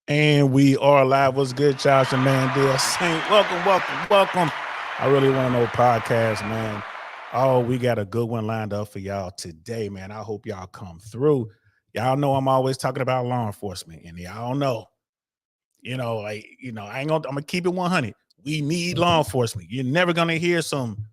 And we are live. What's good, Charles and Mandel Saint? Welcome. I really want to know podcast, man. Oh, we got a good one lined up for y'all today, man. I hope y'all come through. Y'all know I'm always talking about law enforcement, and y'all know, I'm gonna keep it 100. We need law enforcement. You're never gonna hear some,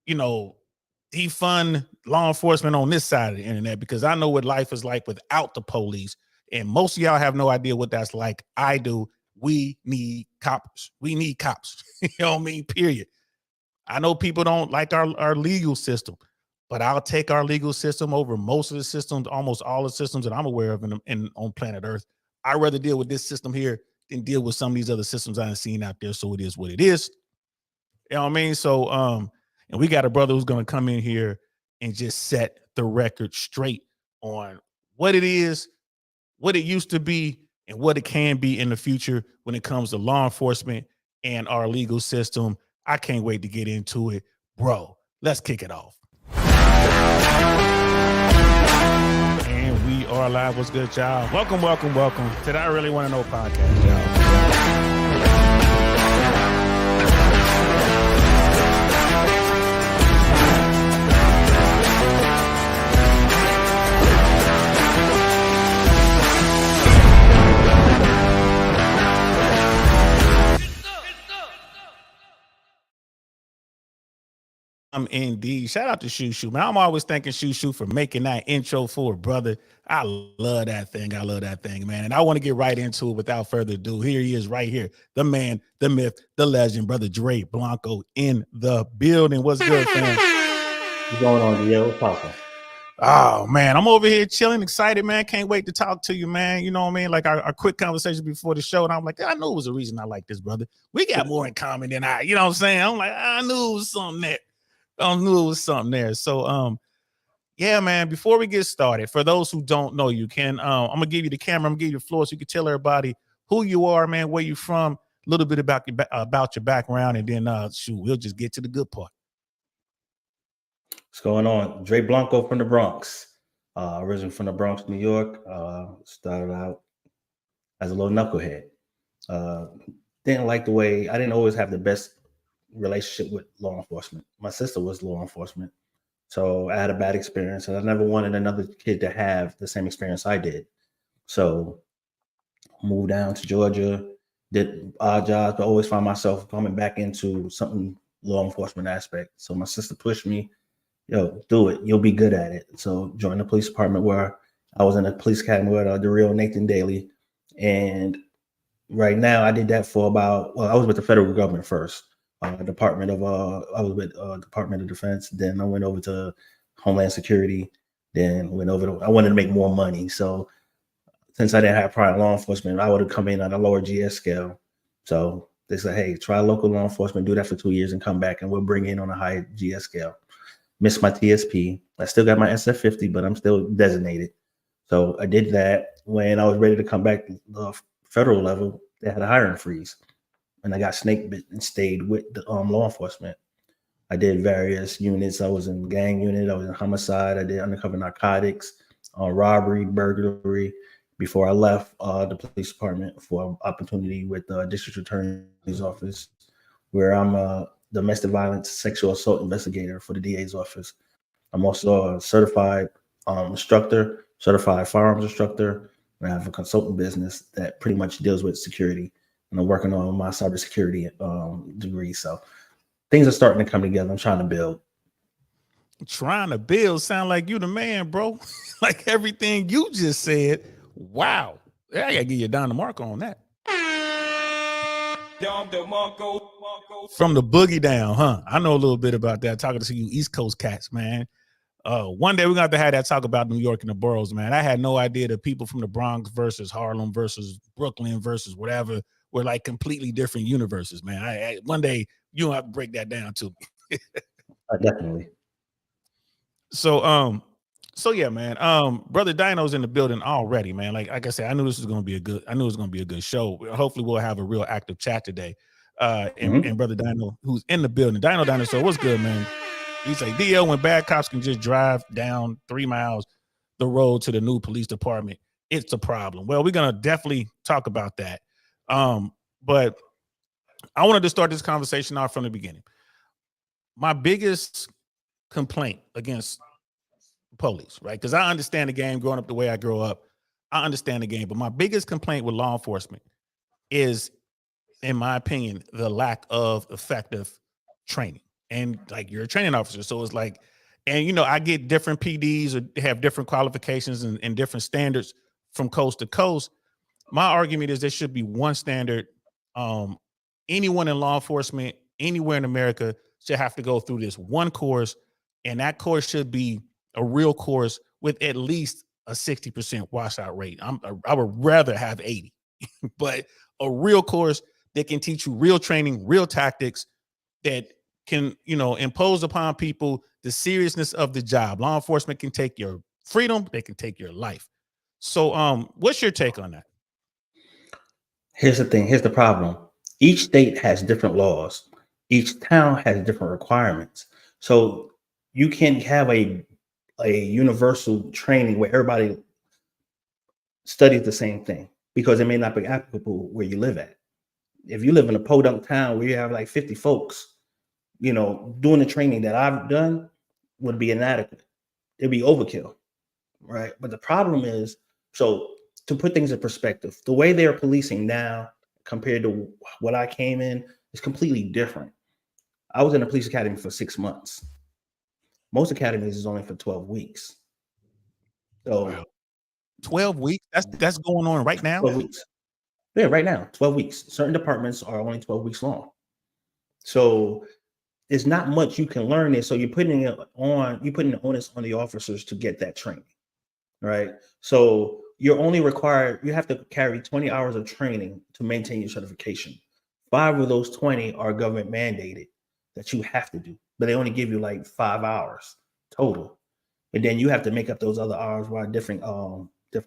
defund law enforcement on this side of the internet because I know what life is like without the police. And most of y'all have no idea what that's like. I do. We need cops. We need cops. You know what I mean? Period. I know people don't like our legal system, but I'll take our legal system over most of the systems, almost all the systems that I'm aware of on planet Earth. I'd rather deal with this system here than deal with some of these other systems I've seen out there. So it is what it is. You know what I mean? So, and we got a brother who's going to come in here and just set the record straight on what it is, what it used to be, and what it can be in the future when it comes to law enforcement and our legal system. I can't wait to get into it. Bro, let's kick it off. And we are live. What's good, y'all? Welcome to the I Really Want to Know podcast, y'all. Indeed. Shout out to Shoo, man. I'm always thanking Shoo for making that intro for a brother. I love that thing, man. And I want to get right into it without further ado. Here he is right here. The man, the myth, the legend, brother Dre Blanco in the building. What's good, fam? What's going on, yo? What's poppin'? Oh, man, I'm over here chilling, excited, man. Can't wait to talk to you, man. You know what I mean? Like our quick conversation before the show. And I'm like, I knew it was a reason I like this, brother. We got more in common than you know what I'm saying? I'm like, I knew it was something there. So, yeah, man, before we get started, for those who don't know you, I'm going to give you the camera. I'm going to give you the floor so you can tell everybody who you are, man, where you from, a little bit about your background, and then, we'll just get to the good part. What's going on? Dre Blanco from the Bronx. Originally from the Bronx, New York. Started out as a little knucklehead. Didn't like the way, I didn't always have the best relationship with law enforcement. My sister was law enforcement, so I had a bad experience, and I never wanted another kid to have the same experience I did. So moved down to Georgia, did odd jobs, but always found myself coming back into something law enforcement aspect. So my sister pushed me, do it, you'll be good at it. So joined the police department, where I was in a police academy with the real Nathan Daly. And right now I did that for I was with the federal government first. Department of Defense. Then I went over to Homeland Security. Then I wanted to make more money. So since I didn't have prior law enforcement, I would have come in on a lower GS scale. So they said, hey, try local law enforcement, do that for 2 years and come back and we'll bring in on a high GS scale. Missed my TSP. I still got my SF50, but I'm still designated. So I did that. When I was ready to come back to the federal level, they had a hiring freeze. And I got snake bit and stayed with the law enforcement. I did various units. I was in gang unit. I was in homicide. I did undercover narcotics, robbery, burglary. Before I left the police department for an opportunity with the district attorney's office, where I'm a domestic violence sexual assault investigator for the DA's office. I'm also a certified instructor, certified firearms instructor, and I have a consultant business that pretty much deals with security. And I'm working on my cybersecurity degree. So things are starting to come together. I'm trying to build. Sound like you the man, bro. Like everything you just said. Wow. I gotta give you down the mark on that. From the boogie down, huh? I know a little bit about that. Talking to you East Coast cats, man. One day we're gonna have that talk about New York and the boroughs, man. I had no idea that people from the Bronx versus Harlem versus Brooklyn versus whatever were like completely different universes, man. One day you'll have to break that down to me. Definitely. So yeah, man. Brother Dino's in the building already, man. Like I said, I knew it was gonna be a good show. Hopefully we'll have a real active chat today. And Brother Dino, who's in the building. Dino, so what's good, man? He's like, DL, when bad cops can just drive down 3 miles the road to the new police department it's a problem. Well, we're gonna definitely talk about that. But I wanted to start this conversation off from the beginning. My biggest complaint against police, right? Because I understand the game growing up the way I grew up. I understand the game, but my biggest complaint with law enforcement is, in my opinion, the lack of effective training. And like, you're a training officer, so it's like, and I get different PDs or have different qualifications and different standards from coast to coast. My argument is there should be one standard. Anyone in law enforcement anywhere in America should have to go through this one course, and that course should be a real course with at least a 60% washout rate. I would rather have 80, but a real course that can teach you real training, real tactics that can, impose upon people the seriousness of the job. Law enforcement can take your freedom, they can take your life. So, what's your take on that? Here's the thing. Here's the problem. Each state has different laws. Each town has different requirements. So you can have a universal training where everybody studies the same thing, because it may not be applicable where you live at. If you live in a podunk town where you have like 50 folks, doing the training that I've done would be inadequate. It'd be overkill, right? But the problem is, so to put things in perspective, the way they're policing now compared to what I came in is completely different. I was in a police academy for 6 months. Most academies is only for 12 weeks. So wow. 12 weeks? That's going on right now? 12 weeks. Yeah, right now, 12 weeks. Certain departments are only 12 weeks long. So there's not much you can learn there. So you're putting the onus on the officers to get that training, right? So you're only required, you have to carry 20 hours of training to maintain your certification. 5 of those 20 are government mandated that you have to do, but they only give you like 5 hours total. And then you have to make up those other hours by different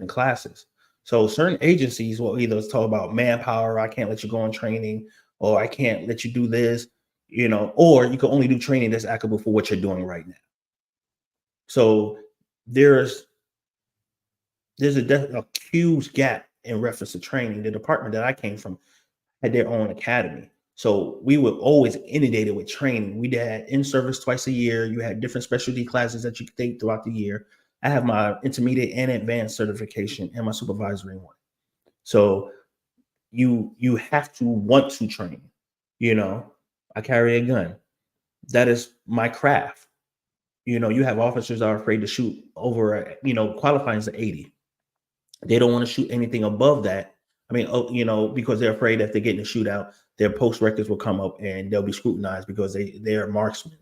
classes. So certain agencies will either talk about manpower, I can't let you go on training, or I can't let you do this, or you can only do training that's applicable for what you're doing right now. So there's a huge gap in reference to training. The department that I came from had their own academy. So we were always inundated with training. We had in-service twice a year. You had different specialty classes that you could take throughout the year. I have my intermediate and advanced certification and my supervisory one. So you have to want to train. I carry a gun. That is my craft. You have officers that are afraid to shoot over, qualifying as 80. They don't want to shoot anything above that. I mean, because they're afraid that if they get in a shootout, their post records will come up and they'll be scrutinized because they're marksmen.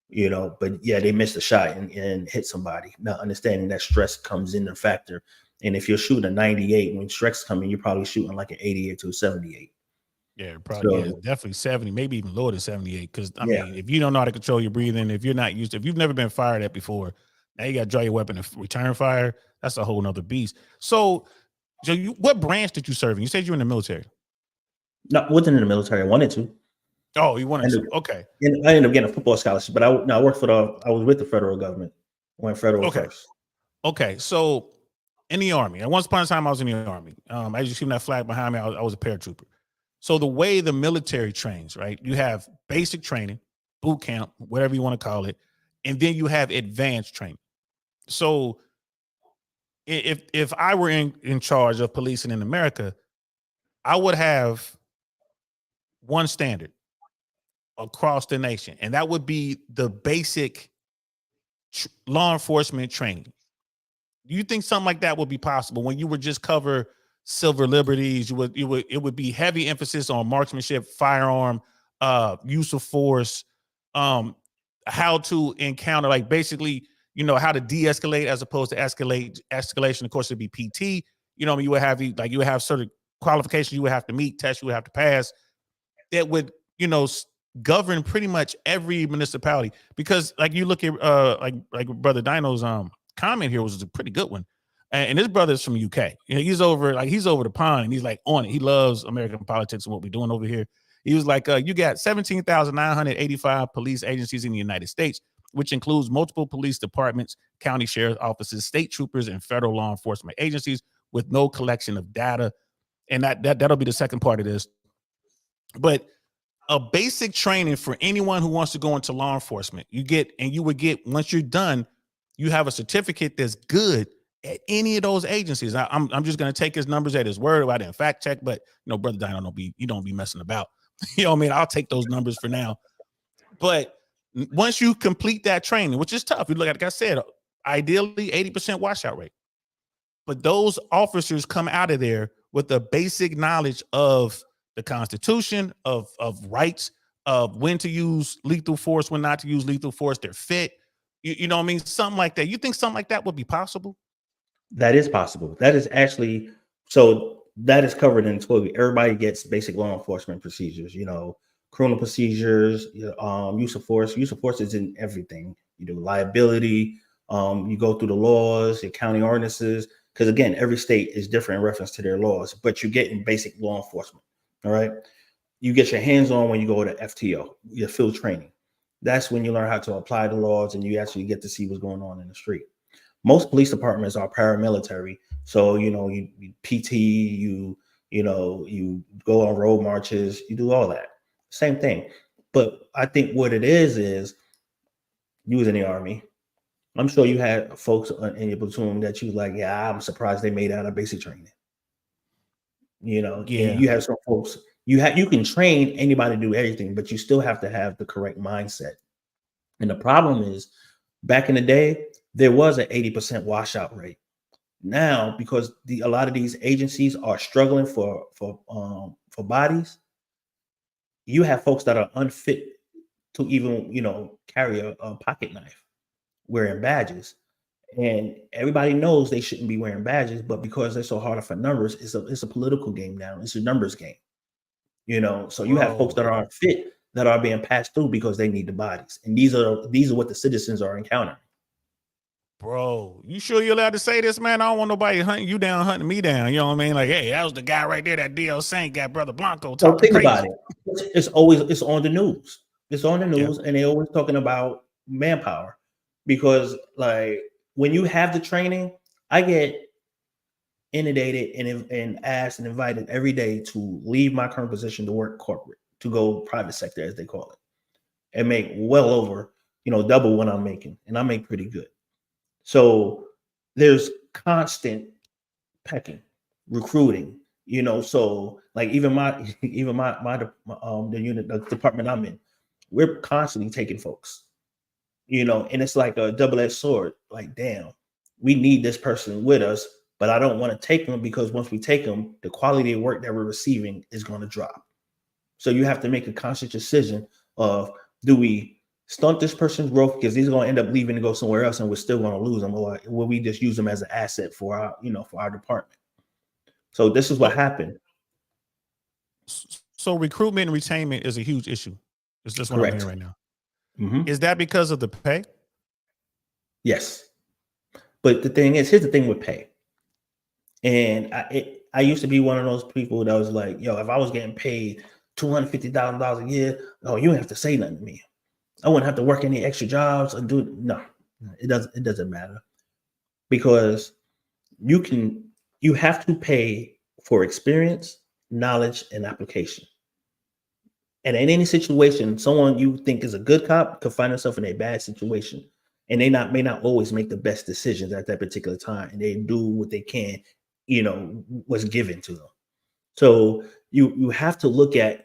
But yeah, they missed a shot and hit somebody. Not understanding that stress comes in the factor. And if you're shooting a 98, when stress come in, you're probably shooting like an 88 to a 78. Yeah, probably. So, definitely 70, maybe even lower than 78. Because I mean, if you don't know how to control your breathing, if you've never been fired at before, now you got to draw your weapon and return fire. That's a whole nother beast. So what branch did you serve in? You said you were in the military. No, wasn't in the military. I wanted to. Oh, you wanted to? Okay. And I ended up getting a football scholarship, but I worked I was with the federal government. I went federal first. Okay, so in the Army, and once upon a time I was in the Army. As you see that flag behind me, I was a paratrooper. So the way the military trains, right? You have basic training, boot camp, whatever you want to call it, and then you have advanced training. So if I were in charge of policing in America, I would have one standard across the nation, and that would be the basic law enforcement training. Do you think something like that would be possible when you would just cover civil liberties? It would be heavy emphasis on marksmanship, firearm, use of force, how to encounter, like basically, how to de-escalate as opposed to escalation. Of course, it'd be PT. You would have certain qualifications you would have to meet, tests you would have to pass that would, govern pretty much every municipality. Because like you look at like Brother Dino's comment here was a pretty good one. And his brother's from UK. He's over the pond and he's like on it. He loves American politics and what we're doing over here. He was like, you got 17,985 police agencies in the United States, which includes multiple police departments, county sheriff's offices, state troopers, and federal law enforcement agencies, with no collection of data. And that'll be the second part of this. But a basic training for anyone who wants to go into law enforcement, you would get, once you're done, you have a certificate that's good at any of those agencies. I'm just going to take his numbers at his word. I didn't fact check, but Brother Dino, don't be messing about. You know what I mean? I'll take those numbers for now. But once you complete that training, which is tough, you look at, like I said, ideally 80% washout rate. But those officers come out of there with a basic knowledge of the Constitution, of rights, of when to use lethal force, when not to use lethal force. They're fit. You know what I mean? Something like that. You think something like that would be possible? That is possible. That is actually, so that is covered in 12. Everybody gets basic law enforcement procedures, criminal procedures, use of force. Use of force is in everything. You do liability. You go through the laws, your county ordinances, because again, every state is different in reference to their laws, but you're getting basic law enforcement. All right. You get your hands on when you go to FTO, your field training. That's when you learn how to apply the laws and you actually get to see what's going on in the street. Most police departments are paramilitary. So, you PT, you go on road marches, you do all that. Same thing. But I think what it is you was in the Army. I'm sure you had folks in your platoon that you like, yeah, I'm surprised they made out of basic training. Yeah. And you have some folks, you can train anybody to do everything, but you still have to have the correct mindset. And the problem is, back in the day, there was an 80% washout rate. Now, because a lot of these agencies are struggling for bodies, you have folks that are unfit to even carry a pocket knife, wearing badges. And everybody knows they shouldn't be wearing badges, but because they're so hard for numbers, it's a political game now. It's a numbers game, So you have folks that are unfit that are being passed through because they need the bodies, and these are what the citizens are encountering. Bro, you sure you're allowed to say this, man? I don't want nobody hunting you down, hunting me down. You know what I mean? Like, hey, that was the guy right there, that DL Saint got Brother Blanco talking So think crazy. about it. It's on the news. It's on the news, and they're always talking about manpower because, like, when you have the training, I get inundated and asked and invited every day to leave my current position to work corporate, to go private sector, as they call it, and make well over, double what I'm making, and I make pretty good. So there's constant pecking, recruiting, so like even the unit, the department I'm in, we're constantly taking folks, and it's like a double-edged sword. Like, damn, we need this person with us, but I don't want to take them because once we take them, the quality of work that we're receiving is going to drop. So you have to make a conscious decision of, do we stunt this person's growth because he's going to end up leaving to go somewhere else and we're still going to lose them, or will we just use them as an asset for our department? So this is what happened. So recruitment and retainment is a huge issue. It's just what I'm hearing right now. Mm-hmm. Is that because of the pay? Yes. But the thing is, here's the thing with pay. And I used to be one of those people that was like, yo, if I was getting paid $250,000 a year, you don't have to say nothing to me. I wouldn't have to work any extra jobs or no, it doesn't matter, because you have to pay for experience, knowledge, and application. And in any situation, someone you think is a good cop could find themselves in a bad situation, and they may not always make the best decisions at that particular time, and they do what they can, what's given to them. So you have to look at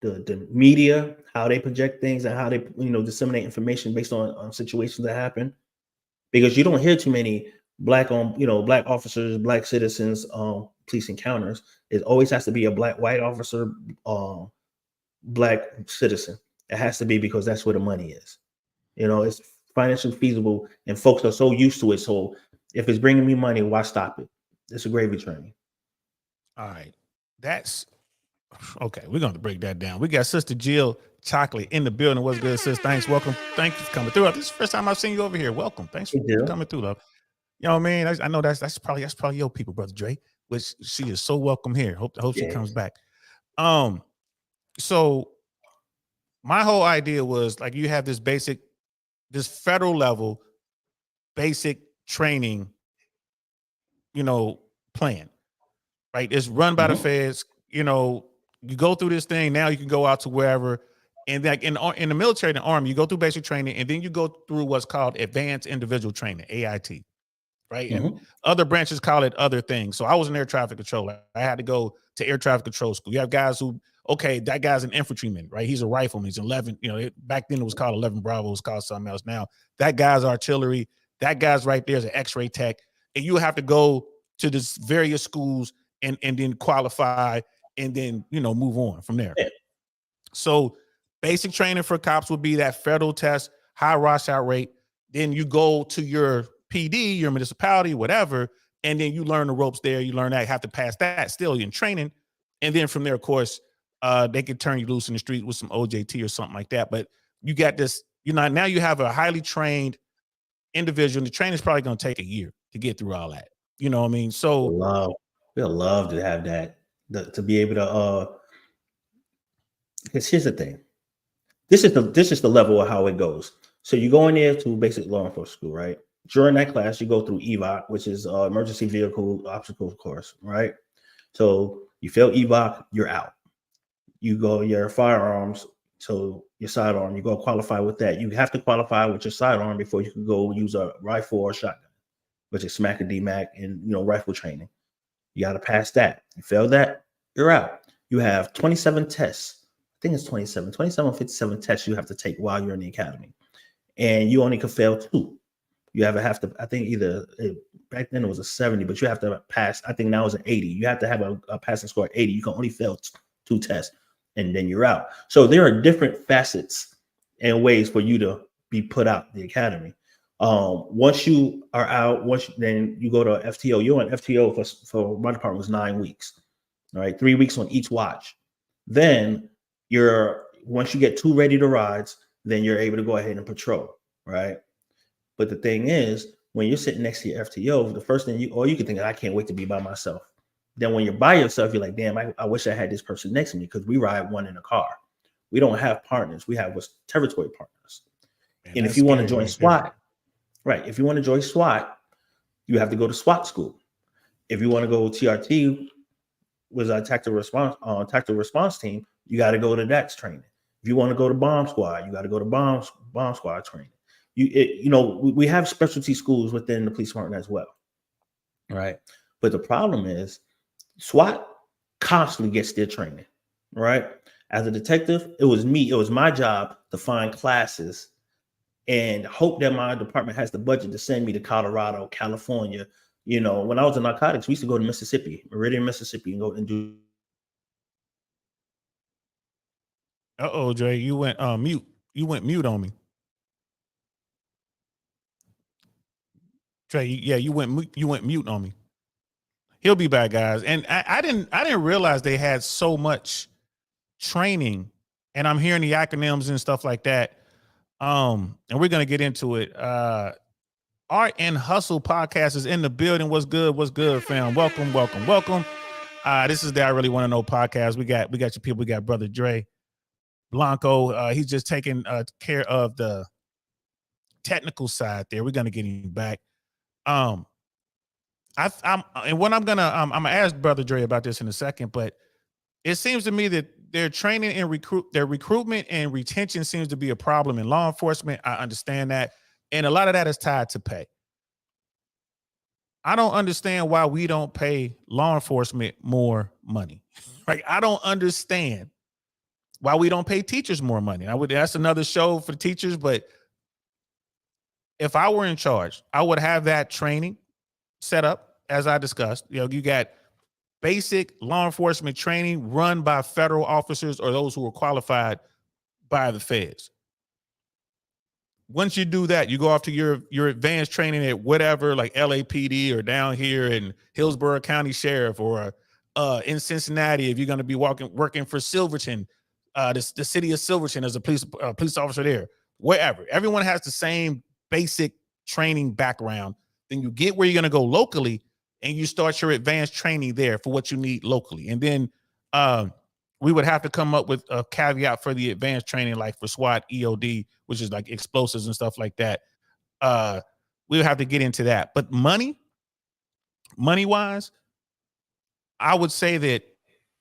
the media, how they project things, and how they disseminate information based on situations that happen, because you don't hear too many black officers, black citizens, police encounters. It always has to be a white officer, black citizen. It has to be, because that's where the money is. It's financially feasible, and folks are so used to it. So if it's bringing me money, why stop it? It's a gravy train. All right, that's okay. We're going to break that down. We got Sister Jill Chocolate in the building. What's good, sis? Thanks. Welcome. Thank you for coming through. This is the first time I've seen you over here. Welcome. Thanks for coming through, love. You know what I mean? I know that's probably your people, Brother Dre, which she is so welcome here. Hope she comes back. So my whole idea was, like, you have this federal level basic training plan, right? It's run by the feds. You go through this thing. Now you can go out to wherever. And like in the military, the army, you go through basic training, and then you go through what's called advanced individual training, AIT, right? And other branches call it other things. So I was an air traffic controller. I had to go to air traffic control school. You have guys who, okay, that guy's an infantryman, right? He's a rifleman. He's 11. Back then it was called 11 Bravo. It was called something else. Now that guy's artillery. That guy's right there is an X-ray tech, and you have to go to this various schools and then qualify, and then move on from there. Yeah. So basic training for cops would be that federal test, high washout rate. Then you go to your PD, your municipality, whatever, and then you learn the ropes there. You learn that, have to pass that still in training. And then from there, of course, they can turn you loose in the street with some OJT or something like that. But you got this, now you have a highly trained individual. The training is probably going to take a year to get through all that. You know what I mean? So we'll love to have that, to be able to, because here's the thing. This is the level of how it goes. So you go in there to basic law enforcement school, right? During that class, you go through EVOC, which is emergency vehicle obstacle course, right? So you fail EVOC, you're out. You go your firearms, so your sidearm, you go qualify with that. You have to qualify with your sidearm before you can go use a rifle or shotgun, which is SMAC and DMAC and rifle training. You got to pass that. You fail that, you're out. You have 27 tests. I think it's 27, 57 tests you have to take while you're in the academy. And you only can fail 2. You have to, I think back then it was a 70, but you have to pass, I think now it's an 80. You have to have a passing score of 80. You can only fail 2 tests, and then you're out. So there are different facets and ways for you to be put out the academy. Once you are out, then you go to FTO. You're on FTO for my department was 9 weeks. All right, 3 weeks on each watch. Then once you get 2 ready to rides, then you're able to go ahead and patrol, right? But the thing is, when you're sitting next to your FTO, the first thing you can think, I can't wait to be by myself. Then when you're by yourself, you're like, damn, I wish I had this person next to me, because we ride one in a car. We don't have partners. We have territory partners. Man, and if you want to join SWAT, right? If you want to join SWAT, you have to go to SWAT school. If you want to go TRT, was our tactical response team, you got to go to that training. If you want to go to bomb squad, you got to go to bomb squad training. We have specialty schools within the police department as well, right? But the problem is SWAT constantly gets their training, right? As a detective, it was my job to find classes and hope that my department has the budget to send me to Colorado, California. When I was in narcotics, we used to go to Mississippi, Meridian, Mississippi, and go and do. Dre, you went mute. You went mute on me. Dre, you went mute on me. He'll be back, guys. And I didn't realize they had so much training, and I'm hearing the acronyms and stuff like that. And we're gonna get into it. Art and Hustle podcast is in the building. What's good, fam? Welcome. This is the I Really Want to Know podcast. We got your people. We got brother Dre Blanco. He's just taking care of the technical side there. We're gonna get him back. I'm gonna ask brother Dre about this in a second, but it seems to me that their training and their recruitment and retention seems to be a problem in law enforcement. I understand that. And a lot of that is tied to pay. I don't understand why we don't pay law enforcement more money. Like, I don't understand why we don't pay teachers more money. That's another show for teachers, but if I were in charge, I would have that training set up, as I discussed. You got basic law enforcement training run by federal officers or those who are qualified by the feds. Once you do that, you go off to your advanced training at whatever, like LAPD or down here in Hillsborough County Sheriff, or in Cincinnati, if you're going to be working for Silverton, the city of Silverton as a police officer there, wherever. Everyone has the same basic training background. Then you get where you're going to go locally, and you start your advanced training there for what you need locally. And then we would have to come up with a caveat for the advanced training, like for SWAT, EOD, which is like explosives and stuff like that. We would have to get into that. But money, money wise, I would say that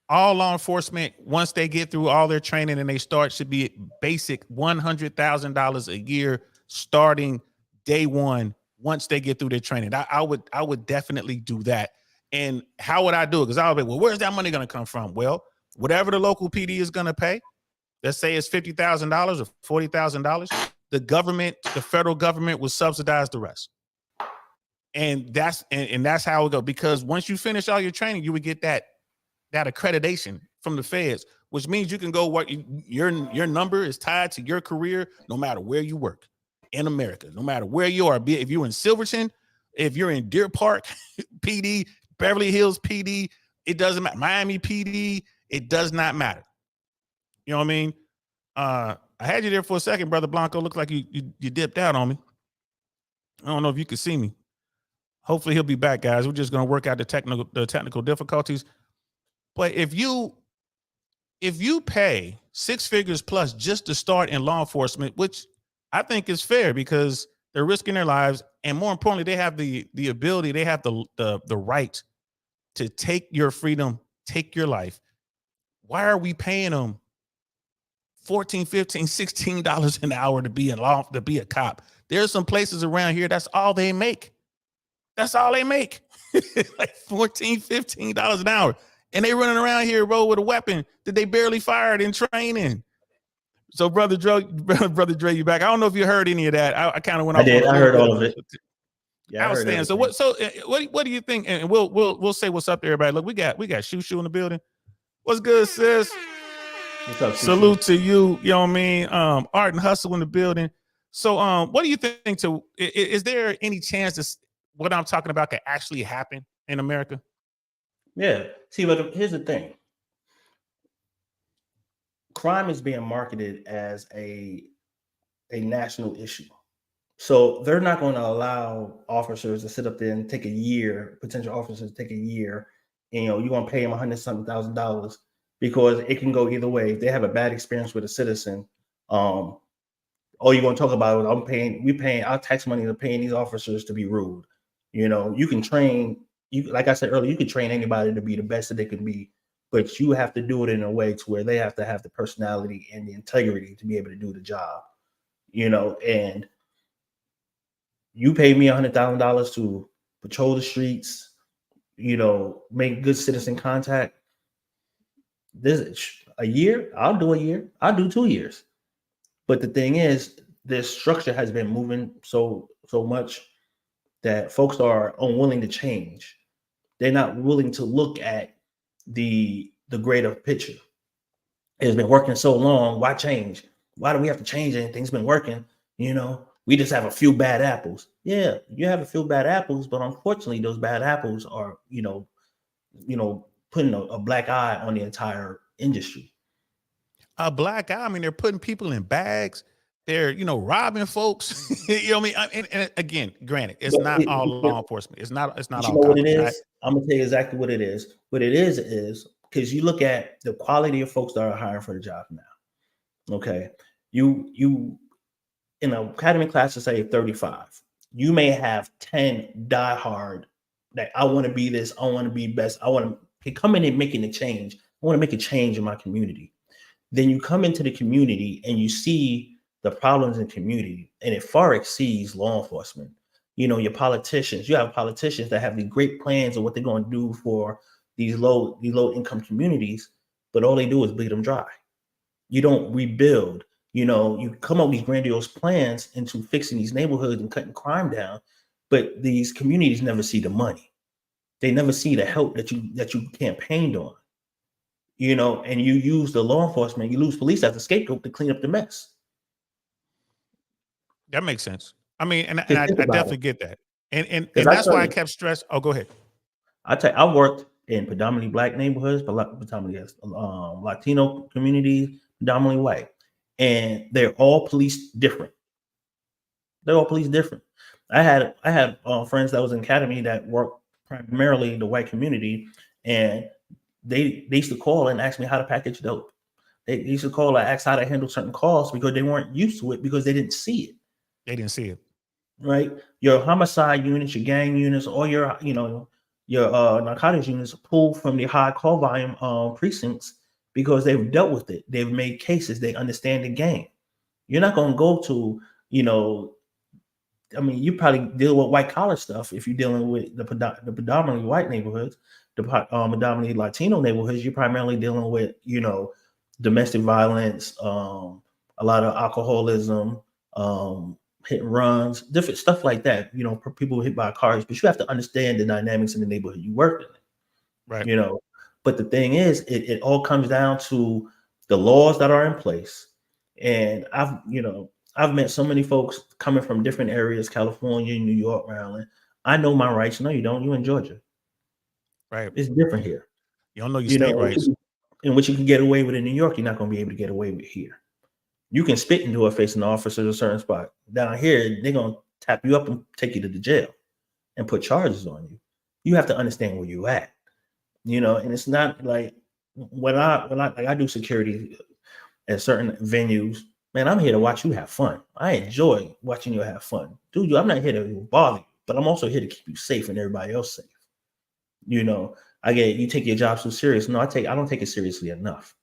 all law enforcement, once they get through all their training and they start, should be basic $100,000 a year starting day one. Once they get through their training, I would definitely do that. And how would I do it? Because I'll be, well, where's that money going to come from? Well, whatever the local PD is going to pay, let's say it's $50,000 or $40,000, the government, the federal government will subsidize the rest. And that's how it would go. Because once you finish all your training, you would get that accreditation from the feds, which means you can go work. Your number is tied to your career, no matter where you work in America, no matter where you are. If you're in Silverton, if you're in Deer Park PD, Beverly Hills PD, it doesn't matter. Miami PD, it does not matter. You know what I mean? I had you there for a second, Brother Blanco. Looked like you dipped out on me. I don't know if you can see me. Hopefully he'll be back, guys. We're just going to work out the technical difficulties. But if you pay six figures plus just to start in law enforcement, which I think is fair because they're risking their lives, and more importantly, they have the ability, they have the right to take your freedom, take your life. Why are we paying them $14, $15, $16 an hour to be a cop? There's some places around here that's all they make. That's all they make. Like $14, $15 an hour. And they running around here, bro, with a weapon that they barely fired in training. So, brother Dre, you back? I don't know if you heard any of that. I kind of went off. I did. I heard all of it. Yeah, outstanding. So what do you think? And we'll say what's up to everybody. Look, we got Shoo in the building. What's good, sis? What's up, Salute to you. You know what I mean? Art and Hustle in the building. So, what do you think? Is there any chance that what I'm talking about could actually happen in America? Yeah. See, but here's the thing. Crime is being marketed as a national issue. So they're not going to allow officers to sit up there and take a year, potential officers take a year, and you're going to pay them $100,000 because it can go either way. If they have a bad experience with a citizen, all you're going to talk about is we paying our tax money to paying these officers to be rude. You can train, like I said earlier, you can train anybody to be the best that they can be, but you have to do it in a way to where they have to have the personality and the integrity to be able to do the job, and you pay me $100,000 to patrol the streets, make good citizen contact. This a year, I'll do a year, I'll do 2 years. But the thing is, this structure has been moving so much that folks are unwilling to change. They're not willing to look at the greater picture. It's been working so long. Why change? Why do we have to change anything? It's been working. We just have a few bad apples. Yeah, you have a few bad apples, but unfortunately, those bad apples are, putting a black eye on the entire industry. A black eye? I mean, they're putting people in bags. They're, robbing folks. You know what I mean? And again, granted, it's not all law enforcement. It's not all. What it is? Right? I'm gonna tell you exactly what it is. What it is because you look at the quality of folks that are hiring for the job now. Okay, you in an academy class to say 35, you may have 10 diehard that I want to be this, I want to be best, I want to come in and making a change. I want to make a change in my community. Then you come into the community and you see the problems in the community, and it far exceeds law enforcement. Your politicians, you have politicians that have these great plans of what they're going to do for these low income communities, but all they do is bleed them dry. You don't rebuild. You come up with these grandiose plans into fixing these neighborhoods and cutting crime down, but these communities never see the money. They never see the help that you campaigned on. And you use the law enforcement, you use police as a scapegoat to clean up the mess. That makes sense. I mean, and I definitely get that. And that's why I kept stressing. Oh, go ahead. I worked in predominantly black neighborhoods, but predominantly Latino communities, predominantly white. And they're all policed different. They're all policed different. I had friends that was in academy that worked primarily the white community, and they used to call and ask me how to package dope. They used to call and ask how to handle certain calls because they weren't used to it because they didn't see it. They didn't see it. Right? Your homicide units, your gang units, all your your narcotics units pulled from the high call volume precincts because they've dealt with it. They've made cases. They understand the game. You're not going to go to, I mean, you probably deal with white collar stuff if you're dealing with the predominantly white neighborhoods, the predominantly Latino neighborhoods. You're primarily dealing with, domestic violence, a lot of alcoholism, hit and runs, different stuff like that. People hit by cars, but you have to understand the dynamics in the neighborhood you work in. Right. But the thing is, it all comes down to the laws that are in place. And I've met so many folks coming from different areas, California, New York, Maryland. I know my rights. No, you don't. You're in Georgia. Right. It's different here. You don't know your state rights. And what you can get away with in New York, you're not going to be able to get away with here. You can spit into a face an officer at a certain spot. Down here, they're going to tap you up and take you to the jail and put charges on you. You have to understand where you're at. And it's not like when I do security at certain venues, man, I'm here to watch you have fun. I enjoy watching you have fun. Dude, I'm not here to bother you, but I'm also here to keep you safe and everybody else safe. I get you take your job so serious. No, I don't take it seriously enough.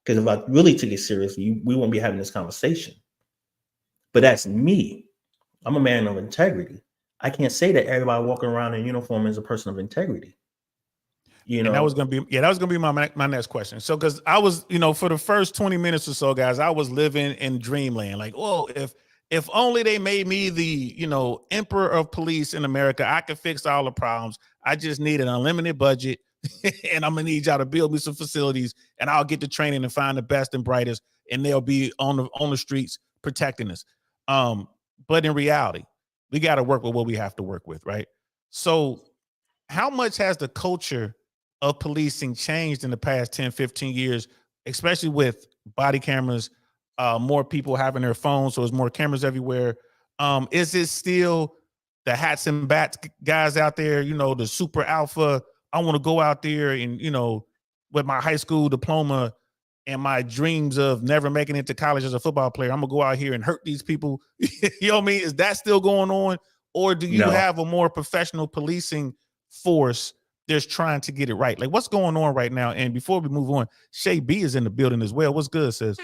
Because if I really took it seriously, we won't be having this conversation. But that's me. I'm a man of integrity. I can't say that everybody walking around in uniform is a person of integrity. And that was gonna be my next question. So, because I was, for the first 20 minutes or so, guys, I was living in dreamland. Like, whoa, if only they made me the, emperor of police in America, I could fix all the problems. I just need an unlimited budget, and I'm gonna need y'all to build me some facilities, and I'll get the training and find the best and brightest, and they'll be on the streets protecting us. But in reality, we got to work with what we have to work with, right? So, how much has the culture of policing changed in the past 10, 15 years, especially with body cameras, more people having their phones, so there's more cameras everywhere? Is it still the hats and bats guys out there, the super alpha? I want to go out there and, with my high school diploma and my dreams of never making it to college as a football player, I'm gonna go out here and hurt these people. You know what I mean? Is that still going on? Or do you have a more professional policing force that's trying to get it right? Like, what's going on right now? And before we move on, Shay B is in the building as well. What's good, sis?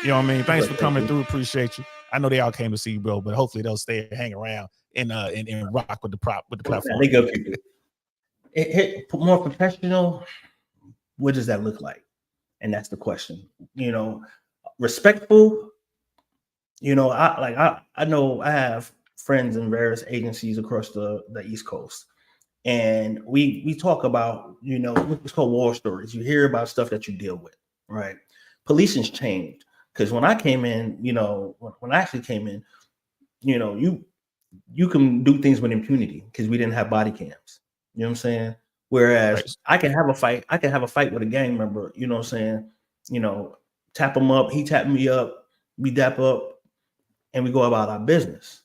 You know what I mean? Thanks for coming through. Appreciate you. I know they all came to see you, bro, but hopefully they'll stay and hang around and rock with the platform. They go people. More professional. What does that look like? And that's the question. Respectful. I know I have friends in various agencies across the East Coast. And we talk about, what's called war stories. You hear about stuff that you deal with, right? Policing's changed. Because when I came in, when I actually came in, you can do things with impunity because we didn't have body cams. You know what I'm saying? Whereas right. I can have a fight with a gang member, you know what I'm saying? Tap him up, he tap me up, we dap up, and we go about our business.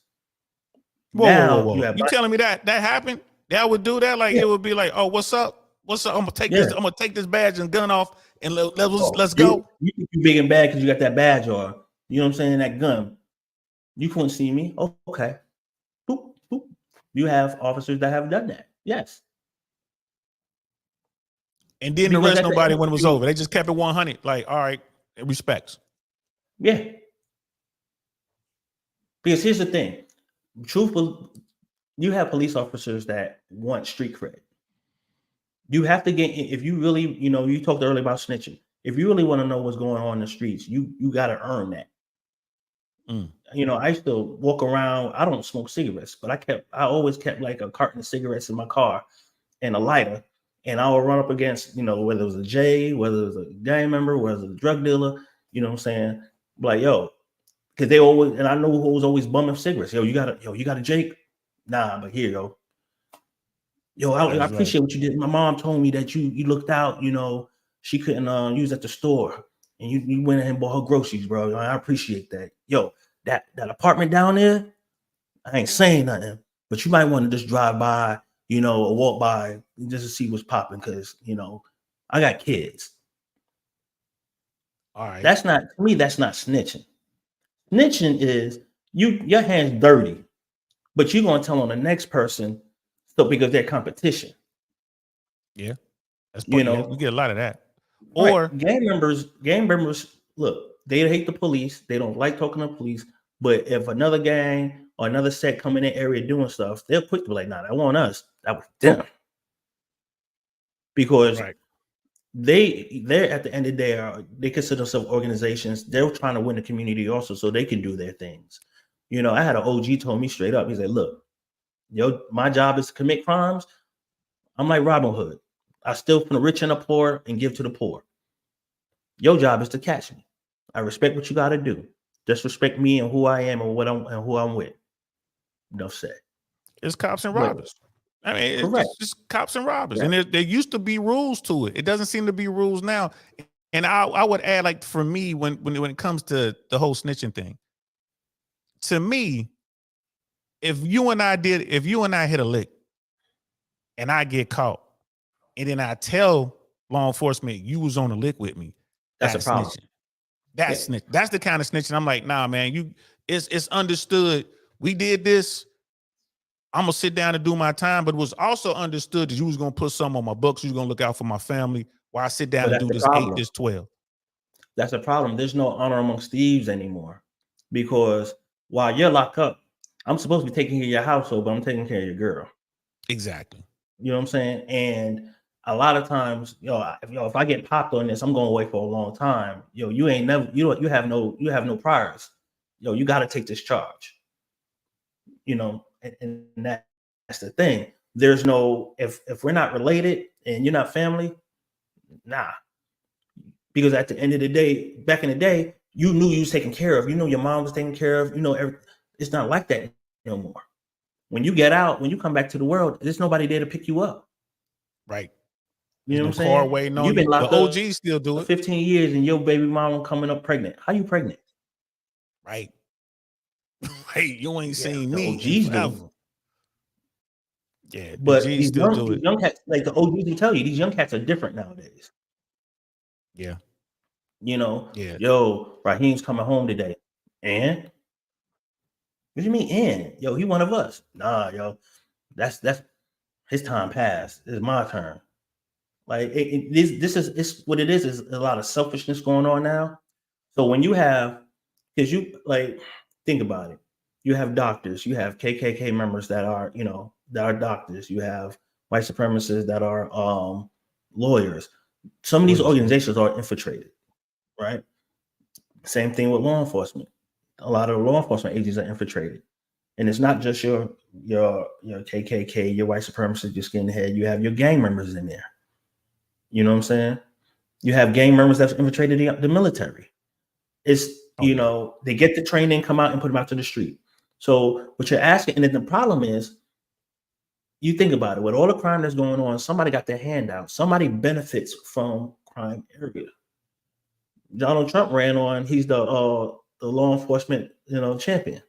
Whoa. You telling me that happened? That would do that? Like, yeah. It would be like, oh, what's up? I'm gonna take this. I'm gonna take this badge and gun off, and let's go. You big and bad because you got that badge on. You know what I'm saying? That gun. You couldn't see me. Oh, okay. Boop, boop. You have officers that have done that. Yes. And didn't arrest nobody when it was over. They just kept it 100. Like, all right, respects. Yeah. Because here's the thing. Truthful, you have police officers that want street cred. You have to get, if you really, you talked earlier about snitching. If you really want to know what's going on in the streets, you got to earn that. I used to walk around. I don't smoke cigarettes, but I always kept like a carton of cigarettes in my car and a lighter. And I would run up against, whether it was a J, whether it was a gang member, whether it was a drug dealer, you know what I'm saying? Like, yo, because they always, and I know who was always bumming cigarettes. You got a Jake? Nah, but here, yo, I appreciate what you did. My mom told me that you looked out, she couldn't use at the store. And you went ahead and bought her groceries, bro. I appreciate that. Yo, that apartment down there, I ain't saying nothing, but you might want to just drive by, or walk by just to see what's popping, because, I got kids. All right. That's not snitching. Snitching is your hands dirty, but you're gonna tell on the next person because they're competition. Yeah. That's You yeah, know, we get a lot of that. right? Or Gang members, look, they hate the police. They don't like talking to the police. But if another gang or another set come in the area doing stuff, they're quick to be like, "Nah, that wasn't us. That was them." Because right. they're at the end of the day they consider themselves organizations. They're trying to win the community also, so they can do their things. You know, I had an OG told me straight up. He said, "Look, my job is to commit crimes. I'm like Robin Hood. I steal from the rich and the poor and give to the poor. Your job is to catch me. I respect what you got to do. Just respect me and who I am and who I'm with." Enough said. It's cops and But robbers. I mean, it's correct. just cops and robbers. Right. And there used to be rules to it. It doesn't seem to be rules now. And I would add, like, for me, when it comes to the whole snitching thing, to me, if you and I hit a lick and I get caught, and then I tell law enforcement you was on the lick with me, That's a that's problem. snitching. That's Yeah. snitch. That's the kind of snitching. I'm like, nah, man, it's understood. We did this. I'm gonna sit down and do my time, but it was also understood that you was gonna put some on my books. You was gonna look out for my family while I sit down But and that's do the this 8, problem. this 12. That's a problem. There's no honor amongst thieves anymore because while you're locked up, I'm supposed to be taking care of your household, but I'm taking care of your girl. Exactly. You know what I'm saying? And a lot of times, if I get popped on this, I'm going away for a long time. You ain't never, you have no priors. You got to take this charge. And that's the thing. There's no if we're not related and you're not family, nah. Because at the end of the day, back in the day, you knew you was taken care of. You know your mom was taken care of. It's not like that no more. When you get out, when you come back to the world, there's nobody there to pick you up. Right. You There's know no what I'm car saying? waiting You've on been you. The locked up OGs still do for it. 15 years and your baby mama coming up pregnant. How you pregnant? Right. Hey, you ain't Yeah, seen the me in OGs forever. do. Yeah, the But G's still do these it. young cats, like the OGs will tell you, these young cats are different nowadays. Yeah. Yeah. Yo, Raheem's coming home today. And what do you mean? And yo, he one of us. Nah, yo, that's his time passed. It's my turn. Like this is it's what it is a lot of selfishness going on now. So when you have, because you like think about it, you have doctors, you have KKK members that are doctors, you have white supremacists that are lawyers. Some of these Lawyers, yeah. organizations are infiltrated, right? Same thing with law enforcement. A lot of law enforcement agencies are infiltrated, and it's not just your KKK, your white supremacist, your skinhead. You have your gang members in there. You know what I'm saying? You have gang members that's infiltrated the military. It's Oh, yeah. they get the training, come out and put them out to the street. So what you're asking, and then the problem is, you think about it, with all the crime that's going on, somebody got their hand out. Somebody benefits from crime area. Donald Trump ran on, he's the law enforcement, champion.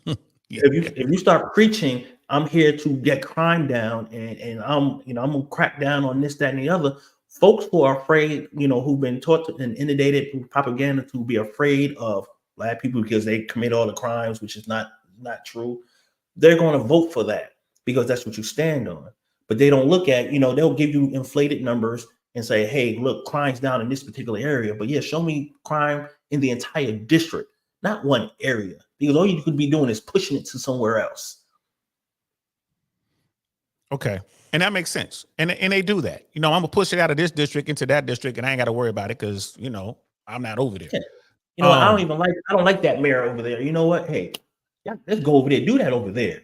Yeah. If you start preaching, I'm here to get crime down and I'm gonna crack down on this, that, and the other. Folks who are afraid, who've been taught and inundated through propaganda to be afraid of black people because they commit all the crimes, which is not true. They're going to vote for that because that's what you stand on. But they don't look at, they'll give you inflated numbers and say, hey, look, crime's down in this particular area. But yeah, show me crime in the entire district, not one area, because all you could be doing is pushing it to somewhere else. Okay. And that makes sense. And they do that. I'm gonna push it out of this district into that district, and I ain't gotta worry about it because I'm not over there. Yeah. I don't like that mayor over there. You know what? Hey, yeah, let's go over there. Do that over there.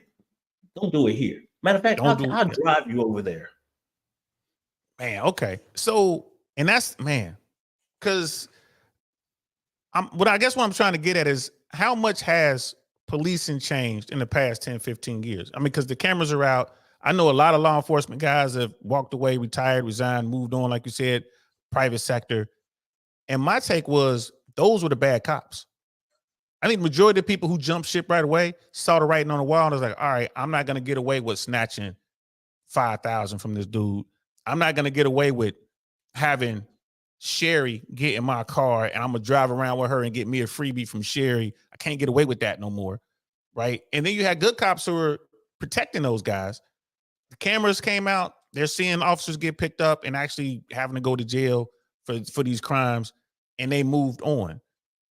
Don't do it here. Matter of fact, I'll drive you over there. Man, okay. So, and that's, man, because what I'm trying to get at is how much has policing changed in the past 10, 15 years? I mean, because the cameras are out. I know a lot of law enforcement guys have walked away, retired, resigned, moved on, like you said, private sector. And my take was those were the bad cops. I think the majority of people who jumped ship right away saw the writing on the wall and was like, all right, I'm not going to get away with snatching 5,000 from this dude. I'm not going to get away with having Sherry get in my car and I'm going to drive around with her and get me a freebie from Sherry. I can't get away with that no more. Right. And then you had good cops who were protecting those guys. The cameras came out. they're seeing officers get picked up and actually having to go to jail for these crimes, and they moved on.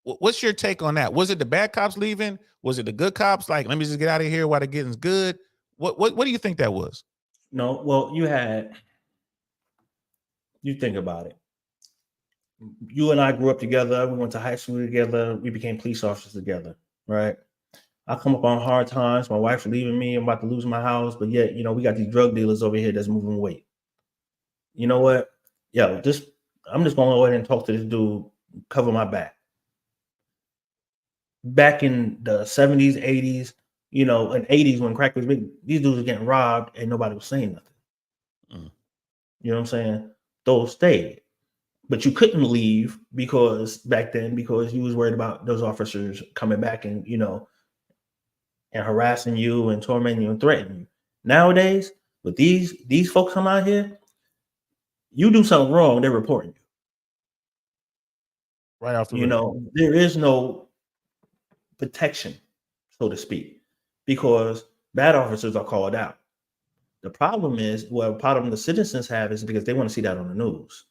What's your take on that? Was it the bad cops leaving? Was it the good cops like, let me just get out of here while the getting's good? What do you think that was? No, well, you think about it. You and I grew up together. We went to high school together. We became police officers together, right? I come up on hard times. My wife's leaving me. I'm about to lose my house, but yet, we got these drug dealers over here that's moving weight. You know what? Yeah, I'm just going to go ahead and talk to this dude, cover my back. Back in the 70s, 80s, and 80s when crack was big, these dudes were getting robbed and nobody was saying nothing. Mm. You know what I'm saying? Those stayed. But you couldn't leave back then because you was worried about those officers coming back and, and harassing you and tormenting you and threatening you. Nowadays, with these folks come out here, you do something wrong, they're reporting you. Right off the rip. There is no protection, so to speak, because bad officers are called out. The problem the citizens have is because they want to see that on the news.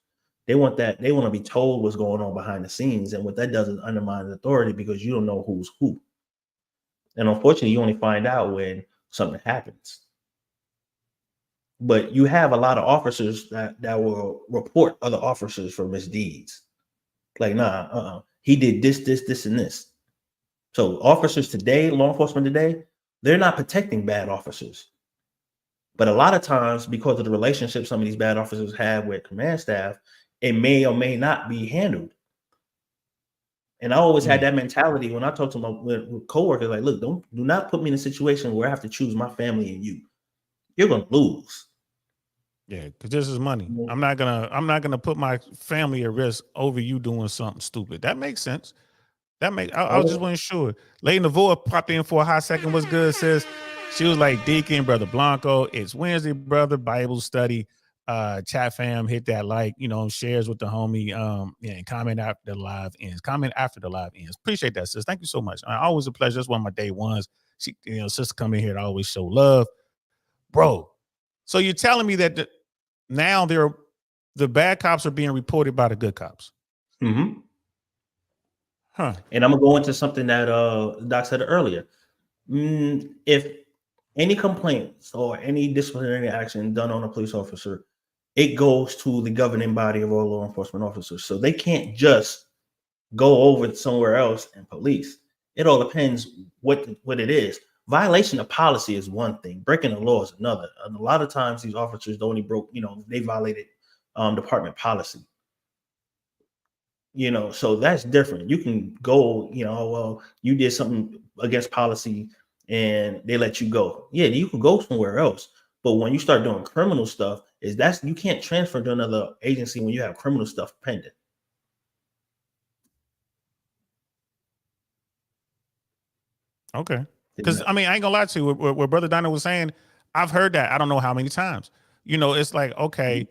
They want to be told what's going on behind the scenes. And what that does is undermine authority because you don't know who's who. And unfortunately, you only find out when something happens. But you have a lot of officers that will report other officers for misdeeds. Like, he did this, and this. So officers today, law enforcement today, they're not protecting bad officers. But a lot of times, because of the relationship some of these bad officers have with command staff, it may or may not be handled. And I always had that mentality when I talk to my with coworkers, like, look, do not put me in a situation where I have to choose my family and you. You're gonna lose. Yeah, because this is money. I'm not gonna put my family at risk over you doing something stupid. That makes sense. I was just wasn't sure. Lady Navoa popped in for a hot second. What's good? Says she was like, Deacon, Brother Blanco, it's Wednesday, brother, Bible study. Chat fam, hit that like, shares with the homie, and comment after the live ends. Appreciate that, sis. Thank you so much. Always a pleasure. That's one of my day ones. She, sister come in here to always show love, bro. So you're telling me that now the bad cops are being reported by the good cops? Mm-hmm. Huh. And I'm gonna go into something that Doc said earlier. If any complaints or any disciplinary action done on a police officer, it goes to the governing body of all law enforcement officers. So they can't just go over somewhere else and police. It all depends what it is. Violation of policy is one thing. Breaking the law is another. And a lot of times these officers only broke, they violated department policy. So that's different. You can go, well, you did something against policy and they let you go. Yeah, you can go somewhere else. But when you start doing criminal stuff, you can't transfer to another agency when you have criminal stuff pending. Okay. Because I ain't gonna lie to you. What Brother Donald was saying, I've heard that. I don't know how many times. It's like, okay,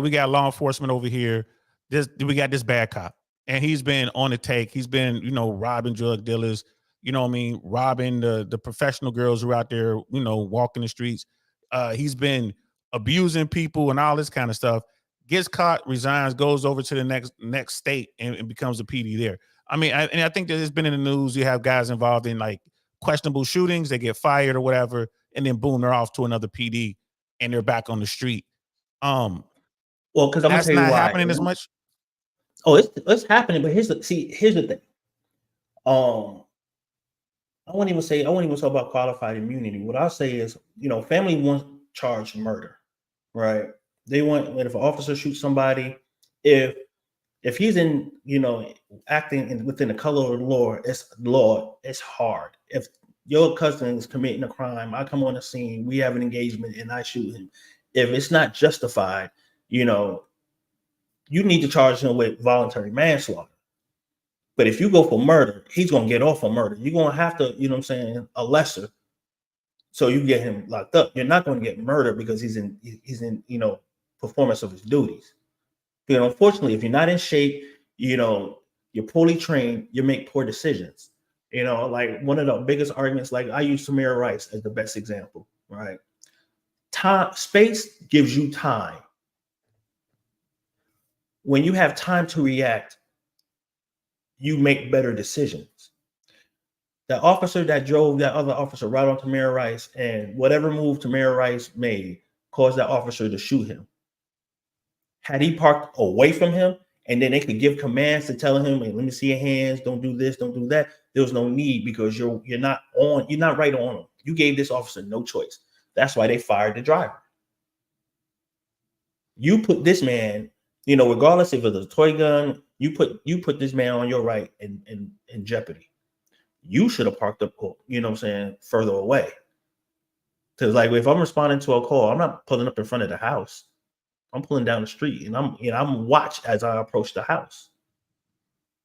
we got law enforcement over here. We got this bad cop, and he's been on the take. He's been, robbing drug dealers. Robbing the professional girls who are out there, walking the streets. He's been abusing people and all this kind of stuff. Gets caught, resigns, goes over to the next state and becomes a PD there. I think that it's been in the news. You have guys involved in like questionable shootings. They get fired or whatever, and then boom, they're off to another PD, and they're back on the street. Well, because I'm that's gonna tell you not why. Happening as much. Oh, it's happening, but here's the thing. I won't even talk about qualified immunity. What I'll say is, family won't charge murder, right? They want, if an officer shoots somebody, if he's in, acting within the color of the law, it's hard. If your cousin is committing a crime, I come on the scene, we have an engagement, and I shoot him. If it's not justified, you need to charge him with voluntary manslaughter. But if you go for murder, he's going to get off on murder. You're going to have to, a lesser. So you get him locked up. You're not going to get murdered because he's in, performance of his duties. Unfortunately, if you're not in shape, you're poorly trained, you make poor decisions. Like one of the biggest arguments, like I use Samira Rice as the best example, right? Space gives you time. When you have time to react, you make better decisions. The officer that drove that other officer right on Tamir Rice, and whatever move Tamir Rice made caused that officer to shoot him. Had he parked away from him, and then they could give commands to tell him, hey, let me see your hands, don't do this, don't do that. There was no need, because you're not right on him. You gave this officer no choice. That's why they fired the driver. You put this man, regardless if it's a toy gun, you put this man on your right in jeopardy. You should have parked up, further away. Because like if I'm responding to a call, I'm not pulling up in front of the house. I'm pulling down the street, and I'm watched as I approach the house.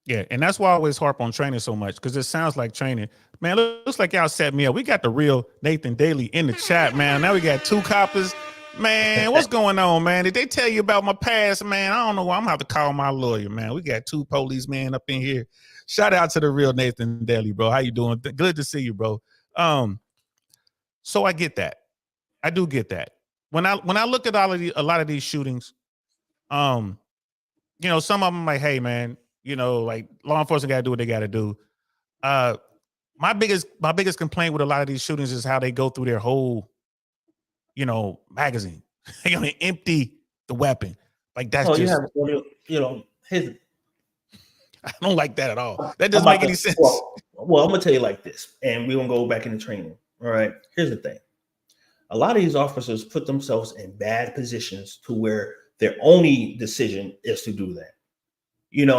Yeah, and that's why I always harp on training so much, because it sounds like training. Man, looks like y'all set me up. We got the real Nathan Daly in the chat, man. Now we got 2 coppers. Man, what's going on, man? Did they tell you about my past, man? I don't know. I'm gonna have to call my lawyer, man. We got 2 policemen up in here. Shout out to the real Nathan Daly, bro. How you doing? Good to see you, bro. So I get that. I do get that. When I look at a lot of these shootings, some of them like, hey, man, like law enforcement got to do what they got to do. My biggest complaint with a lot of these shootings is how they go through their whole, magazine. They're gonna empty the weapon. Like that's just, I don't like that at all. That doesn't make any sense. Well, I'm gonna tell you like this, and we're gonna go back into training. All right. Here's the thing. A lot of these officers put themselves in bad positions to where their only decision is to do that.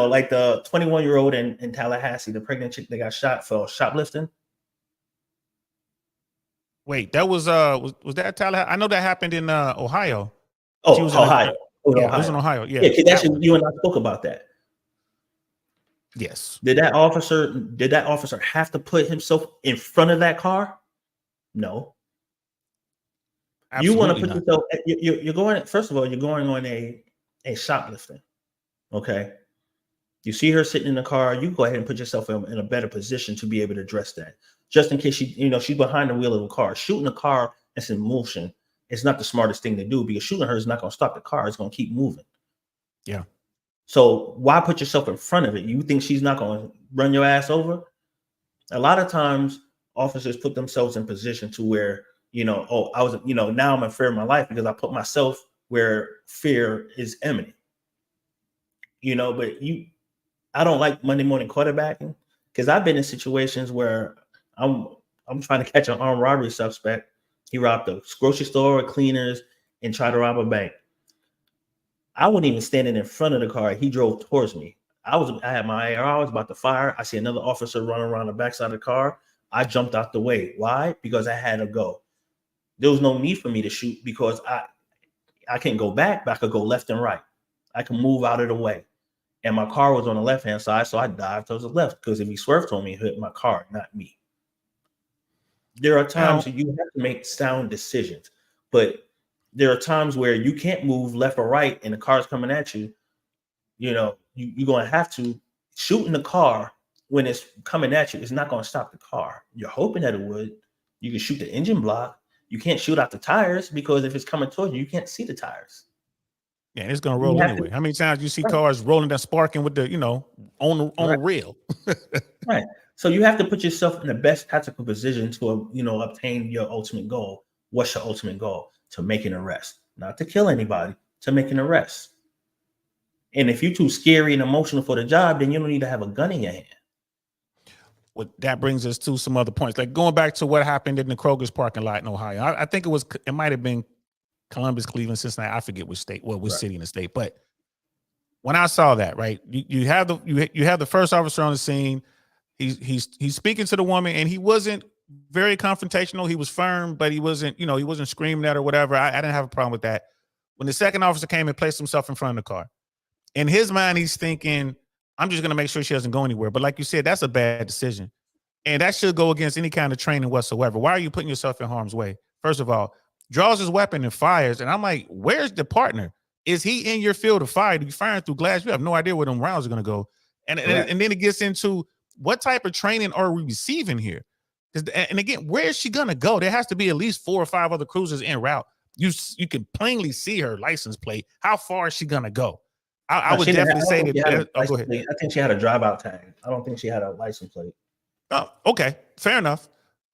Like the 21-year-old in Tallahassee, the pregnant chick that got shot for shoplifting. Wait, that was that Tallahassee? I know that happened in Ohio. Oh, Ohio. It was in Ohio. Yeah. Yeah, actually, you and I spoke about that. Yes. Did that officer have to put himself in front of that car? No. Absolutely. You want to put yourself. You're going. First of all, you're going on a shoplifting. Okay. You see her sitting in the car. You go ahead and put yourself in a better position to be able to address that. Just in case she's behind the wheel of a car. Shooting a car that's in motion is not the smartest thing to do, because shooting her is not going to stop the car. It's going to keep moving. Yeah. So why put yourself in front of it? You think she's not going to run your ass over? A lot of times, officers put themselves in position to where, now I'm in fear of my life because I put myself where fear is imminent. But I don't like Monday morning quarterbacking, because I've been in situations where I'm trying to catch an armed robbery suspect. He robbed a grocery store, cleaners, and tried to rob a bank. I wasn't even standing in front of the car. He drove towards me. I had my AR. I was about to fire. I see another officer running around the backside of the car. I jumped out the way. Why? Because I had to go. There was no need for me to shoot, because I can't go back, but I could go left and right. I can move out of the way. And my car was on the left-hand side, so I dived towards the left, because if he swerved on me, he hit my car, not me. There are times that you have to make sound decisions, but there are times where you can't move left or right and the car's coming at you. You're going to have to shoot in the car when it's coming at you. It's not going to stop the car. You're hoping that it would. You can shoot the engine block. You can't shoot out the tires, because if it's coming towards you, you can't see the tires. Yeah, it's going to roll anyway. How many times do you see cars rolling down, sparking with the, on the rail? Right. So you have to put yourself in the best tactical position to, obtain your ultimate goal. What's your ultimate goal? To make an arrest, not to kill anybody, to make an arrest. And if you're too scary and emotional for the job, then you don't need to have a gun in your hand. Well, that brings us to some other points, like going back to what happened in the Kroger's parking lot in Ohio. I think it might have been Columbus, Cleveland, Cincinnati. I forget which state, which city in the state. But when I saw that, right, you have the first officer on the scene. He's speaking to the woman, and he wasn't very confrontational. He was firm, but he wasn't screaming at her or whatever. I didn't have a problem with that. When the second officer came and placed himself in front of the car, in his mind, he's thinking, I'm just going to make sure she doesn't go anywhere. But like you said, that's a bad decision. And that should go against any kind of training whatsoever. Why are you putting yourself in harm's way? First of all, draws his weapon and fires. And I'm like, where's the partner? Is he in your field of fire? You're firing through glass. You have no idea where them rounds are going to go. And then it gets into, what type of training are we receiving here? And again, where is she going to go? There has to be at least 4 or 5 other cruisers en route. You can plainly see her license plate. How far is she gonna go? I No, would she didn't definitely say that. Oh, go license ahead. plate. I think she had a drive-out tag. I don't think she had a license plate. Oh, okay, fair enough,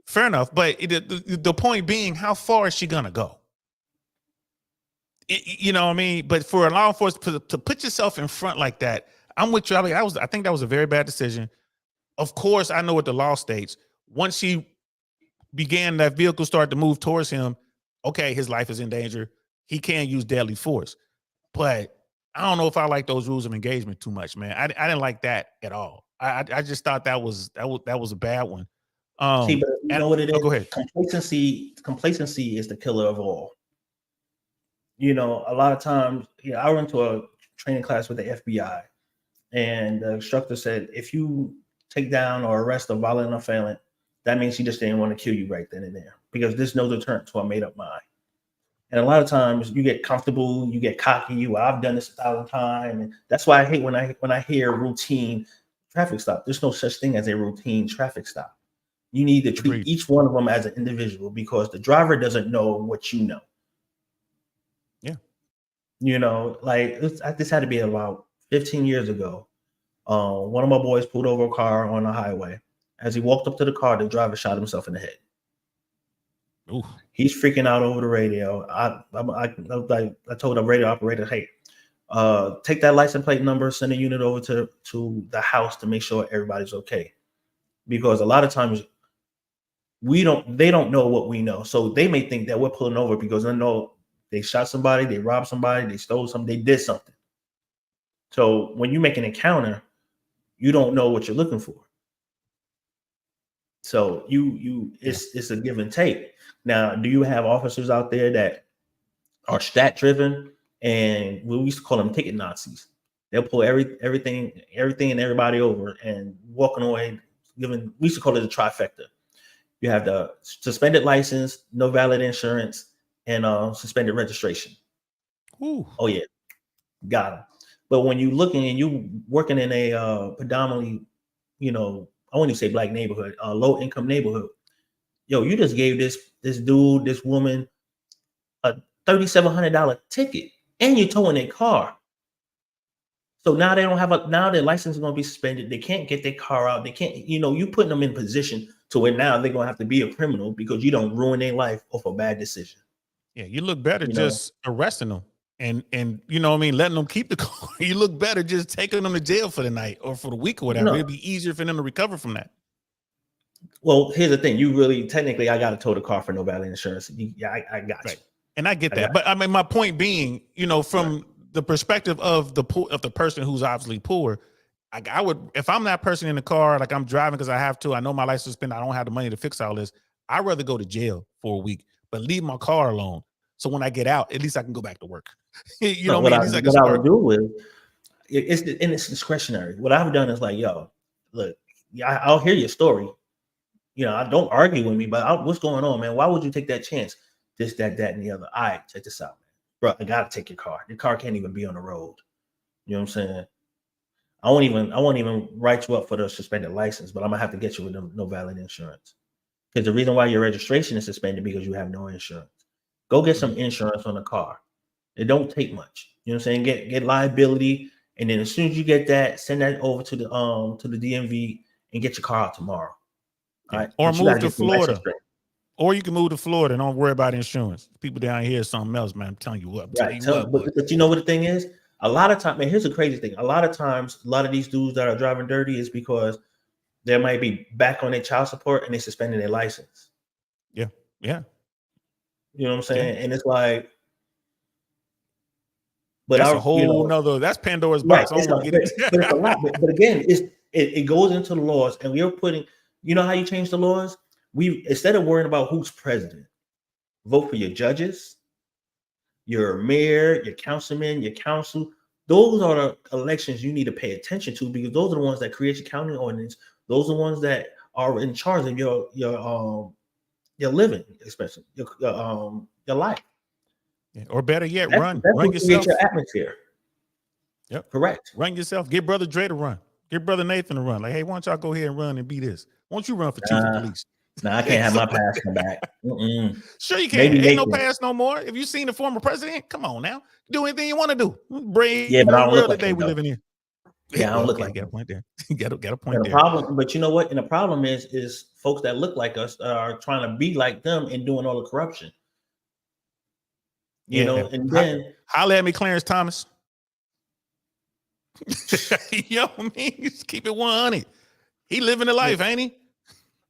fair enough. But the point being, how far is she gonna go? You know what I mean? But for a law enforcement to put yourself in front like that, I'm with you. I think that was a very bad decision. Of course, I know what the law states. Once she began, that vehicle started to move towards him, okay, his life is in danger. He can't use deadly force. But I don't know if I like those rules of engagement too much, man. I didn't like that at all. I just thought that was a bad one. See, but you know what it is? Go ahead. Complacency is the killer of all. You know, a lot of times, I went to a training class with the FBI, and the instructor said, if you take down or arrest a violent assailant, that means he just didn't want to kill you right then and there, because there's no deterrent to a made-up mind. And a lot of times you get comfortable, you get cocky. I've done this 1,000 times, and that's why I hate when I hear routine traffic stop. There's no such thing as a routine traffic stop. You need to treat each one of them as an individual, because the driver doesn't know what you know. Yeah. You know, like this had to be about 15 years ago. One of my boys pulled over a car on the highway. As he walked up to the car, the driver shot himself in the head. Ooh. He's freaking out over the radio. I told the radio operator, hey, take that license plate number, send a unit over to the house to make sure everybody's okay. Because a lot of times they don't know what we know. So they may think that we're pulling over because they know they shot somebody, they robbed somebody, they stole something, they did something. So when you make an encounter, you don't know what you're looking for. So it's a give and take. Now, do you have officers out there that are stat driven, and we used to call them ticket Nazis? They'll pull everything and everybody over and walking away. We used to call it a trifecta. You have the suspended license, no valid insurance, and suspended registration. Ooh. Oh yeah, got them. But when you looking and you working in a predominantly, I wouldn't say black neighborhood, low income neighborhood, you just gave this woman a $3,700 ticket, and you're towing their car. So now they don't have now their license is going to be suspended. They can't get their car out. They can't, you putting them in position to where now they're going to have to be a criminal because you don't ruin their life off a bad decision. Yeah, you look better just arresting them and you know what I mean, letting them keep the car. You look better just taking them to jail for the night or for the week or whatever. It'd be easier for them to recover from that. Well, here's the thing. Technically, I got to tow the car for no valid insurance. I got you. And I get that. But I mean, my point being, from the perspective of the person who's obviously poor, I would, if I'm that person in the car, like I'm driving because I have to, I know my license suspended, I don't have the money to fix all this. I'd rather go to jail for a week, but leave my car alone. So when I get out, at least I can go back to work. What I would do is, it's discretionary. What I've done is like, look, I'll hear your story. I don't argue with me, but what's going on, man? Why would you take that chance? This, that, and the other. All right, check this out, man. Bro, I gotta take your car. Your car can't even be on the road. You know what I'm saying? I won't even write you up for the suspended license, but I'm gonna have to get you with no valid insurance. Because the reason why your registration is suspended because you have no insurance. Go get some insurance on the car. It don't take much. You know what I'm saying? Get liability, and then as soon as you get that, send that over to the DMV and get your car out tomorrow. All right? Or move to Florida. Or you can move to Florida and don't worry about insurance. People down here is something else, man. I'm telling you what. But you know what the thing is? A lot of times, man, here's the crazy thing. A lot of times, a lot of these dudes that are driving dirty is because they might be back on their child support and they suspended their license. Yeah. Yeah. You know what I'm saying? Yeah. And it's like, but that's a whole nother, that's Pandora's box. Right, but it's a lot. But again, it goes into the laws, and we're putting, how you change the laws? Instead of worrying about who's president, vote for your judges, your mayor, your councilman, your council. Those are the elections you need to pay attention to, because those are the ones that create your county ordinance. Those are the ones that are in charge of your living, especially your life. Yeah. Or better yet, run yourself. Your atmosphere. Yep. Correct. Run yourself. Get Brother Dre to run. Get Brother Nathan to run. Like, hey, why don't y'all go ahead and run and be this? Why don't you run for chief of police? Nah, I can't have my past come back. Sure you can. Maybe Ain't no Nathan. past no more. If you seen the former president, come on now. Do anything you want to do. Brave Yeah, but I don't look world like today him, we though. living in. Yeah, I don't look okay, like get a him. point there. Get a point And the there. problem, but you know what? And the problem is folks that look like us are trying to be like them and doing all the corruption. You know, and then holla at me, Clarence Thomas. You know what I mean? Just keep it 100. He living the life, ain't he?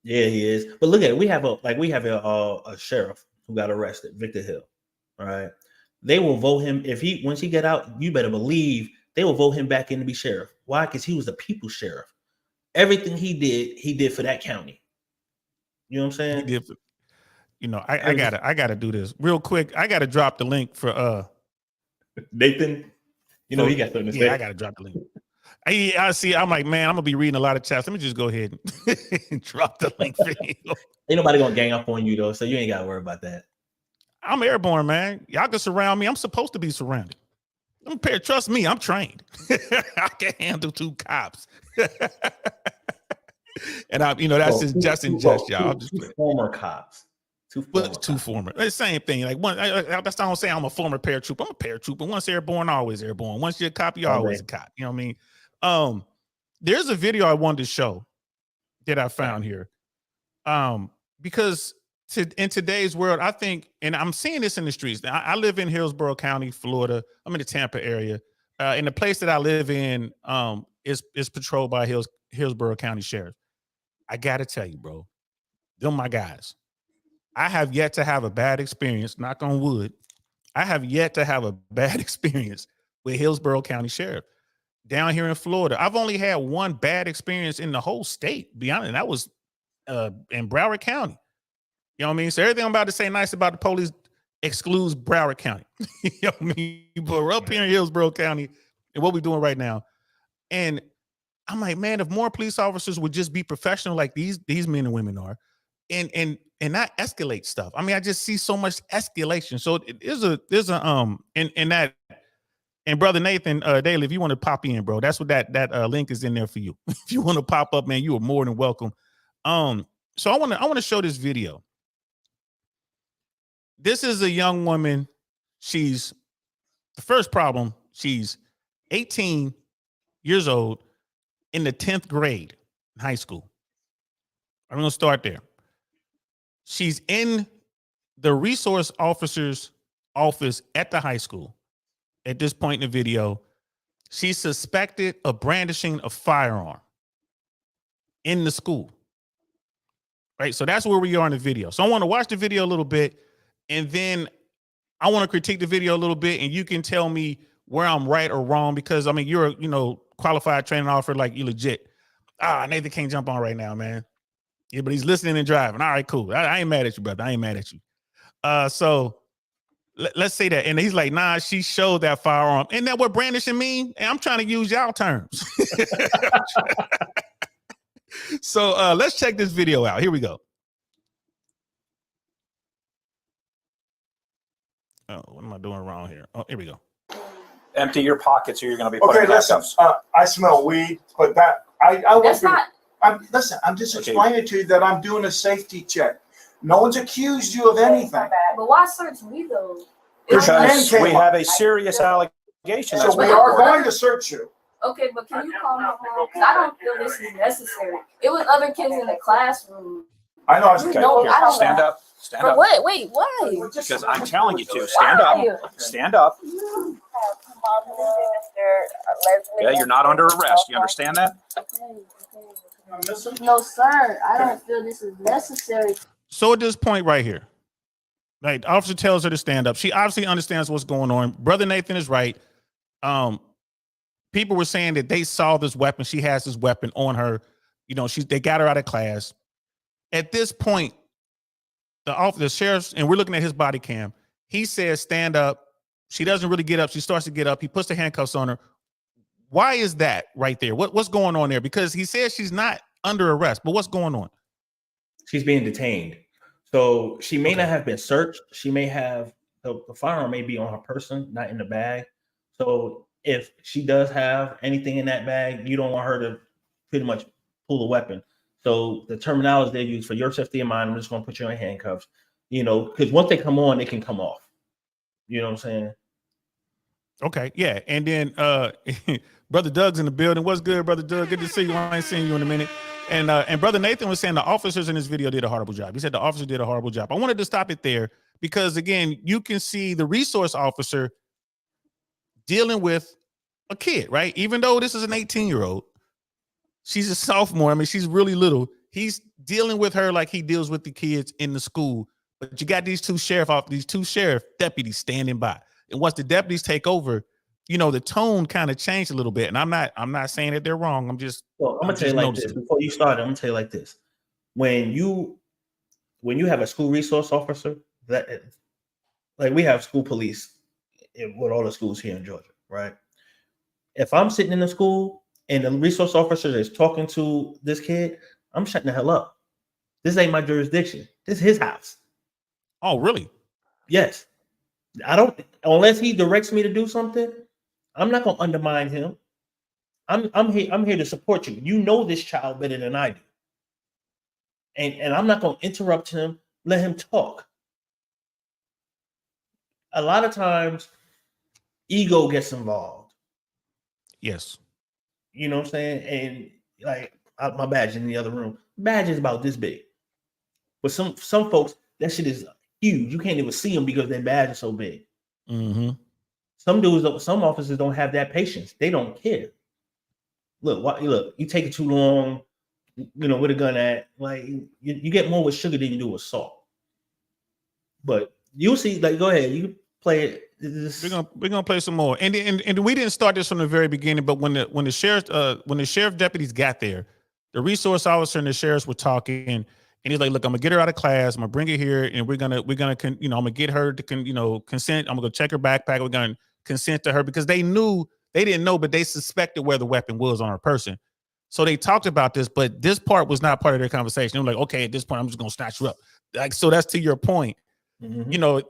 Yeah, he is. But look at it. We have a sheriff who got arrested, Victor Hill. All right. They will vote him once he get out, you better believe they will vote him back in to be sheriff. Why? Because he was the people's sheriff. Everything he did for that county. You know what I'm saying? He did. You know, I gotta do this real quick. I gotta drop the link for Nathan. You know, he got something to say. I gotta drop the link. I see. I'm like, man, I'm gonna be reading a lot of chats. Let me just go ahead and drop the link for you. Ain't nobody gonna gang up on you though, so you ain't gotta worry about that. I'm airborne, man. Y'all can surround me. I'm supposed to be surrounded. Trust me, I'm trained. I can handle 2 cops. And that's just in jest, y'all. Two former cops. Two former. It's the same thing. Like one, that's not I'm saying I'm a former paratrooper. I'm a paratrooper. Once airborne, always airborne. Once you're a cop, you're always a cop. You know what I mean? There's a video I wanted to show that I found here. Because in today's world, I think, and I'm seeing this in the streets. Now, I live in Hillsborough County, Florida. I'm in the Tampa area. And the place that I live in is patrolled by Hillsborough County Sheriff. I gotta tell you, bro, them my guys. I have yet to have a bad experience, knock on wood. I have yet to have a bad experience with Hillsborough County Sheriff. Down here in Florida, I've only had one bad experience in the whole state, to be honest, and that was in Broward County. You know what I mean? So everything I'm about to say nice about the police excludes Broward County. You know what I mean? But we're up here in Hillsborough County and what we're doing right now. And I'm like, man, if more police officers would just be professional like these men and women are, and not escalate stuff. I mean, I just see so much escalation. So and brother Nathan Daly, if you want to pop in, bro, that's what that link is in there for you. If you want to pop up, man, you are more than welcome. So I want to show this video. This is a young woman. She's the first problem. She's 18 years old in the 10th grade in high school. I'm going to start there. She's in the resource officer's office at the high school. At this point in the video, she's suspected of brandishing a firearm in the school. Right? So that's where we are in the video. So I want to watch the video a little bit, and then I want to critique the video a little bit, and you can tell me where I'm right or wrong, because I mean, you're a qualified training officer, like you legit. Nathan can't jump on right now, man. Yeah, but he's listening and driving. All right, cool. I ain't mad at you, brother. I ain't mad at you. So let's say that. And he's like, nah, she showed that firearm. Isn't that what brandishing mean? And I'm trying to use y'all terms. So let's check this video out. Here we go. Oh, what am I doing wrong here? Oh, here we go. Empty your pockets, or you're going to be putting okay. Listen, I smell weed, but that I That's not. listen. I'm just explaining to you that I'm doing a safety check. No one's accused you of anything. But why search me though? Because we have a serious allegation. So we are going to search you. Okay, but can you call my mom? Because I don't feel this is necessary. It was other kids in the classroom. I know. Okay, No, here, I don't stand know. up. Stand up. What? Wait, why? Because I'm telling you to. Stand up. Stand up. Yeah, you're not under arrest. You understand that? No, sir. I don't feel this is necessary. So at this point right here, like the officer tells her to stand up. She obviously understands what's going on. Brother Nathan is right. People were saying that they saw this weapon. She has this weapon on her. They got her out of class. At this point, the sheriff, and we're looking at his body cam. He says, stand up. She doesn't really get up. She starts to get up. He puts the handcuffs on her. Why is that right there? What's going on there? Because he says she's not under arrest, but what's going on? She's being detained. So she may not have been searched. She may have, the firearm may be on her person, not in the bag. So if she does have anything in that bag, you don't want her to pretty much pull the weapon. So the terminology they use for your safety and mine, I'm just going to put you in handcuffs, you know, because once they come on, they can come off. You know what I'm saying? Okay, yeah. And then Brother Doug's in the building. What's good, Brother Doug? Good to see you. I ain't seen you in a minute. And Brother Nathan was saying the officers in this video did a horrible job. He said the officer did a horrible job. I wanted to stop it there because, again, you can see the resource officer dealing with a kid, right? Even though this is an 18-year-old, she's a sophomore. I mean, she's really little. He's dealing with her like he deals with the kids in the school. But you got these two sheriff deputies standing by. And once the deputies take over, you know, the tone kind of changed a little bit. And I'm not saying that they're wrong. I'm gonna tell you like this before you start. I'm gonna tell you like this. When you have a school resource officer, that like we have school police with all the schools here in Georgia, right? If I'm sitting in the school and the resource officer is talking to this kid, I'm shutting the hell up. This ain't my jurisdiction. This is his house. Oh, really? Yes. I don't, unless he directs me to do something, I'm not gonna undermine him. I'm here to support you. You know this child better than I do. And I'm not gonna interrupt him, let him talk. A lot of times ego gets involved. Yes. You know what I'm saying? And like my badge in the other room. Badge is about this big. But some folks, that shit is huge. You can't even see them because their badge is so big. Mm-hmm. Some officers don't have that patience. They don't care. Look, you take it too long, you know, with a gun at, like, you get more with sugar than you do with salt. But you'll see, like, go ahead, you play it. We're gonna play some more. And we didn't start this from the very beginning, but when the sheriff deputies got there, the resource officer and the sheriffs were talking, and he's like, "Look, I'm gonna get her out of class. I'm gonna bring her here, and we're gonna I'm gonna get her to consent. I'm gonna go check her backpack. We're gonna consent to her," because they didn't know, but they suspected where the weapon was on her person. So they talked about this, but this part was not part of their conversation. They were like, "Okay, at this point, I'm just gonna snatch you up." Like, so that's to your point. Mm-hmm. You know,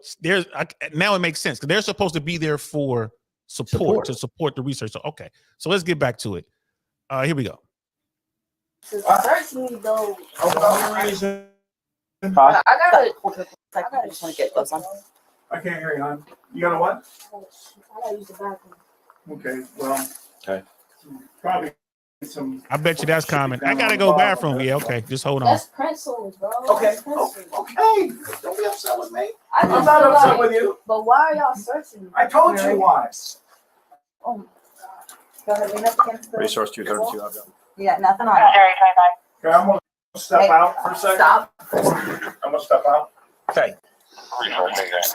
now it makes sense because they're supposed to be there for support to support the research. So, okay, so let's get back to it. Here we go. Search me though. I just want to get close on. I can't hear you, hon. You got a what? I gotta use the bathroom. Okay, well. Okay. Probably some. I bet you that's common. I gotta go bathroom. Yeah, okay, just hold on. That's pencils, bro. Okay, That's pencils. okay. Don't be upset with me. I'm I'm not upset with you. But why are y'all searching me? I told you why. Oh my God. Go ahead. Resource 232. I've got. You got nothing on it. Okay, I'm gonna step out for a second. Stop. I'm gonna step out. Okay.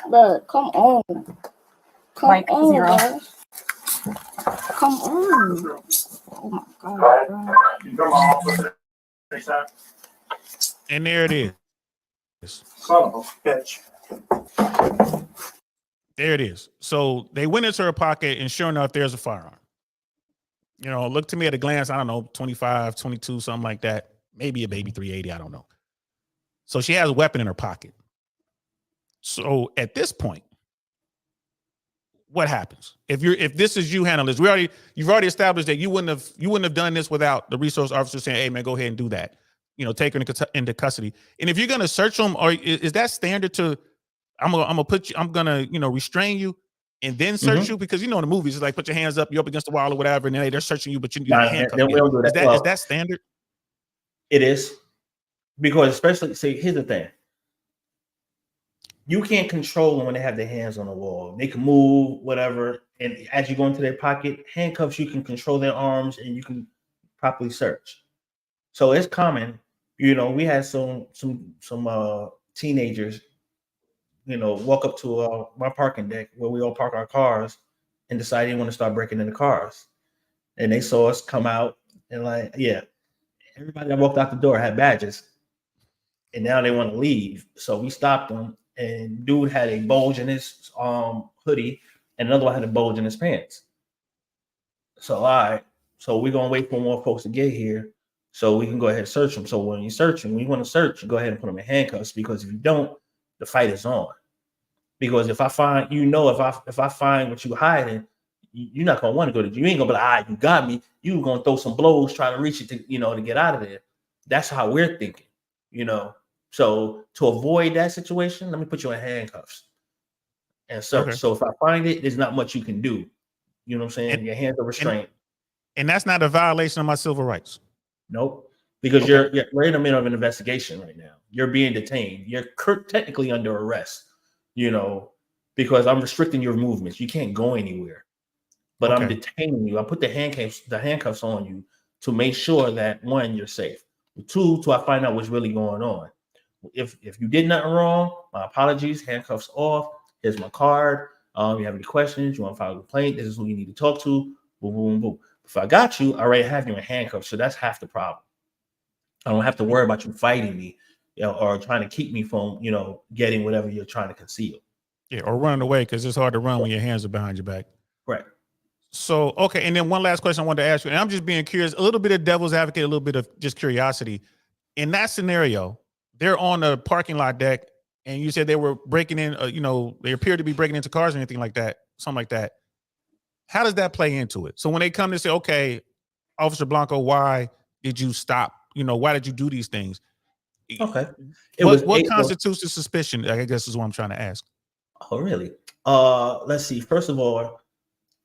Bro, come on. Come Mike, on, 0. bro. Come on. Oh my God, bro. You come on, fix that. And there it is. Son of a bitch. There it is. So they went into her pocket, and sure enough, there's a firearm. You know, look to me at a glance, I don't know, 25, 22, something like that. Maybe a baby 380, I don't know. So she has a weapon in her pocket. So at this point, what happens? If this is you handling this, you've already established that you wouldn't have done this without the resource officer saying, "Hey man, go ahead and do that." You know, take her into custody. And if you're gonna search them, or is that standard to I'm gonna restrain you and then search you? Because you know in the movies it's like put your hands up, you're up against the wall or whatever, and then they're searching you, but you handcuffed. Is that standard? It is, because especially, see, here's the thing. You can't control them when they have their hands on the wall. They can move, whatever, and as you go into their pocket, handcuffs, you can control their arms and you can properly search. So it's common. You know, we had some teenagers, you know, walk up to my parking deck where we all park our cars and decide they want to start breaking into cars. And they saw us come out and like, yeah, everybody that walked out the door had badges. And now they want to leave. So we stopped them. And dude had a bulge in his hoodie, and another one had a bulge in his pants. So all right, so we're gonna wait for more folks to get here so we can go ahead and search them. So when you search them, when you want to search, you go ahead and put them in handcuffs, because if you don't, the fight is on. Because if I find, if I find what you hiding, you're not gonna want to go to. You ain't gonna be like, you got me. You gonna throw some blows trying to reach it to, to get out of there. That's how we're thinking, you know. So to avoid that situation, let me put you in handcuffs and search. Okay. So if I find it, there's not much you can do. You know what I'm saying? Your hands are restrained. And that's not a violation of my civil rights. Nope. Because Okay. we're in the middle of an investigation right now. You're being detained. You're technically under arrest, you know, because I'm restricting your movements. You can't go anywhere. But I'm detaining you. I put the handcuffs on you to make sure that, one, you're safe. Two, to I find out what's really going on. If you did nothing wrong, my apologies. Handcuffs off. Here's my card. You have any questions? You want to file a complaint? This is who you need to talk to. Boom, boom, boom. If I got you, I already have you in handcuffs. So that's half the problem. I don't have to worry about you fighting me, you know, or trying to keep me from, you know, getting whatever you're trying to conceal. Yeah, or running away, because it's hard to run when your hands are behind your back. Right. So, okay. And then one last question I wanted to ask you, and I'm just being curious, a little bit of devil's advocate, a little bit of just curiosity. In that scenario, they're on the parking lot deck, and you said they were breaking in, you know, they appear to be breaking into cars or anything like that, something like that. How does that play into it? So when they come to say, okay, Officer Blanco, why did you stop? You know, why did you do these things? Okay. What constitutes a suspicion? I guess is what I'm trying to ask. Oh, really? Let's see. First of all,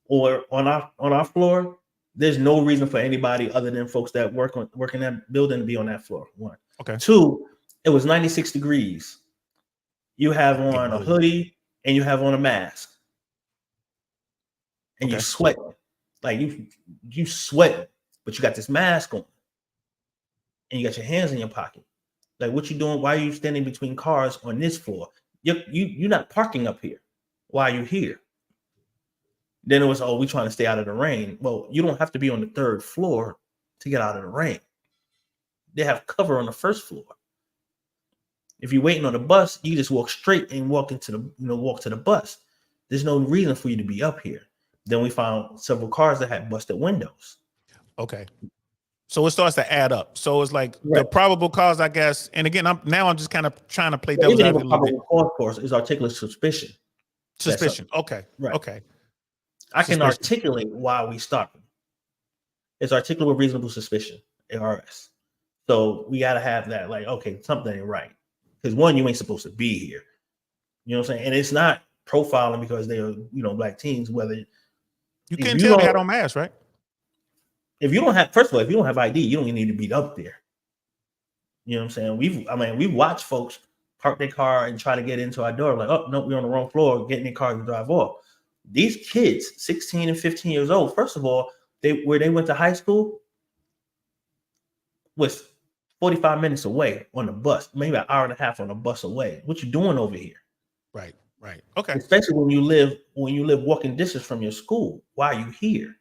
or on our floor, there's no reason for anybody other than folks that work in that building to be on that floor. One. Okay. Two, it was 96 degrees. You have on a hoodie and you have on a mask. And you sweat. Like you sweat, but you got this mask on. And you got your hands in your pocket. Like, what you doing? Why are you standing between cars on this floor? You're not parking up here. Why are you here? Then it was, oh, we trying to stay out of the rain. Well, you don't have to be on the third floor to get out of the rain. They have cover on the first floor. If you're waiting on the bus, you just walk straight and walk to the bus. There's no reason for you to be up here. Then we found several cars that had busted windows. Okay. So it starts to add up. So it's like the probable cause, I guess. And again, I'm just kind of trying to play devil's advocate a little bit. Probable cause is articulate suspicion. Suspicion. Okay. Right. Okay. I can articulate why we stopped them. It's articulate with reasonable suspicion, ARS. So we got to have that, like, okay, something ain't right. Because one, you ain't supposed to be here. You know what I'm saying? And it's not profiling because they're, black teens, whether you can't tell they had on masks, right? If you don't have, first of all, if you don't have ID, you don't even need to be up there. You know what I'm saying? We've watched folks park their car and try to get into our door, like, oh, no, we're on the wrong floor, get in their car and drive off. These kids, 16 and 15 years old, first of all, where they went to high school was 45 minutes away on the bus, maybe an hour and a half on the bus away. What you doing over here? Right. Okay. Especially when you live walking distance from your school. Why are you here?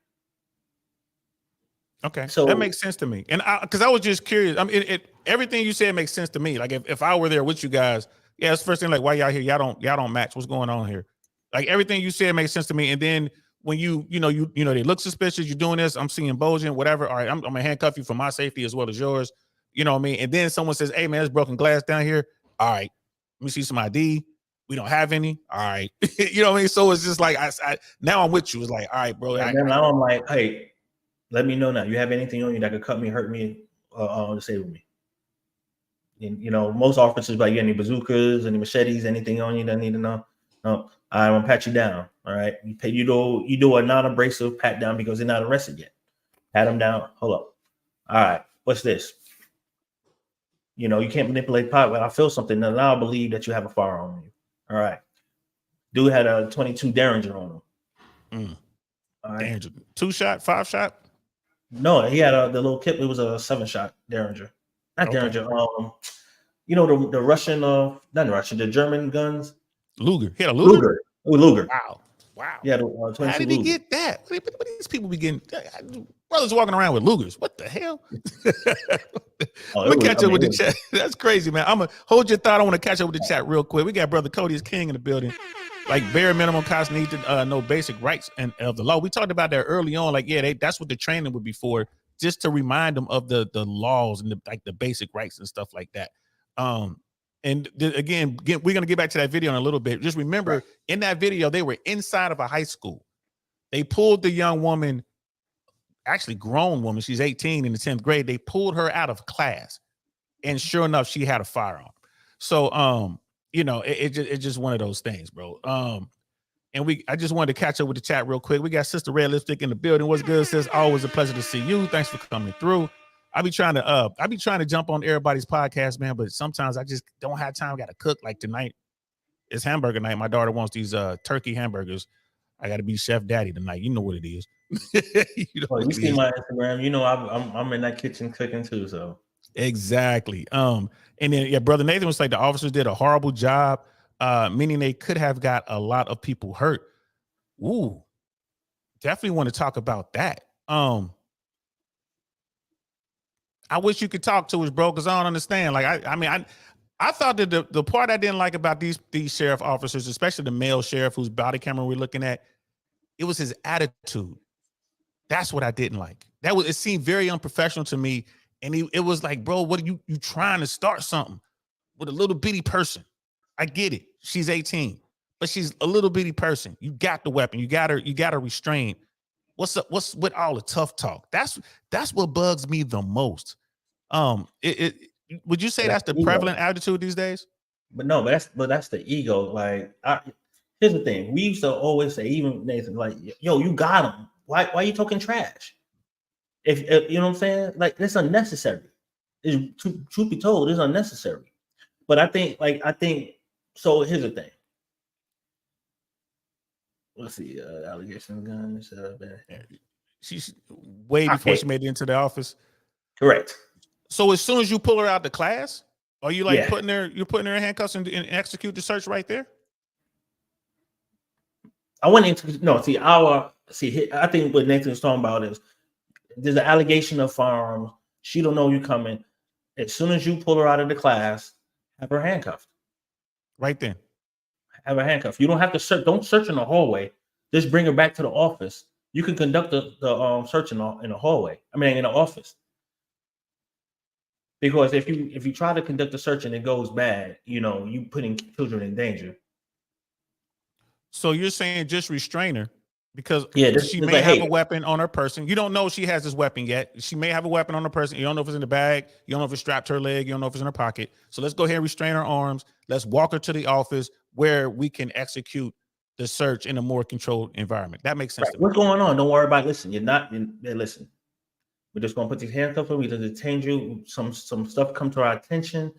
Okay, so that makes sense to me. And because I was just curious. I mean, everything you said makes sense to me. Like if I were there with you guys, yeah, it's the first thing. Like, why y'all here? Y'all don't match. What's going on here? Like everything you said makes sense to me. And then when you they look suspicious. You're doing this. I'm seeing bulging, whatever. All right, I'm gonna handcuff you for my safety as well as yours. You know what I mean? And then someone says, "Hey man, there's broken glass down here." All right, let me see some ID. We don't have any. All right, you know what I mean? So it's just like I now I'm with you. It's like, all right, bro. And then now I'm like, hey, let me know now. You have anything on you that could cut me, hurt me, disable me? And, most officers like, you got any bazookas, any machetes, anything on you that I need to know? No, I'm gonna pat you down. All right, you do a non-abrasive pat down because they're not arrested yet. Pat them down. Hold up. All right, what's this? You can't manipulate pot. But I feel something. Now I believe that you have a firearm on you. All right. Dude had a 22 Derringer on him. All right. Derringer. 2-shot, 5-shot? No, he had the little kit. It was a 7-shot Derringer. Not Derringer. The Russian, not Russian, the German guns. Luger. He had a Luger? Luger. Wow. Yeah. How did he get that? What these people be getting? Brothers walking around with Lugers. What the hell? I'm gonna catch up with the chat. That's crazy, man. I'm gonna hold your thought. I want to catch up with the chat real quick. We got Brother Cody is King in the building. Like bare minimum cops need to know basic rights and of the law. We talked about that early on. Like, yeah, that's what the training would be for, just to remind them of the laws and the basic rights and stuff like that. And again, we're gonna get back to that video in a little bit. Just remember, in that video, they were inside of a high school. They pulled the young woman, actually grown woman, she's 18 in the 10th grade. They pulled her out of class. And sure enough, she had a firearm. So, it's just one of those things, bro. And I just wanted to catch up with the chat real quick. We got Sister Red Lipstick in the building. What's good, sis? Always a pleasure to see you. Thanks for coming through. I be trying to jump on everybody's podcast, man, but sometimes I just don't have time. I got to cook. Like tonight, it's hamburger night. My daughter wants these turkey hamburgers. I got to be Chef Daddy tonight. You know what it is. You see my Instagram. You know I'm in that kitchen cooking too. So exactly. And then Brother Nathan was like the officers did a horrible job, meaning they could have got a lot of people hurt. Ooh, definitely want to talk about that. I wish you could talk to us, bro, because I don't understand. Like I thought that the part I didn't like about these sheriff officers, especially the male sheriff whose body camera we're looking at, it was his attitude. That's what I didn't like. It seemed very unprofessional to me. And it was like, bro, what are you trying to start something with a little bitty person? I get it. She's 18, but she's a little bitty person. You got the weapon. You got her restrained. What's up? What's with all the tough talk? That's what bugs me the most. Would you say that's the prevalent attitude these days? But no, but that's the ego. Like, here's the thing. We used to always say, even Nathan, like, yo, you got him. Why are you talking trash? If you know what I'm saying, like, it's unnecessary. Truth be told, it's unnecessary. But I think so. Here's the thing. Let's see, allegations, guns. She's way before she made it into the office. Correct. So as soon as you pull her out the class, are you like putting her in handcuffs and execute the search right there? I went into I think what Nathan's talking about is there's an allegation of firearms. She don't know you coming. As soon as you pull her out of the class, have her handcuffed. Right then. Have her handcuffed. You don't have to search. Don't search in the hallway. Just bring her back to the office. You can conduct the search in the hallway. I mean, in the office. Because if you try to conduct a search and it goes bad, you putting children in danger. So you're saying just restrain her because she may like, have a weapon on her person. You don't know she has this weapon yet. She may have a weapon on her person. You don't know if it's in the bag. You don't know if it's strapped to her leg. You don't know if it's in her pocket. So let's go ahead and restrain her arms. Let's walk her to the office where we can execute the search in a more controlled environment. That makes sense. Right. What's going on? Don't worry about it. Listen. Listen. We're just gonna put these handcuffs on. We just detain you. Some stuff come to our attention,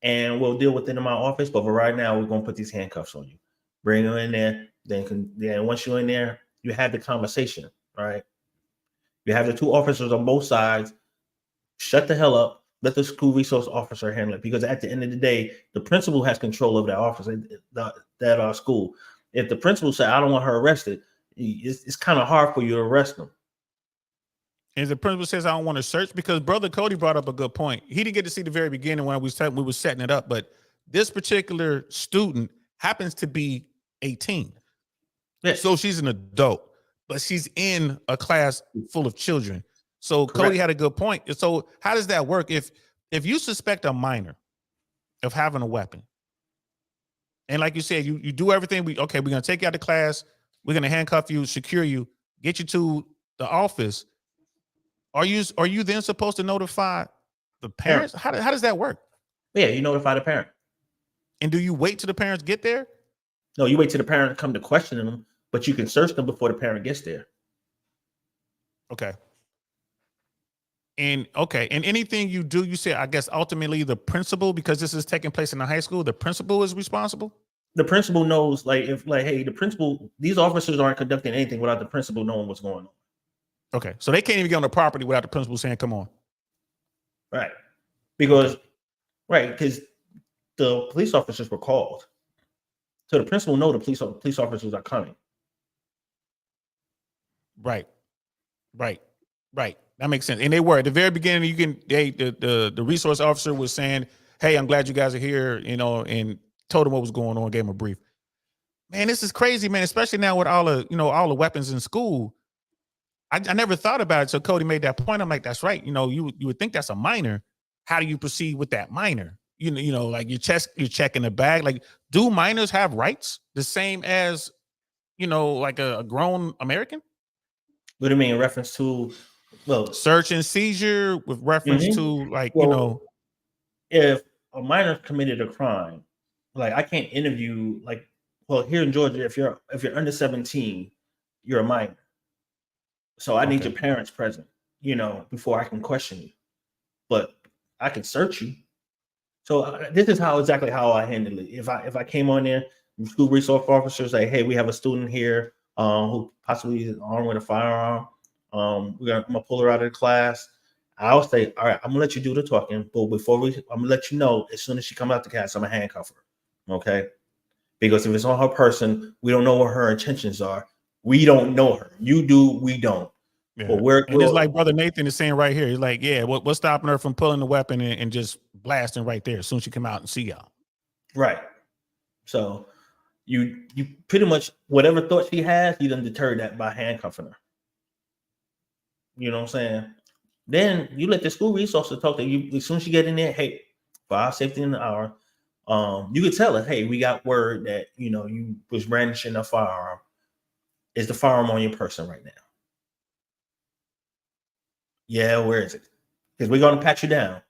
and we'll deal with it in my office. But for right now, we're gonna put these handcuffs on you. Bring her in there. Then once you're in there, you have the conversation. Right? You have the two officers on both sides. Shut the hell up. Let the school resource officer handle it. Because at the end of the day, the principal has control of that office, that school. If the principal said, "I don't want her arrested," it's kind of hard for you to arrest them. And the principal says, "I don't want to search," because Brother Cody brought up a good point. He didn't get to see the very beginning when we were setting it up, but this particular student happens to be 18. Yes. So she's an adult, but she's in a class full of children. So correct. Cody had a good point. So how does that work? If you suspect a minor of having a weapon, and like you said, you do everything, we're going to take you out of class, we're going to handcuff you, secure you, get you to the office. Are you then supposed to notify the parents? How does that work? Yeah, you notify the parent. And do you wait till the parents get there? No, you wait till the parent come to question them, but you can search them before the parent gets there. Okay. And anything you do, you say, I guess ultimately the principal, because this is taking place in the high school, the principal is responsible? The principal knows, hey, the principal, these officers aren't conducting anything without the principal knowing what's going on. Okay, so they can't even get on the property without the principal saying, "Come on." Right, because the police officers were called, so the principal know the police officers are coming. Right. That makes sense. And they were at the very beginning. The resource officer was saying, "Hey, I'm glad you guys are here," and told them what was going on, gave them a brief. Man, this is crazy, man. Especially now with all the weapons in school. I never thought about it. So Cody made that point. I'm like, that's right. You would think that's a minor. How do you proceed with that minor? Like you're checking the bag. Like, do minors have rights the same as, like a grown American? What do you mean in reference to, search and seizure with reference to if a minor committed a crime, like I can't interview like, well, here in Georgia, if you're under 17, you're a minor. So I need your parents present, before I can question you. But I can search you. So this is exactly how I handle it. If I came on there, school resource officers say, hey, we have a student here who possibly is armed with a firearm. I'm gonna pull her out of the class. I'll say, all right, I'm gonna let you do the talking, but I'm gonna let you know as soon as she comes out the class, I'm gonna handcuff her. Okay? Because if it's on her person, we don't know what her intentions are. We don't know her. You do, we don't. Yeah. But and it's like Brother Nathan is saying right here. He's like, yeah, what's stopping her from pulling the weapon and just blasting right there as soon as she come out and see y'all? Right. So you pretty much, whatever thought she has, you done deterred that by handcuffing her. You know what I'm saying? Then you let the school resources talk to you. As soon as you get in there, hey, for our safety in the hour, you could tell her, hey, we got word that, you was brandishing a firearm. Is the firearm on your person right now? Yeah, where is it? Because we're going to pat you down.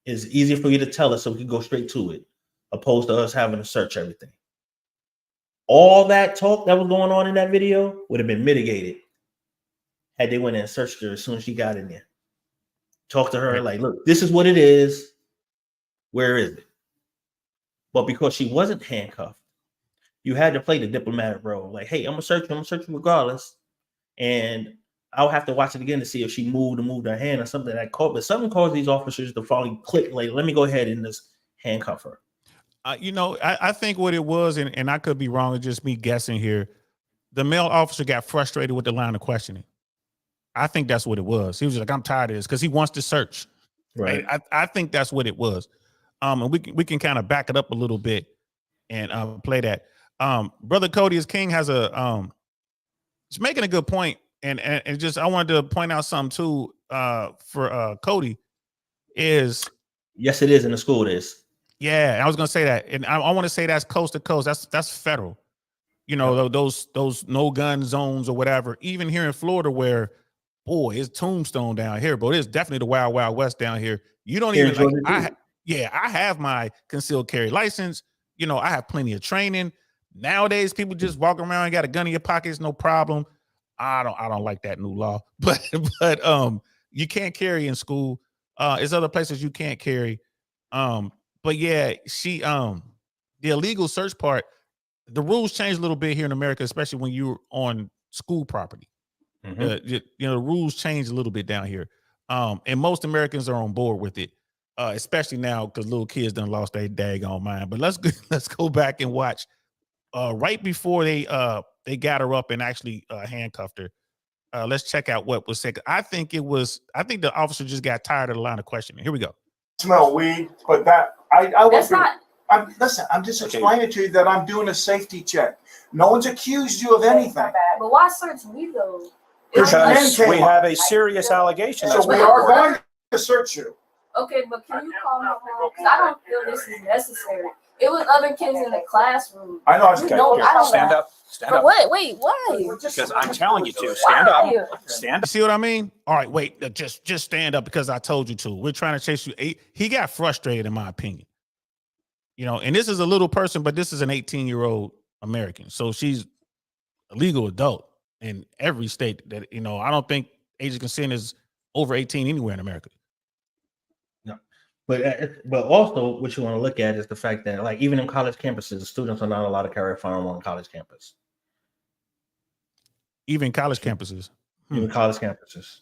It's easier for you to tell us so we can go straight to it, opposed to us having to search everything. All that talk that was going on in that video would have been mitigated had they went in and searched her as soon as she got in there. Talk to her like, look, this is what it is. Where is it? But because she wasn't handcuffed, you had to play the diplomatic role. Like, hey, I'm gonna search you regardless. And I'll have to watch it again to see if she moved her hand or something that caught. But something caused these officers to finally click, like, let me go ahead and just handcuff her. I think what it was, and I could be wrong, it's just me guessing here. The male officer got frustrated with the line of questioning. I think that's what it was. He was like, I'm tired of this, because he wants to search. Right. I think that's what it was. And we can kind of back it up a little bit and play that. Brother Cody is King has he's making a good point. And just, I wanted to point out something too, for Cody is. Yes, it is in the school. It is. Yeah, I was going to say that. And I want to say that's coast to coast. That's federal, those no gun zones or whatever, even here in Florida where, boy, it's tombstone down here, but it's definitely the wild, wild west down here. You don't even like, I have my concealed carry license. I have plenty of training. Nowadays, people just walk around and got a gun in your pockets, no problem. I don't like that new law, but you can't carry in school. There's other places you can't carry. But yeah, the illegal search part, the rules change a little bit here in America, especially when you're on school property. Mm-hmm. The rules change a little bit down here. And most Americans are on board with it, especially now because little kids done lost their daggone mind. But let's go back and watch right before they got her up and actually handcuffed her. Let's check out what was said. I think the officer just got tired of the line of questioning. Here we go. Smell weed, but that That's not. I'm just explaining to you that I'm doing a safety check. No one's accused you of anything. But why search me though? Because we have a serious allegation. So we are going to search you. Okay, but can you call my phone? Because I don't feel this is necessary. It was other kids in the classroom. I know. Okay, I don't stand up. Stand up. What? Wait, why? Because I'm telling you to. Stand up. Stand up. See what I mean? All right, wait. Just stand up because I told you to. We're trying to chase you. He got frustrated, in my opinion. And this is a little person, but this is an 18-year-old American. So she's a legal adult in every state that, I don't think age of consent is over 18 anywhere in America. No. But also what you want to look at is the fact that, like, even in college campuses, students are not allowed to carry a firearm on college campus. Even college campuses. Even college campuses.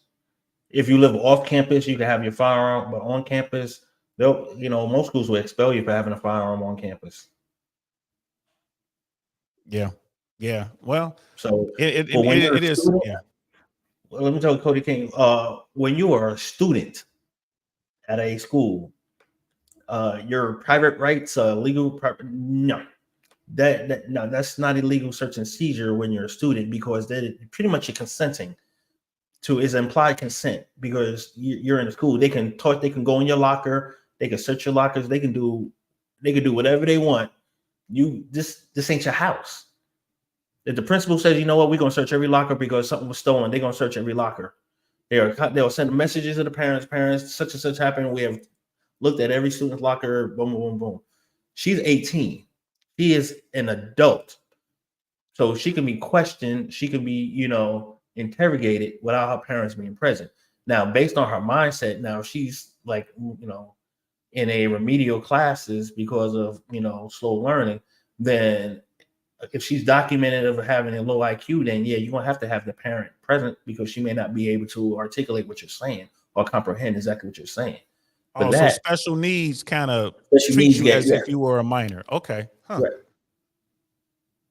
If you live off campus, you can have your firearm, but on campus, most schools will expel you for having a firearm on campus. Yeah. Well, so it is. Student, yeah. Well, let me tell you, Cody King. When you are a student at a school, your private rights, legal. No, that's not illegal search and seizure when you're a student, because that pretty much you're consenting to is implied consent, because you're in a school. They can talk. They can go in your locker. They can search your lockers. They can do whatever they want. This ain't your house. If the principal says, you know what, we're gonna search every locker because something was stolen, they're gonna search every locker. They'll send messages to the parents. Such and such happened. We have looked at every student's locker, boom, boom, boom. She's 18. She is an adult. So she can be questioned, she can be, you know, interrogated without her parents being present. Now, based on her mindset, now she's like, you know, in a remedial classes because of, you know, slow learning, then if she's documented of having a low IQ, then yeah, you're gonna have to have the parent present because she may not be able to articulate what you're saying or comprehend exactly what you're saying. But so that special needs kind of special treat needs you get as if you were a minor. Okay. Huh. right.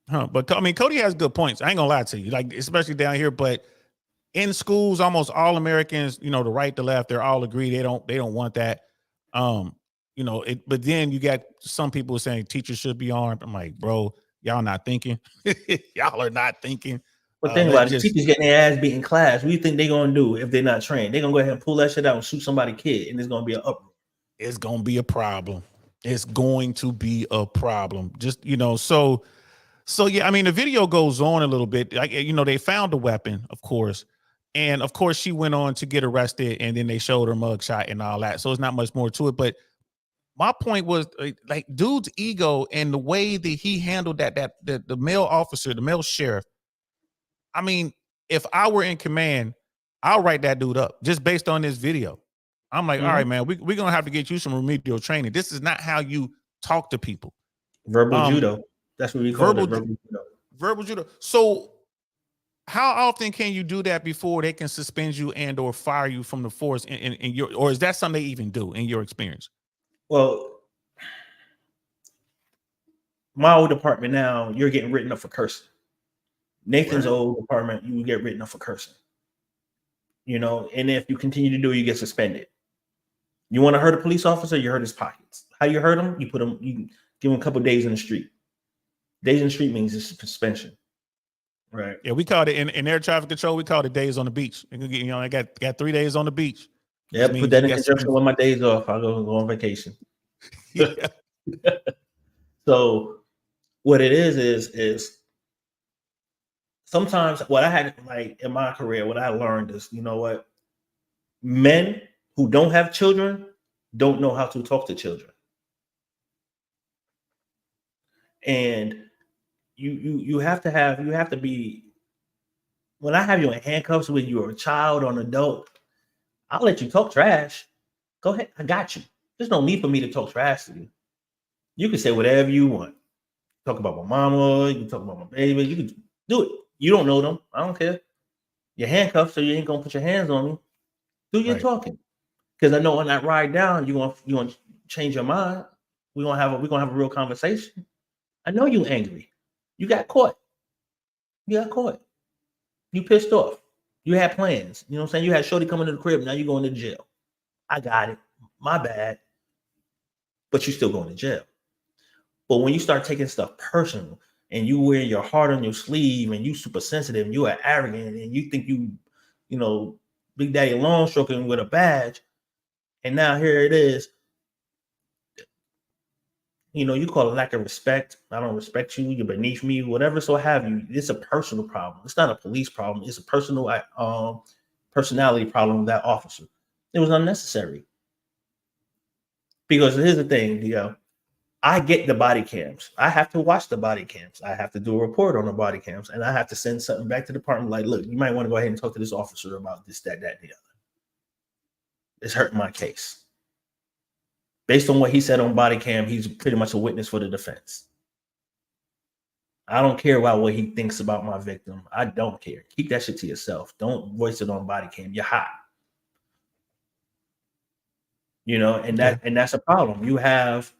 Huh. But I mean, Cody has good points. I ain't gonna lie to you, like especially down here. But in schools, almost all Americans, you know, the right, the left, they're all agree they don't want that. You know, but then you got some people saying teachers should be armed. I'm like, bro, y'all not thinking. Y'all are not thinking. But think about it, teachers getting their ass beat in class. What do you think they're gonna do if they're not trained? They're gonna go ahead and pull that shit out and shoot somebody's kid, and it's gonna be an uproar. It's gonna be a problem. It's going to be a problem. Just, you know, so yeah, I mean, the video goes on a little bit. Like, you know, they found a weapon, of course. And of course, she went on to get arrested, and then they showed her mugshot and all that. So it's not much more to it. But my point was, like, dude's ego and the way that he handled the male officer, the male sheriff. I mean, if I were in command, I'll write that dude up just based on this video. I'm like, all right, man, we're going to have to get you some remedial training. This is not how you talk to people. Verbal judo. That's what we call it. Verbal judo. Verbal judo. So how often can you do that before they can suspend you and or fire you from the force in your, or is that something they even do in your experience? Well, my old department now, you're getting written up for cursing. Nathan's old department, you get written up for cursing. You know, and if you continue to do it, you get suspended. You want to hurt a police officer, you hurt his pockets. How you hurt him? You give him a couple days in the street. Days in the street means it's suspension. Right. Yeah, we called it in air traffic control. We called it days on the beach. You know, I got 3 days on the beach. Yeah, put that in conjunction with my days off. I'll go on vacation. Yeah. So what it is sometimes what I had like in my career, what I learned is, you know what? Men who don't have children don't know how to talk to children. And you have to be, when I have you in handcuffs when you're a child or an adult, I'll let you talk trash. Go ahead, I got you. There's no need for me to talk trash to you. You can say whatever you want. Talk about my mama, you can talk about my baby, you can do it. You don't know them. I don't care. You're handcuffed, so you ain't gonna put your hands on me. Do your talking. Because I know on that ride down, you're gonna change your mind. We're gonna have a real conversation. I know you angry. You got caught. You pissed off. You had plans. You know what I'm saying? You had Shorty coming to the crib. Now you're going to jail. I got it. My bad. But you're still going to jail. But when you start taking stuff personal and you wear your heart on your sleeve and you super sensitive and you are arrogant and you think you know, Big Daddy long stroking with a badge, and now here it is, you know, you call it lack of respect. I don't respect you. You're beneath me, whatever. So have you. It's a personal problem. It's not a police problem. It's a personal personality problem with that officer. It was unnecessary. Because here's the thing, Dio. I get the body cams. I have to watch the body cams. I have to do a report on the body cams, and I have to send something back to the department like, look, you might want to go ahead and talk to this officer about this, that, and the other. It's hurting my case. Based on what he said on body cam, he's pretty much a witness for the defense. I don't care about what he thinks about my victim. I don't care. Keep that shit to yourself. Don't voice it on body cam. You're hot. You know, and that's a problem. You have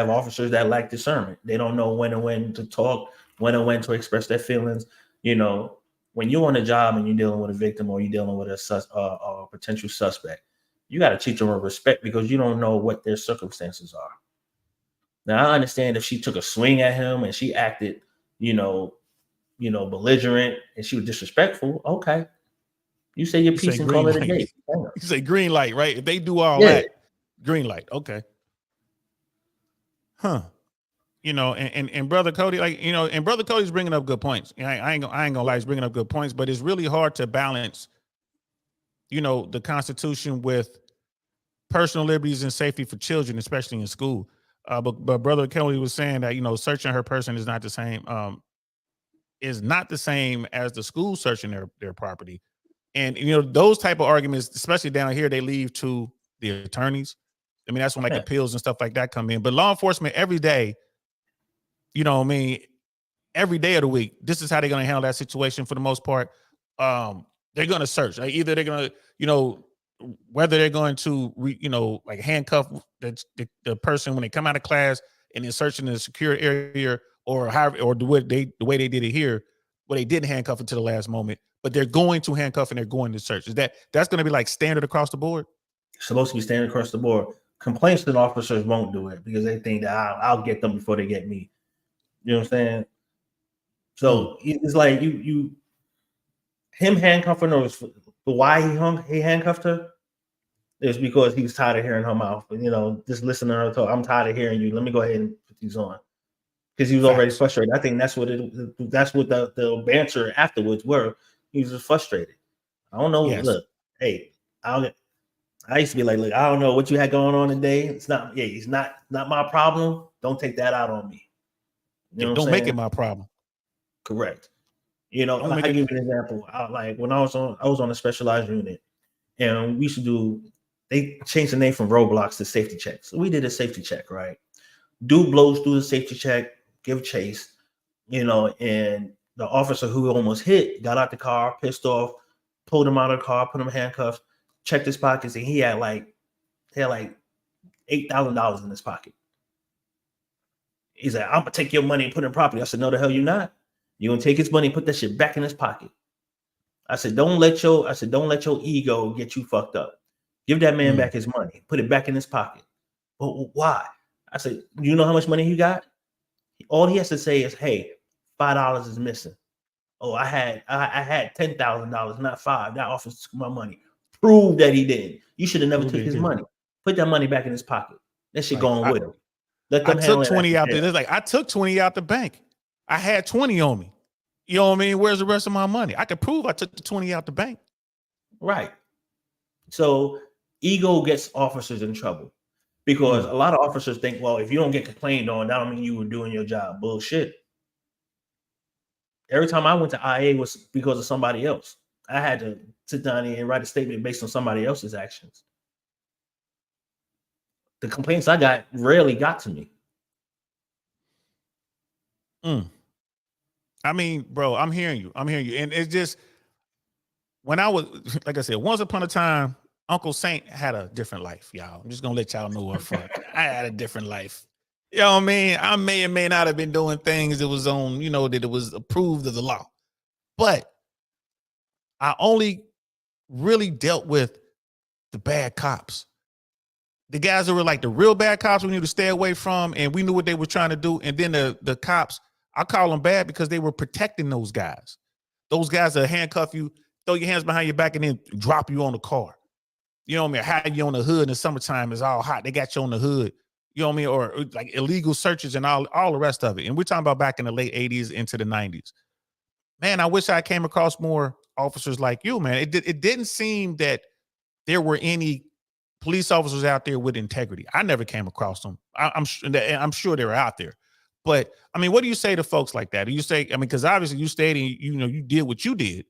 officers that lack discernment. They don't know when and when to talk, when and when to express their feelings. You know, when you're on a job and you're dealing with a victim or you're dealing with a potential suspect, you got to treat them with respect because you don't know what their circumstances are. Now, I understand if she took a swing at him and she acted, belligerent and she was disrespectful. Okay. You say your piece and call it a day. You say green light, right? If they do all that, green light. Okay. Huh. You know, and Brother Cody, and Brother Cody's bringing up good points. I ain't gonna lie, he's bringing up good points, but it's really hard to balance, the Constitution with personal liberties and safety for children, especially in school. But Brother Kelly was saying that, you know, searching her person is not the same. Is not the same as the school searching their property. And, you know, those type of arguments, especially down here, they leave to the attorneys. I mean, that's when like appeals and stuff like that come in. But law enforcement every day, you know what I mean, every day of the week, this is how they're going to handle that situation for the most part. They're going to search. Like either they're going to, you know, whether they're going to, you know, like handcuff the person when they come out of class and then searching in a secure area, or however, or the way they did it here, where they didn't handcuff until the last moment, but they're going to handcuff and they're going to search. That's going to be like standard across the board? It's supposed to be standard across the board. Complaints to officers won't do it because they think that I'll get them before they get me. You know what I'm saying? So it's like him handcuffing her was why he handcuffed her is because he was tired of hearing her mouth. You know, just listening to her talk. I'm tired of hearing you. Let me go ahead and put these on. Because he was already frustrated. I think that's what the banter afterwards were. He was just frustrated. I don't know. Yes. Look, hey, I used to be like, look, I don't know what you had going on today. It's not my problem. Don't take that out on me. You know don't make it my problem. Correct. You know, I'll give you an example. Like when I was on a specialized unit, and we used to they changed the name from roadblocks to safety checks. So we did a safety check, right? Dude blows through the safety check, give chase, you know, and the officer who almost hit got out the car, pissed off, pulled him out of the car, put him in handcuffs, checked his pockets, and he had like $8,000 in his pocket. He's like, I'm gonna take your money and put it in property. I said, no, the hell you not. You're gonna take his money and put that shit back in his pocket. I said, don't let your ego get you fucked up. Give that man back his money, put it back in his pocket. But why? I said, you know how much money he got? All he has to say is, hey, $5 is missing. Oh, I had $10,000, not $5. That officer took my money. Prove that he did. You should have never took his money. Put that money back in his pocket. That shit going with him. Let them I took 20 out there. Like I took 20 out the bank. I had 20 on me. You know what I mean? Where's the rest of my money? I could prove I took the 20 out the bank. Right. So ego gets officers in trouble because a lot of officers think, well, if you don't get complained on, that don't mean you were doing your job. Bullshit. Every time I went to IA was because of somebody else. I had to sit down and write a statement based on somebody else's actions. The complaints I got rarely got to me. I mean, bro, I'm hearing you. And it's just, when I was, like I said, once upon a time, Uncle Saint had a different life, y'all. I'm just going to let y'all know up front. I had a different life. You know what I mean? I may or may not have been doing things that was on, you know, that it was approved of the law. But I only really dealt with the bad cops. The guys that were like the real bad cops we knew to stay away from, and we knew what they were trying to do. And then the cops, I call them bad because they were protecting those guys. Those guys that handcuff you, throw your hands behind your back, and then drop you on the car. You know what I mean? Hide you on the hood in the summertime. It's all hot. They got you on the hood. You know what I mean? Or like illegal searches and all the rest of it. And we're talking about back in the late 80s into the 90s. Man, I wish I came across more officers like you, man. It didn't seem that there were any police officers out there with integrity. I never came across them. I'm sure they were out there. But I mean, what do you say to folks like that? Do you say, I mean, because obviously you stayed and you did what you did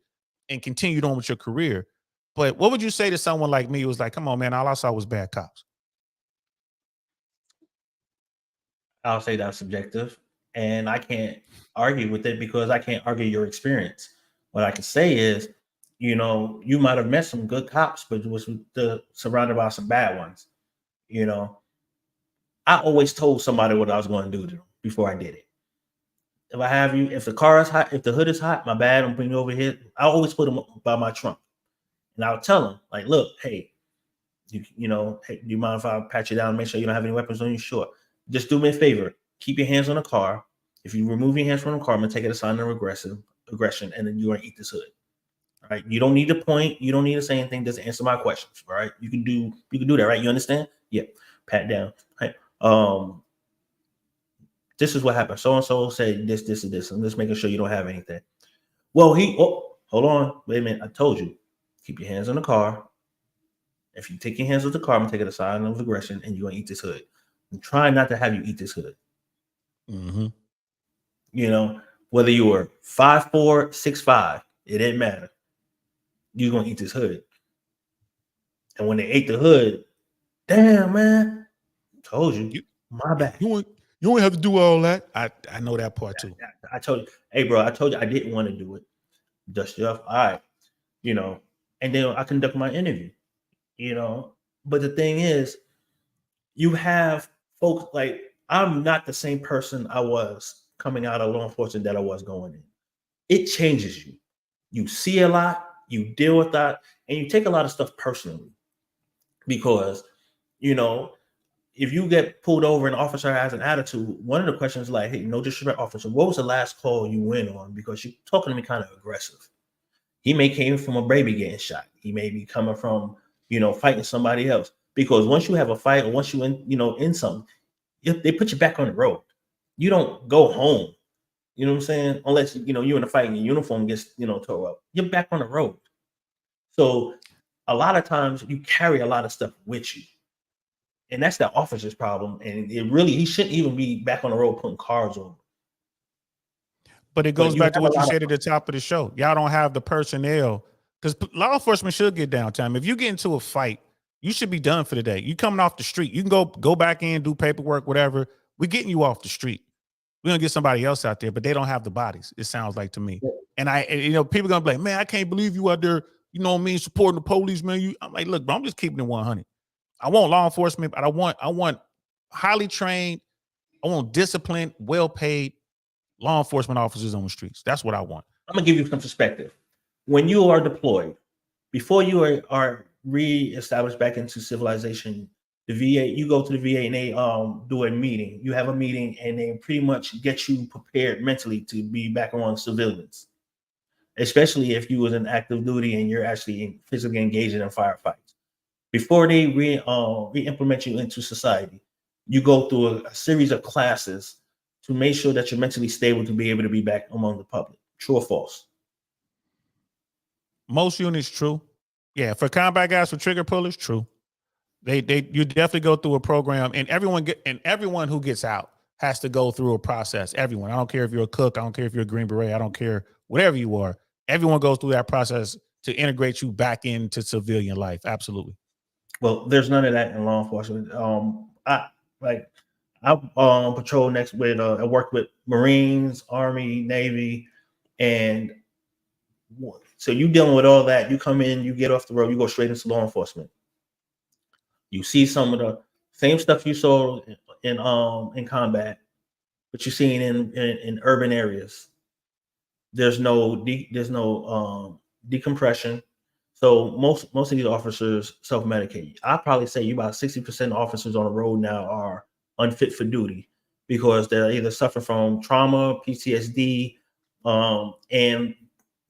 and continued on with your career. But what would you say to someone like me who was like, come on, man, all I saw was bad cops? I'll say that's subjective. And I can't argue with it because I can't argue your experience. What I can say is, you know, you might have met some good cops, but it was surrounded by some bad ones. You know, I always told somebody what I was going to do to them before I did it. If the car is hot, if the hood is hot, my bad, I'm bringing you over here. I always put them by my trunk. And I would tell them, like, look, hey, you know, hey, do you mind if I pat you down and make sure you don't have any weapons on you? Sure. Just do me a favor. Keep your hands on the car. If you remove your hands from the car, I'm going to take it as a sign of aggression, and then you're going to eat this hood. All right. You don't need to point. You don't need to say anything. Just answer my questions. All right. You can do that, right? You understand? Yeah. Pat down. Right. This is what happened. So-and-so said this, and this. I'm just making sure you don't have anything. Well, hold on. Wait a minute. I told you. Keep your hands on the car. If you take your hands off the car, I'm gonna take it a sign of aggression, and you're gonna eat this hood. I'm trying not to have you eat this hood. Mm-hmm. You know, whether you were 5'4", 6'5", it didn't matter. You're gonna eat this hood. And when they ate the hood, damn man, told you, my bad. You don't have to do all that. I know that part too. I told you, hey bro, I told you I didn't want to do it. Dust you off, all right, you know. And then I conduct my interview, you know. But the thing is, you have folks like I'm not the same person I was coming out of law enforcement that I was going in. It changes you. You see a lot, you deal with that, and you take a lot of stuff personally. Because, you know, if you get pulled over and an officer has an attitude, one of the questions is like, hey, no disrespect, officer, what was the last call you went on? Because you're talking to me kind of aggressive. He may came from a baby getting shot. He may be coming from, you know, fighting somebody else. Because once you have a fight or once you in something, they put you back on the road. You don't go home. You know what I'm saying? Unless, you know, you're in a fight and your uniform gets, you know, tore up. You're back on the road. So a lot of times you carry a lot of stuff with you. And that's the officer's problem. And he shouldn't even be back on the road putting cars on. But it goes back to what you said at the top of the show. Y'all don't have the personnel, because law enforcement should get downtime. If you get into a fight, you should be done for the day. You coming off the street, you can go back in, do paperwork, whatever. We're getting you off the street. We're gonna get somebody else out there, but they don't have the bodies. It sounds like to me. And people gonna be like, man, I can't believe you out there, you know what I mean, supporting the police, man. I'm like, look, bro, I'm just keeping it 100. I want law enforcement, but I want highly trained, I want disciplined, well-paid law enforcement officers on the streets. That's what I want. I'm gonna give you some perspective. When you are deployed, before you are re-established back into civilization, the VA, you go to the VA and they do a meeting. You have a meeting and they pretty much get you prepared mentally to be back among civilians, especially if you was in active duty and you're actually physically engaged in firefights. Before they re-implement you into society, you go through a series of classes to make sure that you're mentally stable to be able to be back among the public. True or false? Most units, true. Yeah, for combat guys, for trigger pullers, true. You definitely go through a program, and everyone who gets out has to go through a process. Everyone. I don't care if you're a cook, I don't care if you're a Green Beret, I don't care whatever you are. Everyone goes through that process to integrate you back into civilian life. Absolutely. Well, there's none of that in law enforcement. I patrol next with I work with Marines, Army, Navy, and so you dealing with all that. You come in, you get off the road, you go straight into law enforcement. You see some of the same stuff you saw in combat, but you're seeing in urban areas. There's no decompression. So most of these officers self-medicate. I probably say you about 60% of officers on the road now are unfit for duty because they're either suffering from trauma, PTSD, and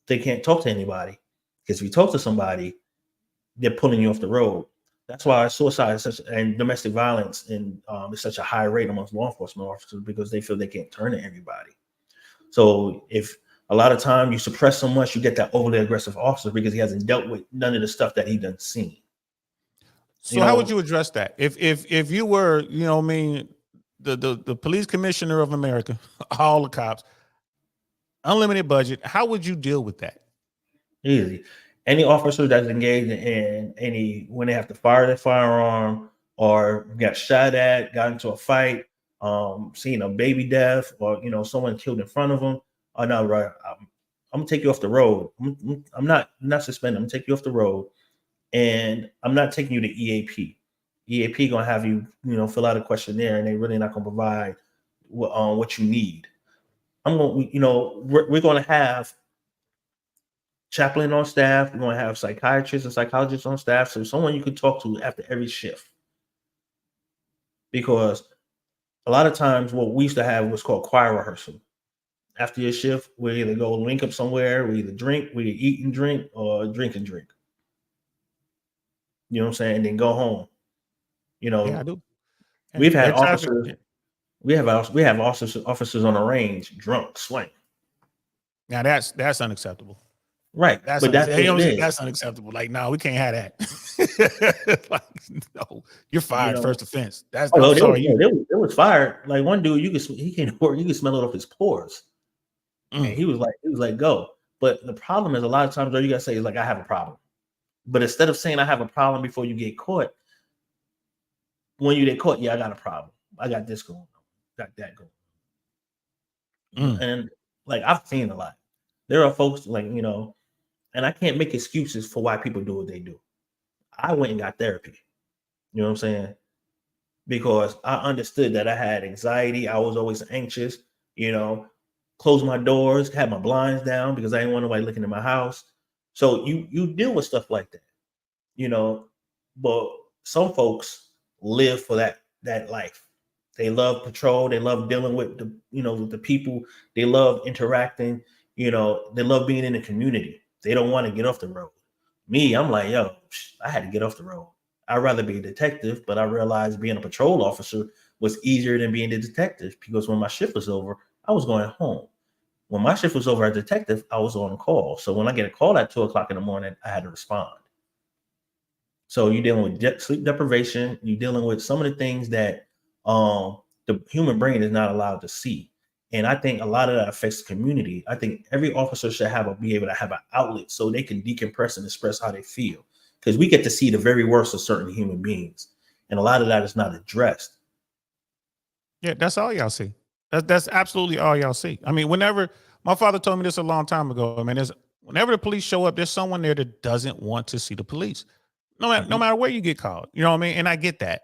they can't talk to anybody. Because if you talk to somebody, they're pulling you off the road. That's why suicide and domestic violence is such a high rate amongst law enforcement officers, because they feel they can't turn to everybody. So if a lot of time you suppress so much, you get that overly aggressive officer because he hasn't dealt with none of the stuff that he done seen. So how would you address that? If you were, you know what I mean, the police commissioner of America, all the cops, unlimited budget, how would you deal with that? Easy. Any officer that's engaged in when they have to fire their firearm or got shot at, got into a fight, seen a baby death, or someone killed in front of them, oh no, right, I'm gonna take you off the road. I'm not suspended. I'm gonna take you off the road, and I'm not taking you to EAP. EAP gonna have you, fill out a questionnaire, and they really not gonna provide what you need. We're gonna have chaplain on staff. We're going to have psychiatrists and psychologists on staff. So someone you can talk to after every shift. Because a lot of times what we used to have was called choir rehearsal. After your shift, we either go link up somewhere, we either eat and drink, or drink and drink. You know what I'm saying? And then go home. Yeah, I do. We've had officers. We have officers on the range drunk, swing. Now that's unacceptable. Right. That's But that's what it is. that's unacceptable. Like, no, we can't have that. Like, no, you're fired. know, First offense. That's Oh, I'm sorry. they was fired. Like one dude, he came to work, you could smell it off his pores. And he was like, go. But the problem is a lot of times all you gotta say is like, I have a problem. But instead of saying I have a problem before you get caught, when you get caught, yeah, I got a problem. I got this going on, got that going on. And like I've seen a lot. There are folks like, and I can't make excuses for why people do what they do. I went and got therapy. You know what I'm saying? Because I understood that I had anxiety. I was always anxious, closed my doors, had my blinds down because I didn't want nobody looking in my house. So you deal with stuff like that, but some folks live for that life. They love patrol. They love dealing with with the people. They love interacting. They love being in the community. They don't want to get off the road. Me, I'm like, yo, I had to get off the road. I'd rather be a detective, but I realized being a patrol officer was easier than being a detective because when my shift was over, I was going home. When my shift was over as a detective, I was on call. So when I get a call at 2:00 in the morning, I had to respond. So you're dealing with sleep deprivation. You're dealing with some of the things that the human brain is not allowed to see. And I think a lot of that affects the community. I think every officer should be able to have an outlet so they can decompress and express how they feel. Because we get to see the very worst of certain human beings. And a lot of that is not addressed. Yeah, that's all y'all see. That's absolutely all y'all see. I mean, whenever my father told me this a long time ago, I mean, whenever the police show up, there's someone there that doesn't want to see the police. No matter where you get called. You know what I mean? And I get that.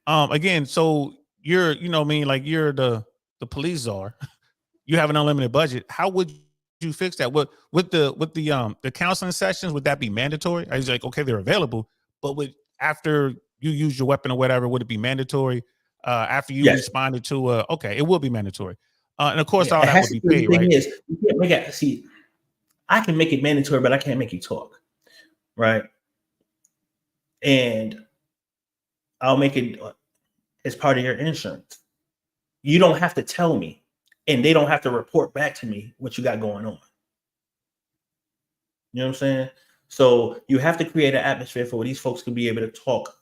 Again, so you're, like you're the police czar. You have an unlimited budget. How would you fix that? With the counseling sessions, would that be mandatory? I was like, okay, they're available, but after you use your weapon or whatever, would it be mandatory? After you responded to okay, it will be mandatory. And of course, all that would be paid, right? Is, you can't make it, see, I can make it mandatory, but I can't make you talk, right? And I'll make it as part of your insurance. You don't have to tell me, and they don't have to report back to me what you got going on. You know what I'm saying? So you have to create an atmosphere for where these folks can be able to talk,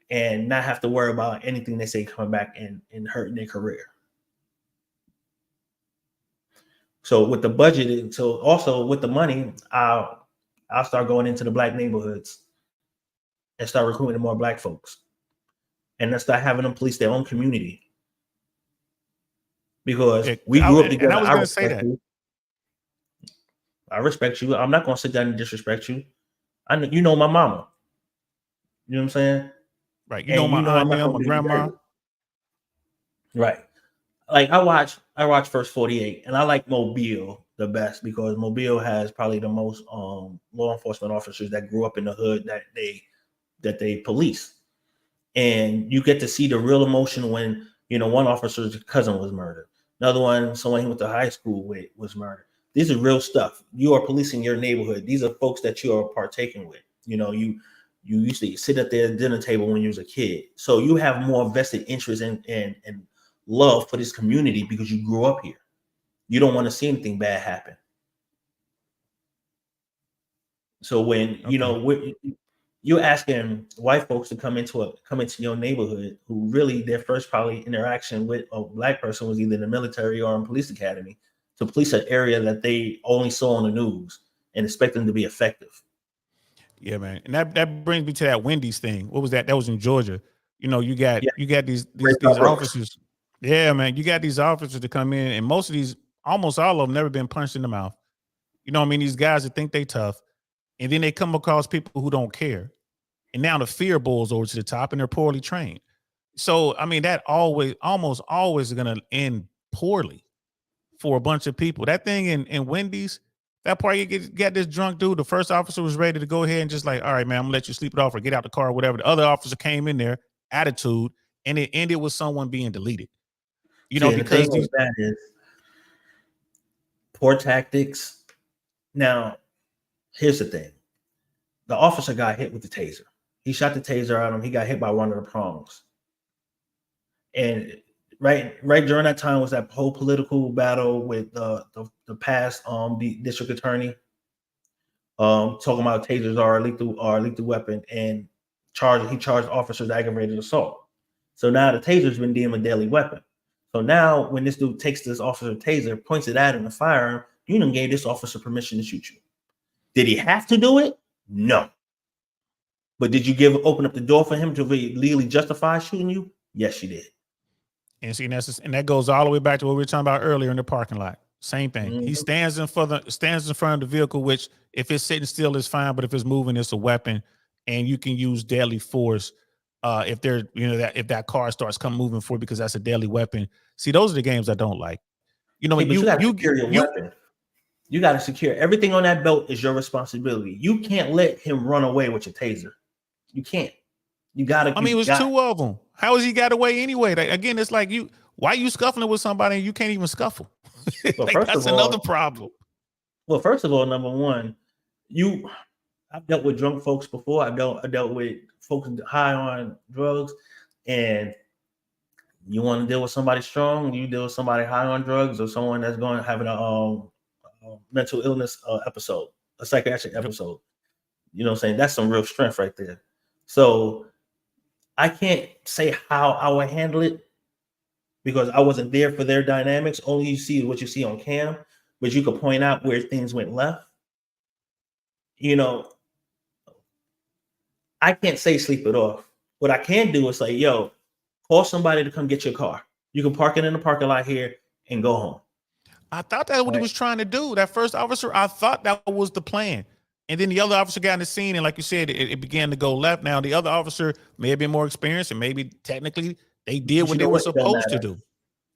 and not have to worry about anything they say coming back and hurting their career. So with the budget, so also with the money, I'll start going into the Black neighborhoods and start recruiting more Black folks. And then start having them police their own community. Because we grew up together. And I was going to say that. I respect you. I'm not going to sit down and disrespect you. I know, you know my mama. You know what I'm saying? Right. You know my aunt, my grandma. Right. Like I watch First 48, and I like Mobile the best because Mobile has probably the most law enforcement officers that grew up in the hood that they police. And you get to see the real emotion when, one officer's cousin was murdered. Another one, someone he went to high school with was murdered. These are real stuff. You are policing your neighborhood. These are folks that you are partaking with. You used to sit at their dinner table when you was a kid. So you have more vested interest and love for this community because you grew up here. You don't want to see anything bad happen. So when, you're asking white folks to come into your neighborhood who really their first probably interaction with a Black person was either in the military or in police academy to police an area that they only saw on the news and expect them to be effective. Yeah, man. And that brings me to that Wendy's thing. What was that? That was in Georgia. You got these officers. Yeah, man. You got these officers to come in, and almost all of them never been punched in the mouth. You know what I mean? These guys that think they tough, and then they come across people who don't care. And now the fear boils over to the top and they're poorly trained. So, I mean, that almost always is going to end poorly for a bunch of people. That thing in Wendy's, that part you got this drunk dude. The first officer was ready to go ahead and just like, all right, man, I'm gonna let you sleep it off or get out the car or whatever. The other officer came in there, attitude, and it ended with someone being deleted. Because that is poor tactics. Now, here's the thing. The officer got hit with the taser. He shot the taser at him. He got hit by one of the prongs. And right during that time was that whole political battle with the past the district attorney talking about tasers are a lethal weapon, and he charged officers aggravated assault. So now the taser's been deemed a deadly weapon. So now when this dude takes this officer taser, points it at him and fire him, you done gave this officer permission to shoot you. Did he have to do it? No. But did you open up the door for him to legally justify shooting you? Yes, you did. And see, and that goes all the way back to what we were talking about earlier in the parking lot. Same thing. Mm-hmm. He stands in front of the vehicle, which if it's sitting still is fine, but if it's moving, it's a weapon, and you can use deadly force if if that car starts moving forward, because that's a deadly weapon. See, those are the games I don't like. You know, you got to secure your weapon. You got to secure everything on that belt is your responsibility. You can't let him run away with your taser. You can't. You got to. I mean, it was two of them. How has he got away anyway? Again, it's like why are you scuffling with somebody and you can't even scuffle? Well, like, that's another problem. Well, first of all, number one, I've dealt with drunk folks before. I dealt with folks high on drugs, and you want to deal with somebody strong, you deal with somebody high on drugs, or someone that's going to have a mental illness episode, a psychiatric episode. You know what I'm saying? That's some real strength right there. So I can't say how I would handle it because I wasn't there for their dynamics. Only you see what you see on cam, but you could point out where things went left. You know, I can't say sleep it off. What I can do is say, yo, call somebody to come get your car. You can park it in the parking lot here and go home. I thought that's what he was trying to do. That first officer, I thought that was the plan. And then the other officer got in the scene, and like you said, it began to go left. Now, the other officer may have been more experienced, and maybe technically they did what they were supposed to do.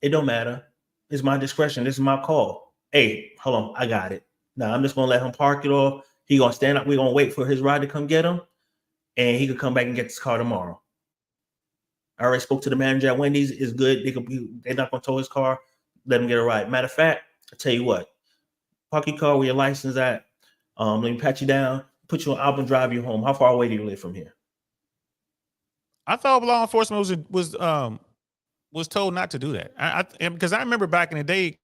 It don't matter. It's my discretion. This is my call. Hey, hold on. I got it. Now, I'm just going to let him park it off. He going to stand up. We're going to wait for his ride to come get him, and he could come back and get his car tomorrow. I already spoke to the manager at Wendy's. It's good. They're not going to tow his car. Let him get a ride. Matter of fact, I'll tell you what. Park your car where your license at. Let me pat you down, put you on Alp and drive you home. How far away do you live from here? I thought law enforcement was told not to do that. Because I remember back in the day,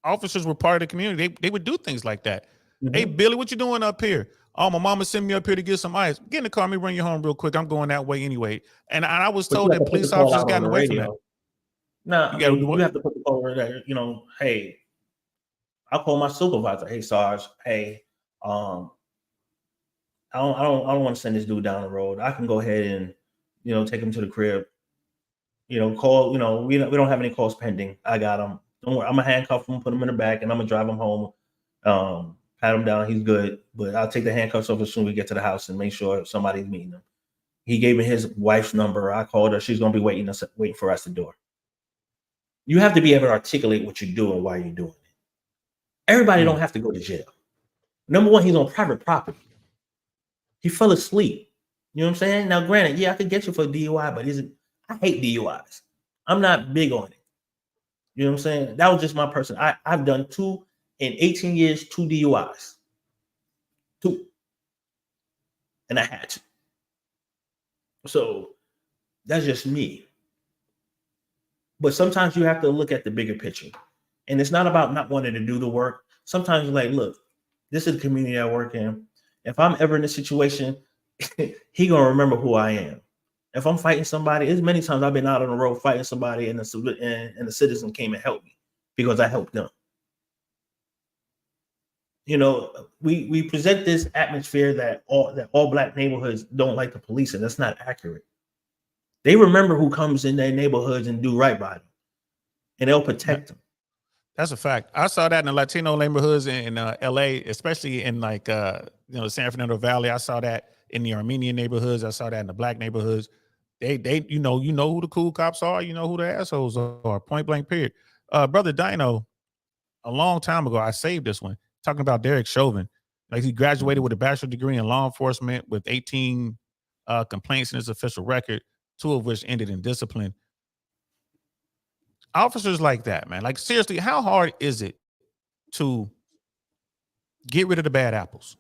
officers were part of the community. They would do things like that. Mm-hmm. Hey, Billy, what you doing up here? Oh, my mama sent me up here to get some ice. Get in the car, let me run you home real quick. I'm going that way anyway. And I was told that police officers got away from that. No, you have to put the call over there. You know, hey, I'll call my supervisor. Hey, Sarge. Hey, I don't want to send this dude down the road. I can go ahead and, take him to the crib. Call. We don't have any calls pending. I got him. Don't worry. I'm gonna handcuff him, put him in the back, and I'm gonna drive him home. Pat him down. He's good, but I'll take the handcuffs off as soon as we get to the house and make sure somebody's meeting him. He gave me his wife's number. I called her. She's gonna be waiting for us at the door. You have to be able to articulate what you're doing, why you're doing it. Everybody don't have to go to jail. Number one, he's on private property. He fell asleep. You know what I'm saying? Now, granted, I could get you for a DUI, but I hate DUIs. I'm not big on it. You know what I'm saying? That was just my person. I've done 2 in 18 years, 2 DUIs. 2. And I had to. So that's just me. But sometimes you have to look at the bigger picture. And it's not about not wanting to do the work. Sometimes you're like, look, this is the community I work in. If I'm ever in a situation, he gonna remember who I am. If I'm fighting somebody, as many times I've been out on the road fighting somebody, and the citizen came and helped me because I helped them. We present this atmosphere that all black neighborhoods don't like the police, and that's not accurate. They remember who comes in their neighborhoods and do right by them, and they'll protect them. That's a fact. I saw that in the Latino neighborhoods in LA, especially in the San Fernando Valley. I saw that in the Armenian neighborhoods. I saw that in the black neighborhoods. They you know who the cool cops are. You know who the assholes are. Point blank. Period. Brother Dino, a long time ago, I saved this one talking about Derek Chauvin. Like, he graduated with a bachelor's degree in law enforcement with 18 complaints in his official record, 2 of which ended in discipline. Officers like that, man. Like, seriously, how hard is it to get rid of the bad apples?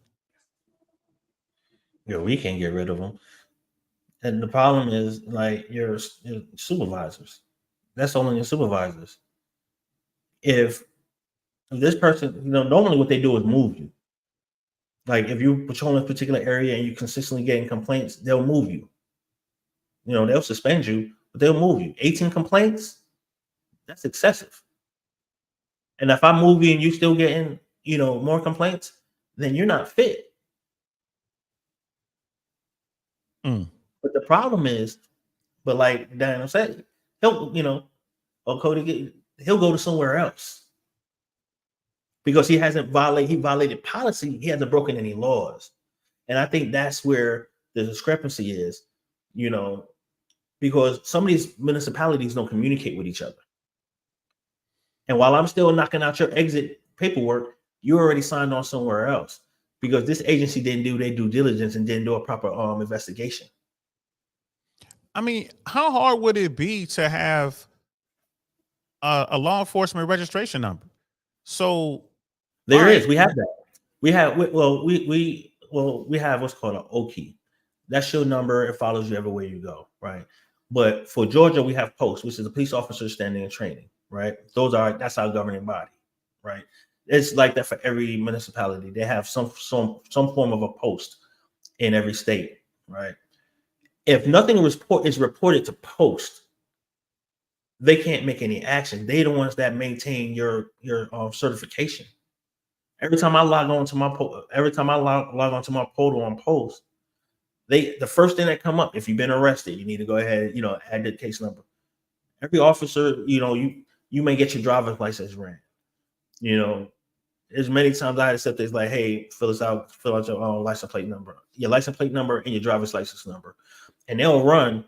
We can't get rid of them. And the problem is, like, your supervisors. That's only your supervisors. If this person, normally what they do is move you. Like if you patrol in a particular area and you consistently getting complaints, they'll move you. You know, they'll suspend you, but they'll move you. 18 complaints, that's excessive. And if I move you and you still getting, you know, more complaints, then you're not fit. But the problem is, but like Daniel said, he'll, you know, or Cody, he'll go to somewhere else because he violated policy. He hasn't broken any laws. And I think that's where the discrepancy is, you know, because some of these municipalities don't communicate with each other. And while I'm still knocking out your exit paperwork, you already signed on somewhere else because this agency didn't do their due diligence and didn't do a proper investigation. I mean, how hard would it be to have a law enforcement registration number? So there is, we have that. We have, we have what's called an OKey. That's your number. It follows you everywhere you go, right? But for Georgia, we have POST, which is the police officer standing and training, right? That's our governing body, right? It's like that for every municipality. They have some form of a post in every state, right? If nothing is reported to POST, they can't make any action. They're the ones that maintain your certification. Every time I log on to my portal on POST, the first thing that come up, if you've been arrested, you need to go ahead, you know, add the case number. Every officer, you know, you may get your driver's license ran. You know, as many times I had to things like, hey, fill out your license plate number, and your driver's license number. And they run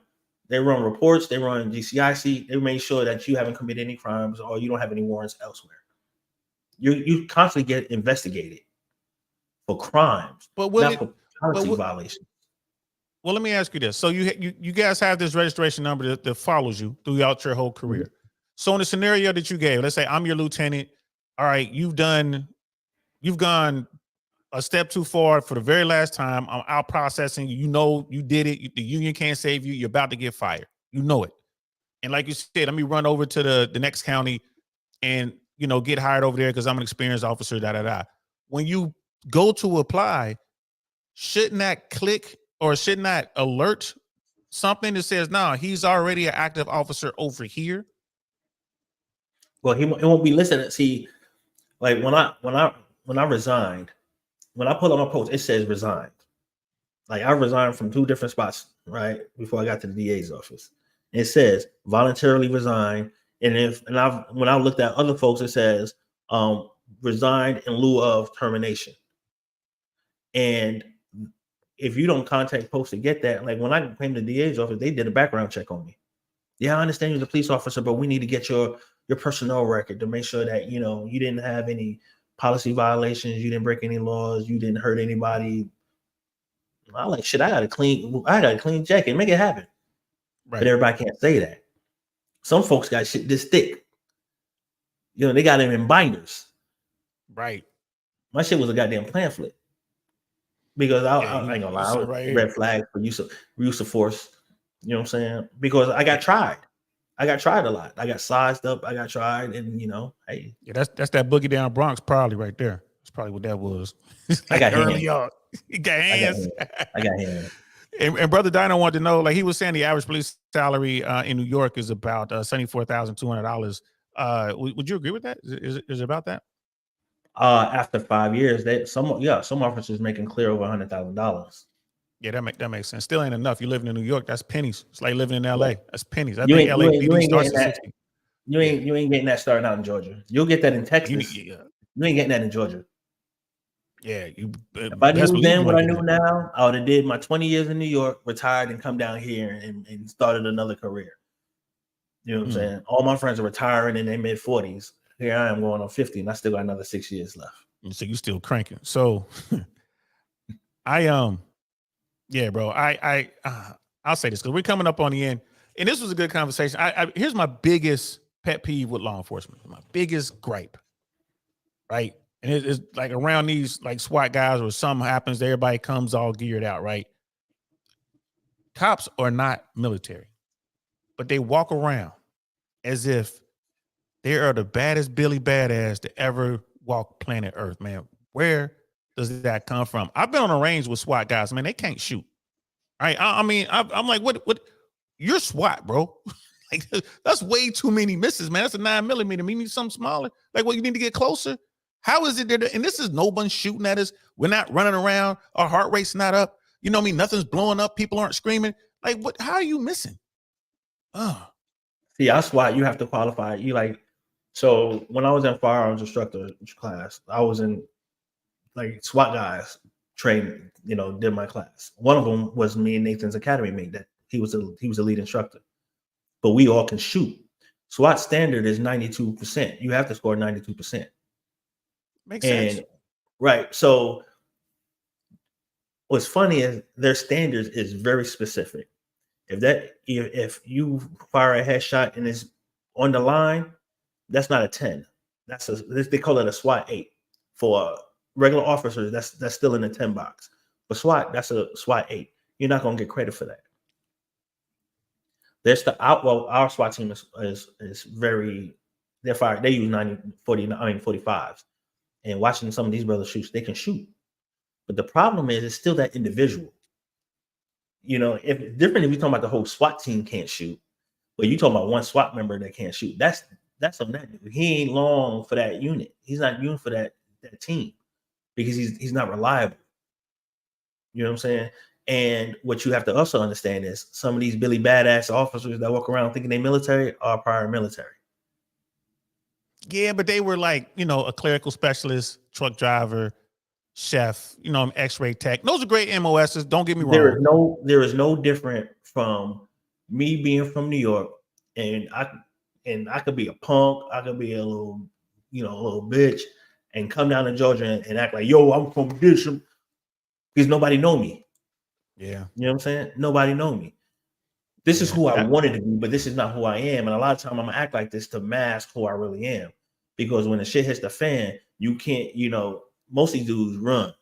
reports, they run GCIC, they make sure that you haven't committed any crimes or you don't have any warrants elsewhere. You constantly get investigated for crimes, but not for policy violations. Well, let me ask you this. So you guys have this registration number that follows you throughout your whole career. Mm-hmm. So in the scenario that you gave, let's say I'm your lieutenant. All right, you've gone a step too far for the very last time. I'm out processing. You know you did it. The union can't save you. You're about to get fired. You know it. And like you said, let me run over to the next county and, you know, get hired over there because I'm an experienced officer, When you go to apply, shouldn't that click or shouldn't that alert something that says, no, he's already an active officer over here? Well, it won't be listed. See, like when I resigned, when I pull up my post, it says resigned. Like I resigned from 2 different spots, right? Before I got to the DA's office. And it says voluntarily resigned. And when I looked at other folks, it says resigned in lieu of termination. And if you don't contact post to get that, like when I came to the DA's office, they did a background check on me. Yeah, I understand you're the police officer, but we need to get your personnel record to make sure that, you know, you didn't have any policy violations, you didn't break any laws, you didn't hurt anybody. I'm like, shit, I got a clean jacket, make it happen. Right. But everybody can't say that. Some folks got shit this thick. You know, they got them in binders. Right. My shit was a goddamn pamphlet. Because I ain't gonna lie, I was red flag for use of force. You know what I'm saying? Because I got tried. I got tried a lot. I got sized up. I got tried, and you know, hey, yeah, that's that boogie down Bronx, probably right there. That's probably what that was. I got early on. You got hands. I got hands. And Brother Dino wanted to know, like he was saying, the average police salary in New York is about $74,200. Would you agree with that? Is it about that? After 5 years, some officers making clear over $100,000. Yeah, that makes sense. Still ain't enough. You living in New York, that's pennies. It's like living in LA. That's pennies. I think LAPD starts at 60. You ain't getting that starting out in Georgia. You'll get that in Texas. You ain't getting that in Georgia. Yeah, if I knew then what I knew now, I would have did my 20 years in New York, retired, and come down here and started another career. You know what I'm saying? All my friends are retiring in their mid-40s. Here I am going on 50, and I still got another 6 years left. So you still cranking. So yeah, bro. I'll say this because we're coming up on the end, and this was a good conversation. Here's my biggest pet peeve with law enforcement. My biggest gripe, right? And it's like around these like SWAT guys where something happens, everybody comes all geared out, right? Cops are not military, but they walk around as if they are the baddest Billy Badass to ever walk planet Earth, man. Where does that come from? I've been on a range with SWAT guys, man. They can't shoot. Right? I mean, I'm like, what? You're SWAT, bro. Like, that's way too many misses, man. That's a 9mm. We need something smaller. Like, well, you need to get closer. How is it there? And this is no one shooting at us. We're not running around. Our heart rate's not up. You know what I mean? Nothing's blowing up. People aren't screaming. Like, what? How are you missing? Oh. See, that's why you have to qualify. So when I was in firearms instructor class, I was in like SWAT guys trained, did my class. One of them was me and Nathan's academy mate. That he was a lead instructor, but we all can shoot. SWAT standard is 92%. You have to score 92%. Makes sense. Right. So what's funny is their standards is very specific. If you fire a headshot and it's on the line, that's not a 10. They call it a SWAT 8. For regular officers, that's still in the 10 box. But SWAT, that's a SWAT 8. You're not gonna get credit for that. Our SWAT team is very, they use 45s. And watching some of these brothers shoot, they can shoot. But the problem is it's still that individual. If it's different if you're talking about the whole SWAT team can't shoot, but you talking about one SWAT member that can't shoot. That's on that dude. He ain't long for that unit. He's not unit for that team because he's not reliable. You know what I'm saying? And what you have to also understand is some of these Billy badass officers that walk around thinking they military are prior military. Yeah, but they were like, a clerical specialist, truck driver, chef, x-ray tech. Those are great MOSs. Don't get me wrong. There is no different from me being from New York, and I could be a punk, I could be a little bitch, and come down to Georgia and act like, yo, I'm from this, because nobody know me. Yeah. You know what I'm saying? Nobody know me. This is who I wanted to be, but this is not who I am. And a lot of time I'm gonna act like this to mask who I really am. Because when the shit hits the fan, you can't, most of these dudes run.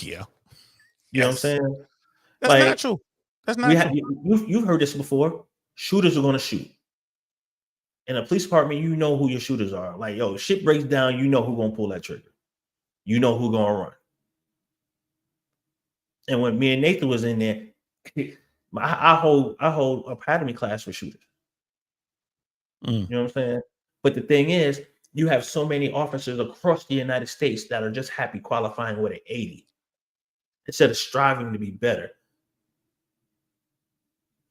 Yeah. You know what I'm saying? That's not true. That's not true. You've heard this before. Shooters are gonna shoot. In a police department, you know who your shooters are. Like, yo, shit breaks down, you know who's gonna pull that trigger. You know who's gonna run. And when me and Nathan was in there, I hold academy class for shooters. You know what I'm saying? But the thing is, you have so many officers across the United States that are just happy qualifying with an 80 instead of striving to be better.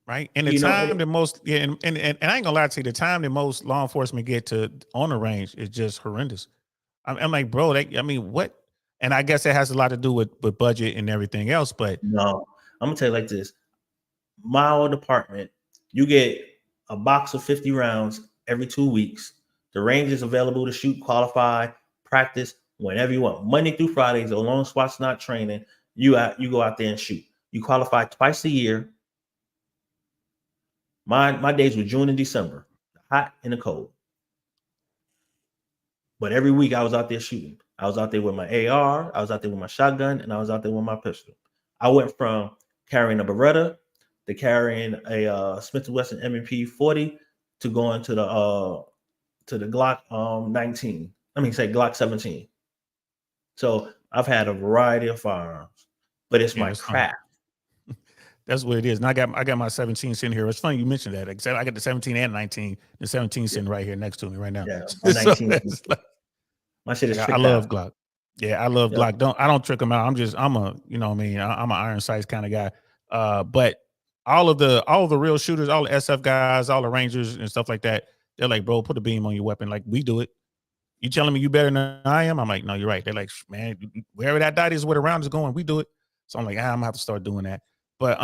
Right. And the time that most, and I ain't gonna lie to you, the time that most law enforcement get to on the range is just horrendous. I'm like, bro, what? And I guess it has a lot to do with budget and everything else. But no, I'm gonna tell you like this. My old department, you get a box of 50 rounds every 2 weeks. The range is available to shoot, qualify, practice whenever you want. Monday through Friday, so long as SWAT's not training, you go out there and shoot. You qualify twice a year. My days were June and December, hot and the cold. But every week I was out there shooting. I was out there with my AR, I was out there with my shotgun, and I was out there with my pistol. I went from carrying a Beretta to carrying a Smith & Wesson M&P 40 to going to the Glock 19. Glock 17. So I've had a variety of firearms, but it's my craft. That's what it is. And I got my 17 sitting here. It's funny you mentioned that. Except I got the 17 and 19. The 17 sitting right here next to me right now. Yeah, my 19. My shit is. I love Glock. Yeah, I love Glock. I don't trick them out. I'm an iron sights kind of guy. But all of the real shooters, all the SF guys, all the Rangers and stuff like that, they're like, bro, put a beam on your weapon. Like, we do it. You telling me you better than I am? I'm like, no, you're right. They're like, man, wherever that dot is, where the round is going, we do it. So I'm like, I'm gonna have to start doing that. But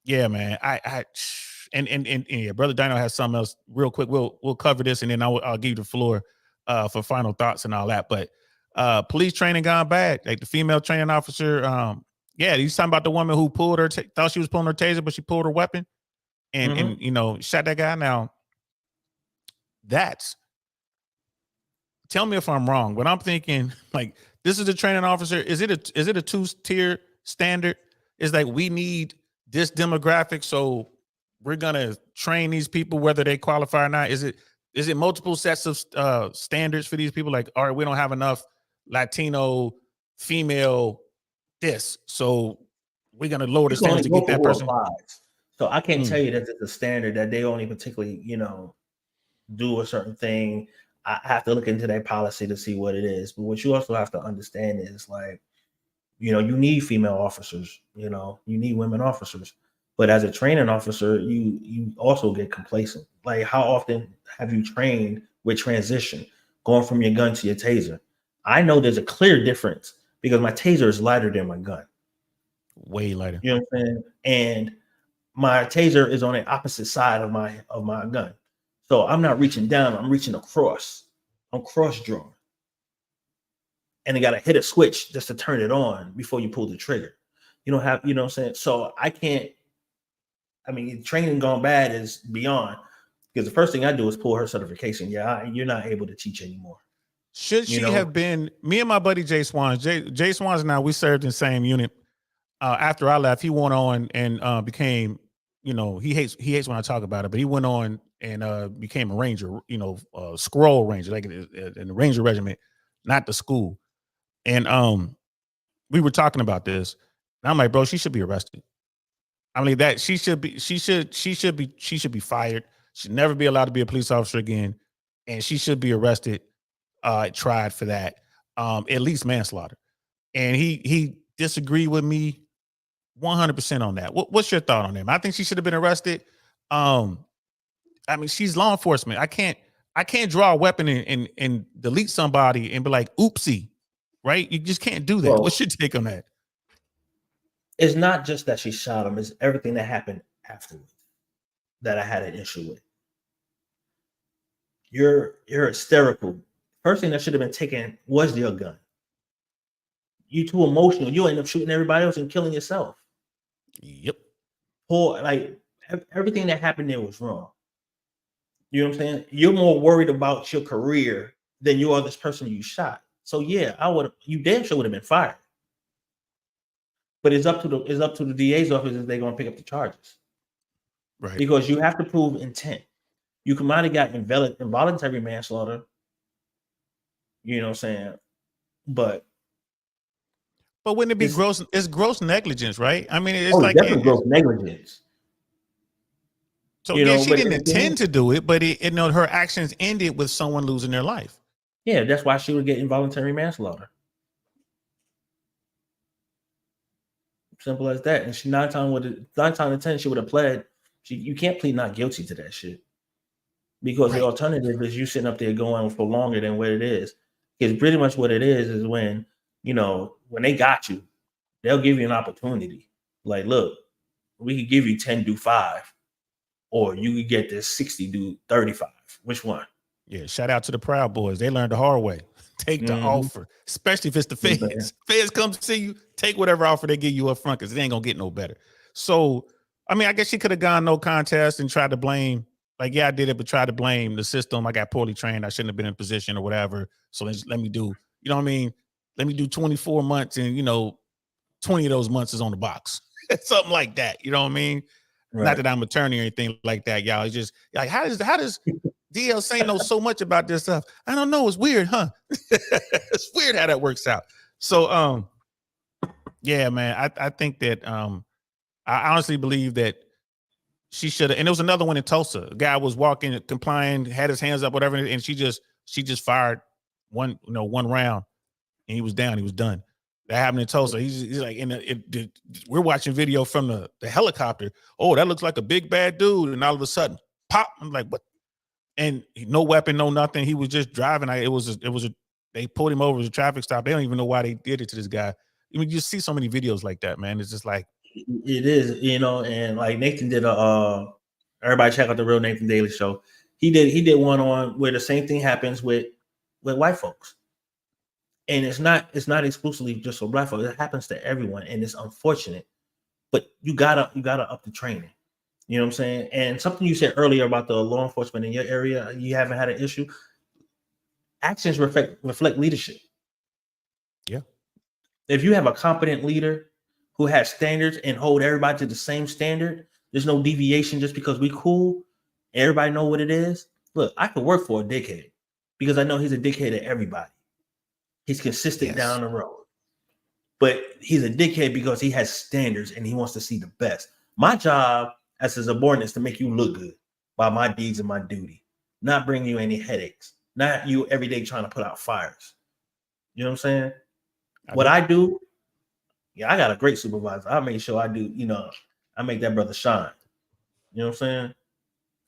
yeah, man, yeah, Brother Dino has something else real quick. We'll cover this and then I'll give you the floor for final thoughts and all that. But police training gone bad. Like the female training officer, yeah, he's talking about the woman who pulled her, thought she was pulling her taser, but she pulled her weapon and shot that guy. Now, tell me if I'm wrong, but I'm thinking like this is a training officer. Is it a 2-tier standard? It's like we need this demographic, so we're gonna train these people whether they qualify or not. Is it multiple sets of standards for these people? Like, all right, we don't have enough Latino female this, so we're gonna lower the You can only standards to go get for that who person. applies. So I can't Mm. tell you that it's a standard that they only particularly, do a certain thing. I have to look into their policy to see what it is. But what you also have to understand is like, you need female officers, you need women officers. But as a training officer, you also get complacent. Like, how often have you trained with transition, going from your gun to your taser? I know there's a clear difference because my taser is lighter than my gun. Way later. You know what I'm saying? And my taser is on the opposite side of my gun. So I'm not reaching down, I'm reaching across. I'm cross-drawn. And you got to hit a switch just to turn it on before you pull the trigger. You don't have, you know what I'm saying? So training gone bad is beyond, because the first thing I do is pull her certification. Yeah, you're not able to teach anymore. Should she have been, me and my buddy Jay Swans, Jay Swans and I, we served in the same unit. After I left, he went on and became, he hates when I talk about it, but he went on and became a ranger, scroll ranger, like in the ranger regiment, not the school. And we were talking about this, and I'm like, bro, she should be arrested. I mean, that she should be fired. Should never be allowed to be a police officer again, and she should be arrested, tried for that, at least manslaughter. And he disagreed with me 100% on that. What's your thought on that? I think she should have been arrested. She's law enforcement. I can't draw a weapon and delete somebody and be like, oopsie, right? You just can't do that. Well, what's your take on that? It's not just that she shot him, it's everything that happened afterwards that I had an issue with. You're hysterical. First thing that should have been taken was your gun. You too emotional. You end up shooting everybody else and killing yourself. Yep. Everything that happened there was wrong. You know what I'm saying? You're more worried about your career than you are this person you shot. So yeah, you damn sure would have been fired. But it's up to the DA's office if they're going to pick up the charges. Right. Because you have to prove intent. You might have got involuntary manslaughter. You know what I'm saying? But wouldn't it be gross? It's gross negligence, right? I mean, it's definitely gross negligence. So she didn't intend to do it, but her actions ended with someone losing their life. Yeah, that's why she would get involuntary manslaughter. Simple as that. And she 9 times out of 10 she would have pled. You can't plead not guilty to that shit, because the alternative is you sitting up there going for longer than what it is. Because pretty much what it is when when they got you, they'll give you an opportunity. Like, look, we could give you 10, do 5, or you could get this 60, do 35. Which one? Yeah, shout out to the Proud Boys. They learned the hard way. Take the offer, especially if it's the feds. Mm-hmm. Feds come see you, take whatever offer they give you up front, because it ain't gonna get no better. So, I guess she could have gone no contest and tried to blame, like, yeah, I did it, but tried to blame the system. I got poorly trained. I shouldn't have been in position or whatever. So let me do, let me do 24 months and, 20 of those months is on the box. Something like that. You know what I mean? Right. Not that I'm an attorney or anything like that, y'all. It's just like, how does DL Saint know so much about this stuff? I don't know. It's weird, huh? It's weird how that works out. So, yeah, man, I think that I honestly believe that she should have. And there was another one in Tulsa. A guy was walking, complying, had his hands up, whatever, and she just fired one round, and he was down. He was done. That happened in Tulsa. He's like, we're watching video from the helicopter. Oh, that looks like a big bad dude, and all of a sudden, pop! I'm like, what? And no weapon, no nothing. He was just driving. They pulled him over as a traffic stop. They don't even know why they did it to this guy. You see so many videos like that, man. It's just like, it is, and like Nathan did everybody check out the Real Nathan Daily Show. He did one on where the same thing happens with white folks. And it's not exclusively just for black folks. It happens to everyone, and it's unfortunate. But you gotta up the training. You know what I'm saying? And something you said earlier about the law enforcement in your area, you haven't had an issue. Actions reflect leadership. Yeah. If you have a competent leader who has standards and hold everybody to the same standard, there's no deviation just because we cool. Everybody know what it is. Look, I could work for a dickhead because I know he's a dickhead to everybody. He's consistent down the road. but he's a dickhead because he has standards and he wants to see the best. My job as a subordinate is to make you look good by my deeds and my duty, not bring you any headaches, not you every day trying to put out fires. You know what I'm saying? I do, yeah, I got a great supervisor. I make sure I do, I make that brother shine. You know what I'm saying?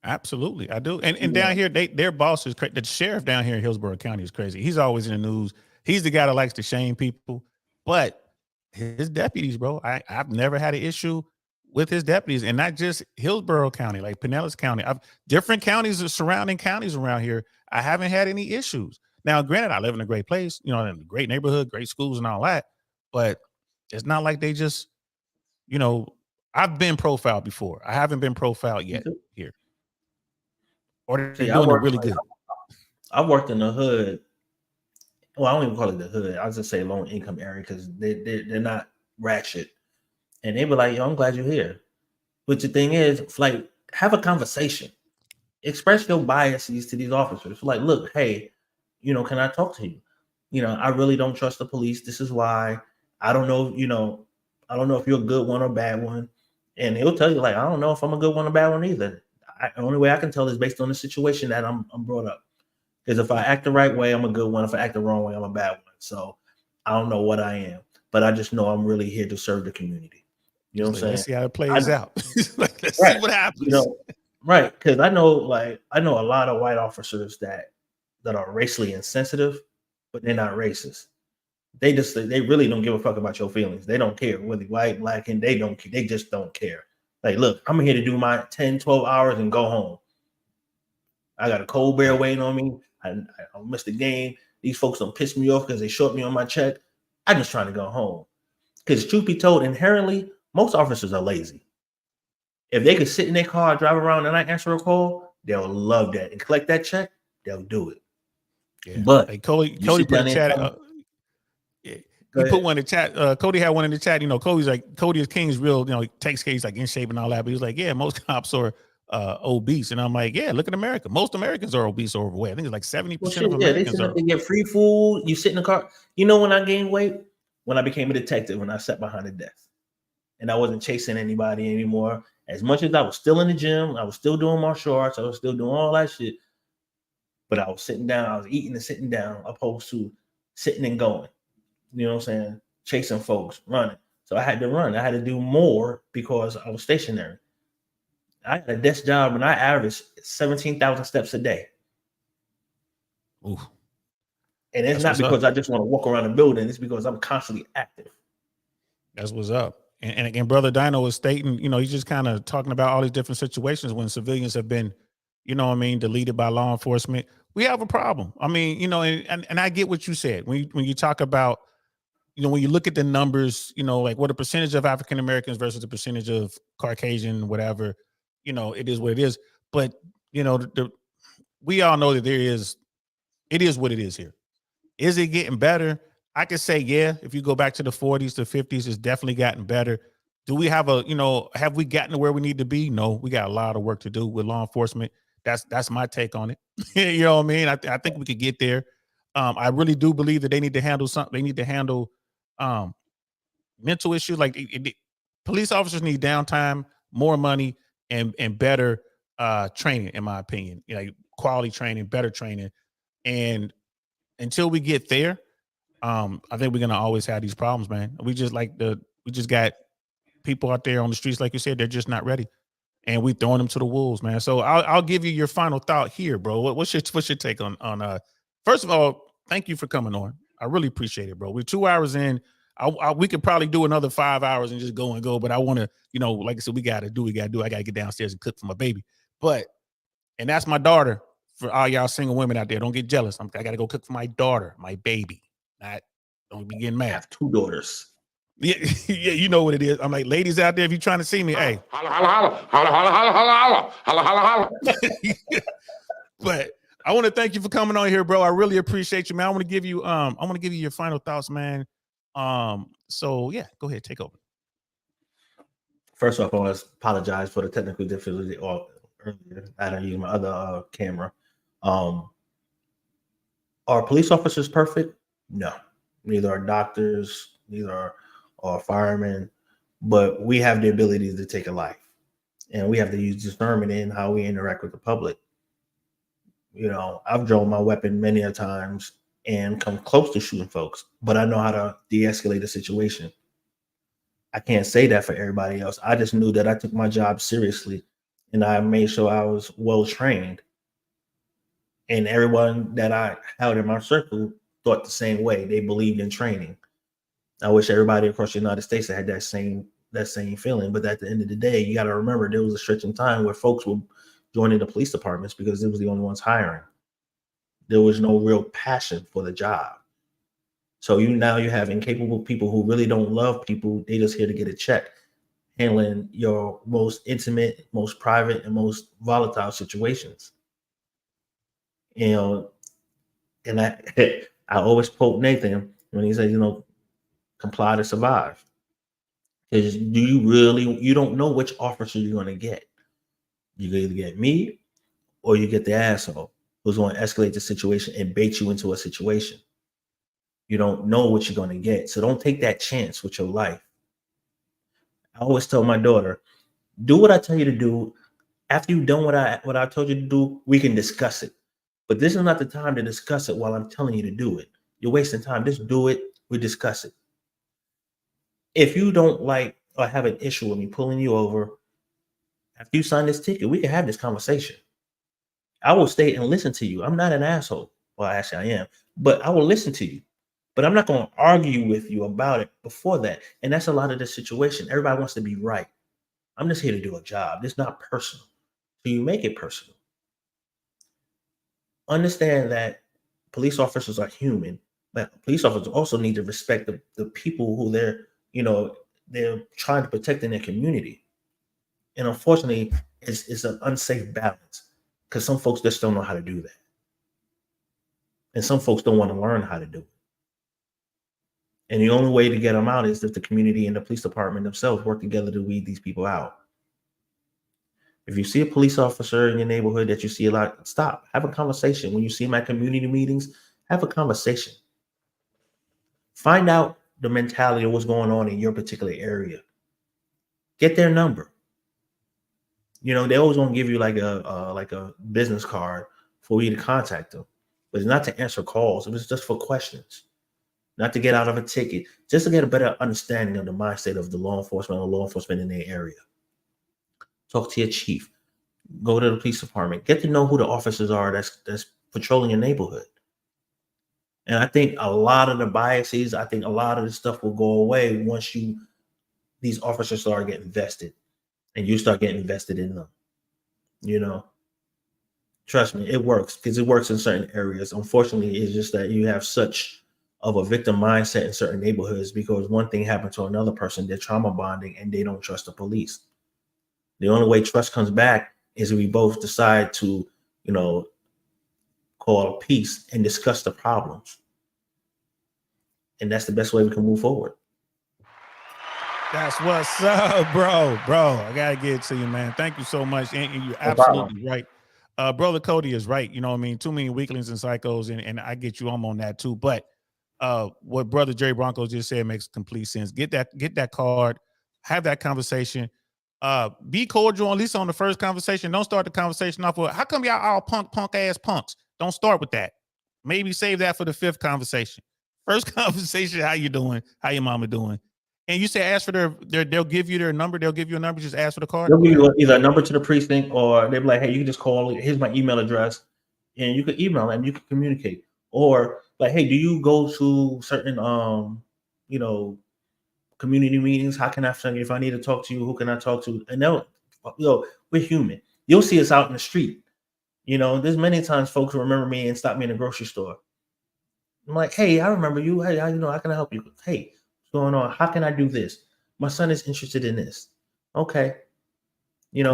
Absolutely, I do. And down here, their boss is the sheriff down here in Hillsborough County is crazy. He's always in the news. He's the guy that likes to shame people, but his deputies, bro, I've never had an issue with his deputies, and not just Hillsborough County, like Pinellas County. Different counties, the surrounding counties around here, I haven't had any issues. Now, granted, I live in a great place, in a great neighborhood, great schools and all that, but it's not like they just, I've been profiled before. I haven't been profiled yet here. Or they're doing it really good. I worked in the hood. Well, I don't even call it the hood. I just say low income area because they're not ratchet. And they were like, yo, I'm glad you're here. But the thing is, like, have a conversation. Express your biases to these officers. Like, look, hey, can I talk to you? I really don't trust the police. This is why. I don't know, I don't know if you're a good one or bad one. And he'll tell you, like, I don't know if I'm a good one or bad one either. The only way I can tell is based on the situation that I'm brought up. Because if I act the right way, I'm a good one. If I act the wrong way, I'm a bad one. So I don't know what I am, but I just know I'm really here to serve the community. You know what I'm saying? Let's see how it plays out. Let's right. see what happens. Right. Because I know a lot of white officers that are racially insensitive, but they're not racist. They really don't give a fuck about your feelings. They don't care whether white, black, and they just don't care. Like, look, I'm here to do my 10, 12 hours and go home. I got a cold bear waiting on me. I missed the game. These folks don't piss me off because they short me on my check. I'm just trying to go home. Because truth be told, inherently, most officers are lazy. If they could sit in their car, drive around, and not answer a call, they'll love that. And collect that check, they'll do it. Yeah. But hey, Cody put in the chat. He put one in the chat. Cody had one in the chat. Cody is King's real, he takes case like in shape and all that. But he was like, yeah, most cops are obese. And I'm like, yeah, look at America. Most Americans are obese or overweight. I think it's like 70% of Americans they get free food. You sit in the car. When I gained weight? When I became a detective, when I sat behind a desk. And I wasn't chasing anybody anymore. As much as I was still in the gym, I was still doing martial arts, I was still doing all that shit. But I was sitting down, I was eating and sitting down, opposed to sitting and going. You know what I'm saying? Chasing folks, running. So I had to run. I had to do more because I was stationary. I had a desk job and I averaged 17,000 steps a day. Ooh. And it's not because I just want to walk around the building. It's because I'm constantly active. That's what's up. And again, Brother Dino was stating, he's just kind of talking about all these different situations when civilians have been, deleted by law enforcement. We have a problem. I mean, and I get what you said when you talk about, when you look at the numbers, like what a percentage of African Americans versus the percentage of Caucasian, whatever, it is what it is. But, we all know that it is what it is here. Is it getting better? I could say, yeah, if you go back to the 40s, the 50s, it's definitely gotten better. Do we have have we gotten to where we need to be? No, we got a lot of work to do with law enforcement. That's my take on it. You know what I mean? I think we could get there. I really do believe that they need to handle something. They need to handle mental issues. Like police officers need downtime, more money, and better training, in my opinion. Quality training, better training. And until we get there, I think we're gonna always have these problems, man. We just got people out there on the streets, like you said, they're just not ready, and we throwing them to the wolves, man. So I'll give you your final thought here, bro. What's your take on? First of all, thank you for coming on. I really appreciate it, bro. We're 2 hours in. We could probably do another 5 hours and just go, but I want to, like I said, we gotta do. I gotta get downstairs and cook for my baby. And that's my daughter. For all y'all single women out there, don't get jealous. I gotta go cook for my daughter, my baby. Don't be getting mad. I have 2 daughters. Yeah, yeah, you know what it is. I'm like, ladies out there, if you're trying to see me, hey. Holla, holla, holla, holla, holla, holla, holla, holla, holla. But I want to thank you for coming on here, bro. I really appreciate you, man. I want to give you your final thoughts, man. So yeah, go ahead, take over. First off, I want to apologize for the technical difficulty earlier. I had to use my other camera. Are police officers perfect? No. Neither are doctors, neither are or a fireman, but we have the ability to take a life, and we have to use discernment in how we interact with the public. You know, I've drawn my weapon many a times and come close to shooting folks, but I know how to de-escalate a situation. I can't say that for everybody else. I just knew that I took my job seriously and I made sure I was well trained. And everyone that I held in my circle thought the same way. They believed in training. I wish everybody across the United States had that same feeling. But at the end of the day, you got to remember there was a stretch in time where folks were joining the police departments because it was the only ones hiring. There was no real passion for the job. So you have incapable people who really don't love people. They just here to get a check, handling your most intimate, most private, and most volatile situations. You know, and I always quote Nathan when he says, you know, comply to survive. Because you don't know which officer you're going to get. You can either get me or you get the asshole who's going to escalate the situation and bait you into a situation. You don't know what you're going to get. So don't take that chance with your life. I always tell my daughter, do what I tell you to do. After you've done what I told you to do, we can discuss it. But this is not the time to discuss it while I'm telling you to do it. You're wasting time. Just do it. We discuss it. If you don't like or have an issue with me pulling you over, after you sign this ticket, we can have this conversation. I will stay and listen to you. I'm not an asshole. Well, actually I am, but I will listen to you. But I'm not going to argue with you about it before that. And that's a lot of the situation. Everybody wants to be right. I'm just here to do a job. It's not personal. So you make it personal. Understand that police officers are human, but police officers also need to respect the people who they're trying to protect in their community. And unfortunately, it's an unsafe balance because some folks just don't know how to do that. And some folks don't want to learn how to do it. And the only way to get them out is if the community and the police department themselves work together to weed these people out. If you see a police officer in your neighborhood that you see a lot, stop. Have a conversation. When you see them at community meetings, have a conversation. Find out the mentality of what's going on in your particular area. Get their number. You know, they always gonna give you like a business card for you to contact them, but it's not to answer calls. It was just for questions, not to get out of a ticket, just to get a better understanding of the mindset of the law enforcement in their area. Talk to your chief. Go to the police department. Get to know who the officers are that's patrolling your neighborhood. And I think a lot of the biases, I think a lot of the stuff will go away once these officers start getting vested and you start getting invested in them. You know, trust me, it works because it works in certain areas. Unfortunately, it's just that you have such of a victim mindset in certain neighborhoods because one thing happened to another person, they're trauma bonding and they don't trust the police. The only way trust comes back is if we both decide to, call peace and discuss the problems. And that's the best way we can move forward. That's what's up, bro. I gotta get it to you, man. Thank you so much. And you're absolutely right. Brother Cody is right. You know what I mean? Too many weaklings and psychos, and I get you. I'm on that too. But what Brother Dre Blanco just said makes complete sense. Get that card, have that conversation. Be cordial, at least on the first conversation. Don't start the conversation off with, how come y'all all punk ass punks? Don't start with that. Maybe save that for the fifth conversation. First conversation, how you doing? How your mama doing? And you say ask for they'll give you their number. They'll give you a number. Just ask for the card. They'll give you either a number to the precinct or they'll be like, hey, you can just call. Here's my email address. And you can email and you can communicate. Or like, hey, do you go to certain, community meetings? How can I send you? If I need to talk to you, who can I talk to? And they'll, we're human. You'll see us out in the street. There's many times folks remember me and stop me in the grocery store. I'm like, hey, I remember you. Hey, how can I help you? Hey, what's going on? How can I do this? My son is interested in this. Okay. You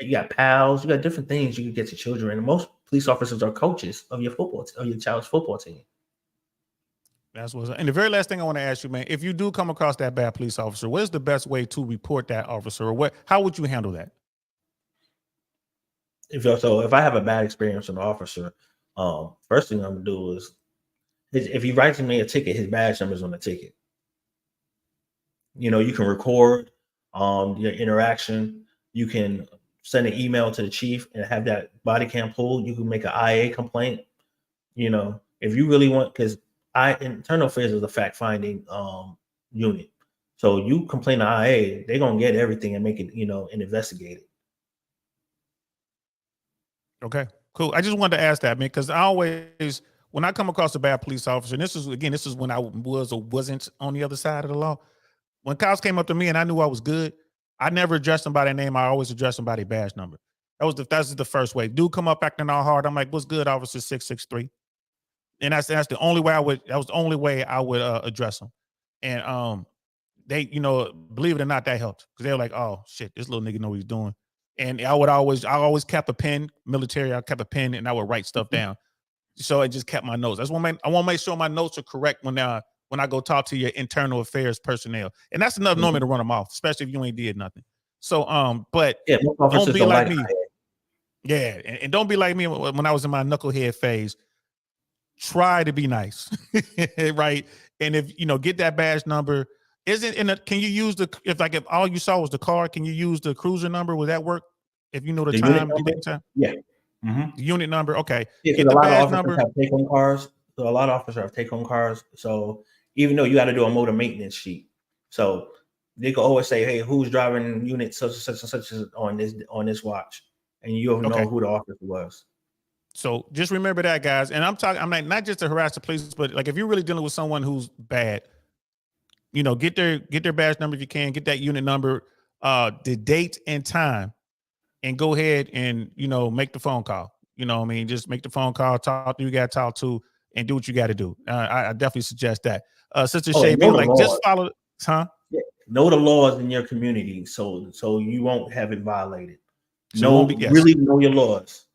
got pals, you got different things you can get your children. And most police officers are coaches of your child's football team. That's what's up. And the very last thing I want to ask you, man, if you do come across that bad police officer, what is the best way to report that officer, or how would you handle that? If I have a bad experience with an officer, first thing I'm gonna do is if he writes me a ticket, his badge number is on the ticket. You can record your interaction. You can send an email to the chief and have that body cam pulled. You can make an IA complaint. If you really want, because internal affairs is a fact finding unit. So you complain to IA, they're gonna get everything and make it, and investigate it. Okay, cool. I just wanted to ask that, man, because I always, when I come across a bad police officer, and this is when I was or wasn't on the other side of the law. When cops came up to me and I knew I was good, I never addressed them by their name. I always addressed them by their badge number. That's the first way. Dude come up acting all hard. I'm like, what's good, Officer 663? And that's the only way I would. That was the only way I would address them. And they, believe it or not, that helped because they were like, oh shit, this little nigga know what he's doing. And I always kept a pen, military. I kept a pen and I would write stuff down. So I just kept my notes. I want to make sure my notes are correct when I go talk to your internal affairs personnel. And that's enough normally to run them off, especially if you ain't did nothing. So, but yeah, don't be like me. Yeah, and don't be like me when I was in my knucklehead phase. Try to be nice, right? And if get that badge number. Can you use if all you saw was the car? Can you use the cruiser number? Would that work? If you know the time, yeah. The unit number, okay. Yeah, get the badge number. Have take-home cars. So a lot of officers have take-home cars. So even though you got to do a motor maintenance sheet, so they can always say, "Hey, who's driving unit such and such on this watch?" And you don't know who the officer was. So just remember that, guys. And I'm like, not just to harass the police, but like if you're really dealing with someone who's bad, get their badge number if you can, get that unit number, the date and time, and go ahead and make the phone call. Just make the phone call, talk to who you got to talk to, and do what you got to do. I definitely suggest that. Sister Shay, just follow, huh? Yeah. Know the laws in your community, so you won't have it violated. Really know your laws.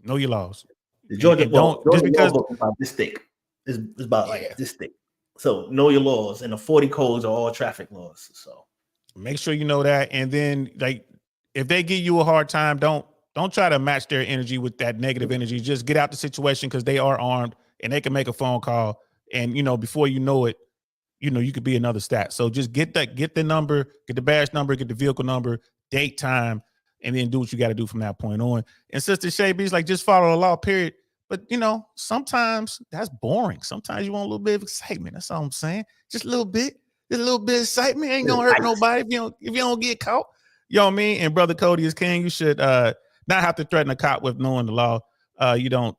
Know your laws. The Georgia book, just because about this thick is about like this thick. So know your laws, and the 40 codes are all traffic laws. So make sure you know that. And then if they give you a hard time, don't try to match their energy with that negative energy. Just get out the situation because they are armed and they can make a phone call. And before you know it, you could be another stat. So just get the number, get the badge number, get the vehicle number, date, time, and then do what you got to do from that point on. And Sister Shay B's like, just follow the law, period. But sometimes that's boring. Sometimes you want a little bit of excitement. That's all I'm saying. Just a little bit. Just a little bit of excitement. Ain't gonna hurt nobody if you don't get caught. You know what I mean? And Brother Cody is king. You should not have to threaten a cop with knowing the law. You don't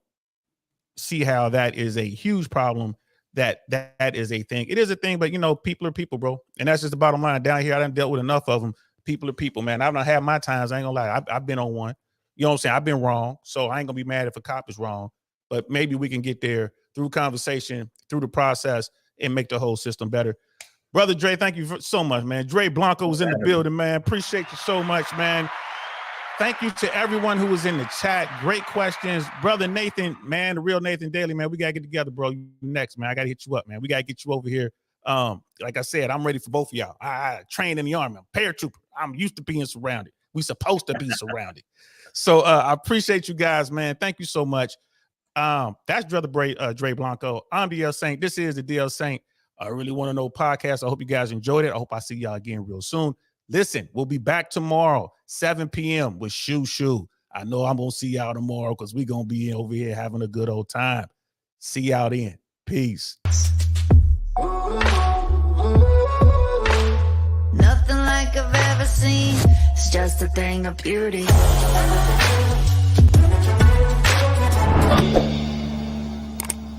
see how that is a huge problem. That is a thing. It is a thing, but people are people, bro. And that's just the bottom line. Down here, I done dealt with enough of them. People are people, man. I've not had my times. I ain't gonna lie. I've been on one. You know what I'm saying? I've been wrong. So I ain't gonna be mad if a cop is wrong. But maybe we can get there through conversation, through the process, and make the whole system better. Brother Dre, thank you so much, man. Dre Blanco was in the building, man. Appreciate you so much, man. Thank you to everyone who was in the chat. Great questions. Brother Nathan, man, the real Nathan Daly, man. We got to get together, bro. You next, man. I got to hit you up, man. We got to get you over here. Like I said, I'm ready for both of y'all. I trained in the Army. I'm a paratrooper. I'm used to being surrounded. We supposed to be surrounded. So I appreciate you guys, man. Thank you so much. That's Brother Dre Blanco. I'm DL Saint. This is the DL Saint. I really want to know podcast. I hope you guys enjoyed it. I hope I see y'all again real soon. Listen, we'll be back tomorrow, 7 p.m. with Shoo. I know I'm going to see y'all tomorrow because we're going to be over here having a good old time. See y'all then. Peace. Nothing like I've ever seen. It's just a thing of beauty.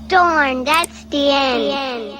Darn, that's the end.